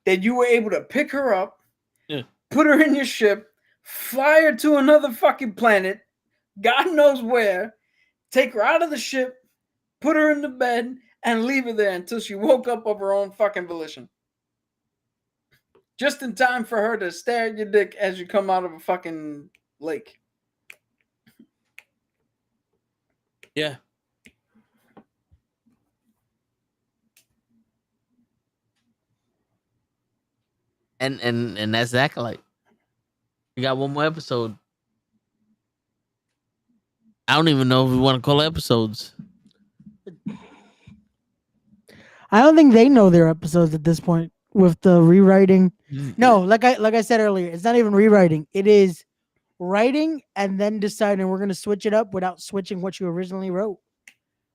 that you were able to pick her up, put her in your ship, fly her to another fucking planet, God knows where, take her out of the ship, put her in the bed, and leave her there until she woke up of her own fucking volition. Just in time for her to stare at your dick as you come out of a fucking lake. Yeah. And that's the Acolyte. We got one more episode. I don't even know if we want to call it episodes. I don't think they know their episodes at this point with the rewriting. No, like I said earlier, it's not even rewriting. It is writing and then deciding we're gonna switch it up without switching what you originally wrote.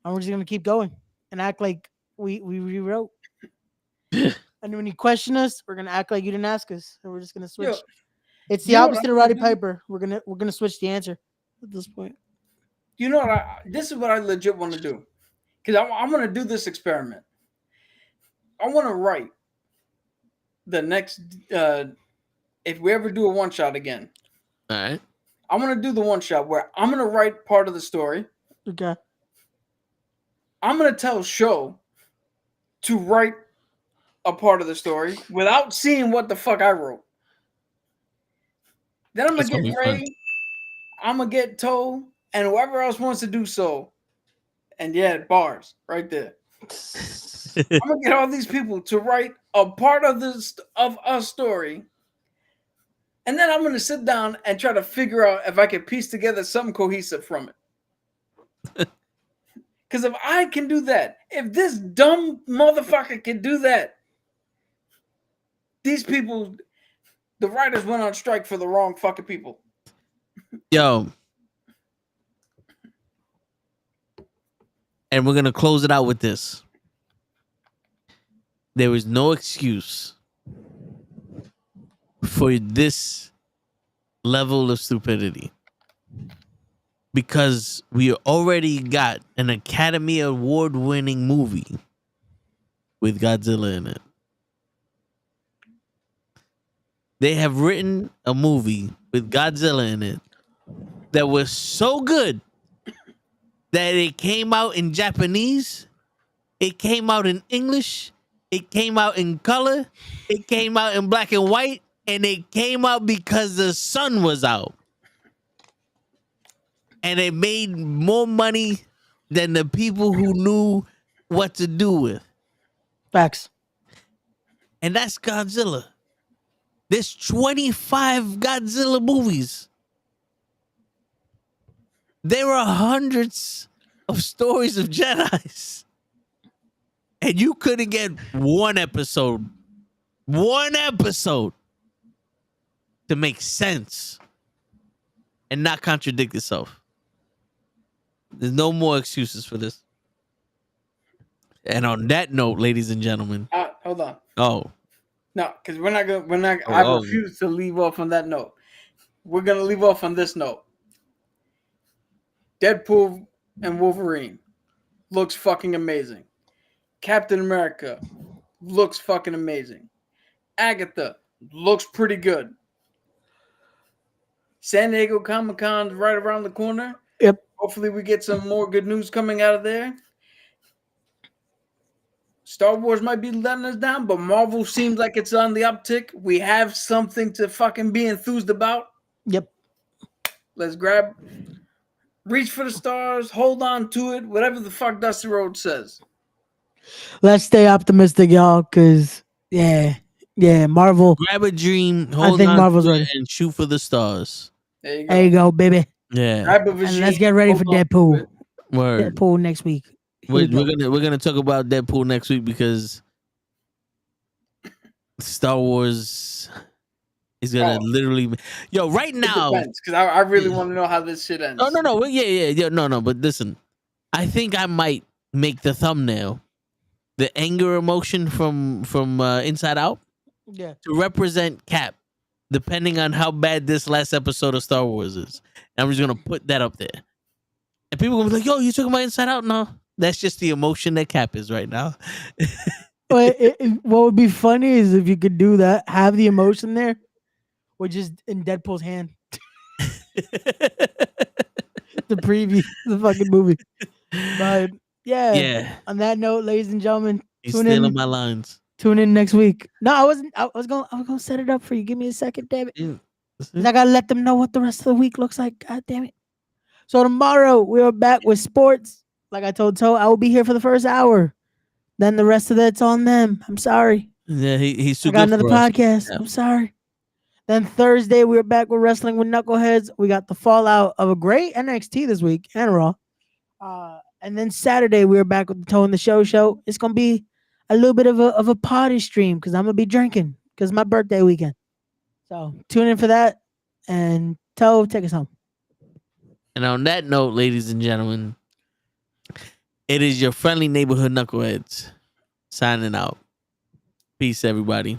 And we're just gonna keep going and act like we rewrote. And when you question us, we're gonna act like you didn't ask us. And we're just gonna switch. Yo, It's the you know what opposite I'm of Roddy gonna do? Piper. We're gonna switch the answer at this point. You know what? This is what I legit want to do. Because I'm going to do this experiment. I want to write the next, if we ever do a one shot again, All right. I want to do the one shot where I'm going to write part of the story. Okay. I'm going to tell Show to write a part of the story without seeing what the fuck I wrote. Then I'm going That's to gonna get be fun. Ray, I'm going to get Toe, and whoever else wants to do so. And yeah, bars right there. I'm gonna get all these people to write a part of a story, and then I'm gonna sit down and try to figure out if I can piece together something cohesive from it. Because if I can do that, if this dumb motherfucker can do that, these people, the writers went on strike for the wrong fucking people. Yo. And we're going to close it out with this. There is no excuse for this level of stupidity. Because we already got an Academy Award-winning movie with Godzilla in it. They have written a movie with Godzilla in it that was so good that it came out in Japanese, it came out in English, it came out in color, it came out in black and white, and it came out because the sun was out. And it made more money than the people who knew what to do with. Facts. And that's Godzilla. There's 25 Godzilla movies. There are hundreds of stories of Jedis. And you couldn't get one episode to make sense and not contradict itself. There's no more excuses for this. And on that note, ladies and gentlemen. Hold on. Oh. No, because we're not gonna. Oh, I oh. refuse to leave off on that note. We're gonna leave off on this note. Deadpool and Wolverine looks fucking amazing. Captain America looks fucking amazing. Agatha looks pretty good. San Diego Comic-Con's right around the corner. Yep. Hopefully we get some more good news coming out of there. Star Wars might be letting us down, but Marvel seems like it's on the uptick. We have something to fucking be enthused about. Yep. Let's reach for the stars, hold on to it, whatever the fuck Dusty Rhodes says. Let's stay optimistic, y'all, because Marvel. Grab a dream, I hold think on Marvel's to it, ready. and shoot for the stars. There you go. There you go, baby. Yeah. Grab a And vision, let's get ready for hold on to Deadpool. it. Word. Deadpool next week. Here we go. We're gonna talk about Deadpool next week because Star Wars is gonna literally. Yo, right now. Because I really want to know how this shit ends. No. Yeah. No. But listen, I think I might make the thumbnail the anger emotion from Inside Out Yeah. to represent Cap, depending on how bad this last episode of Star Wars is. And I'm just gonna put that up there, and people gonna be like, "Yo, you talking about Inside Out?" No, that's just the emotion that Cap is right now. But what would be funny is if you could do that, have the emotion there, or just in Deadpool's hand. The preview, the fucking movie. But Yeah. On that note, ladies and gentlemen, He's tune stealing in. my lines. Tune in next week. No, I wasn't. I was gonna set it up for you. Give me a second, damn it. Yeah. 'Cause I gotta let them know what the rest of the week looks like. God damn it. So tomorrow we are back with sports. Like I told Toe, I will be here for the first hour. Then the rest of that's on them. I'm sorry. Yeah, he's too I got good another for us. podcast. Yeah. I'm sorry. Then Thursday we're back with Wrestling with Knuckleheads. We got the fallout of a great NXT this week and Raw. And then Saturday we're back with the Toe and the Show. It's gonna be a little bit of a party stream because I'm gonna be drinking because my birthday weekend. So tune in for that. And Toe, take us home. And on that note, ladies and gentlemen, it is your friendly neighborhood knuckleheads signing out. Peace, everybody.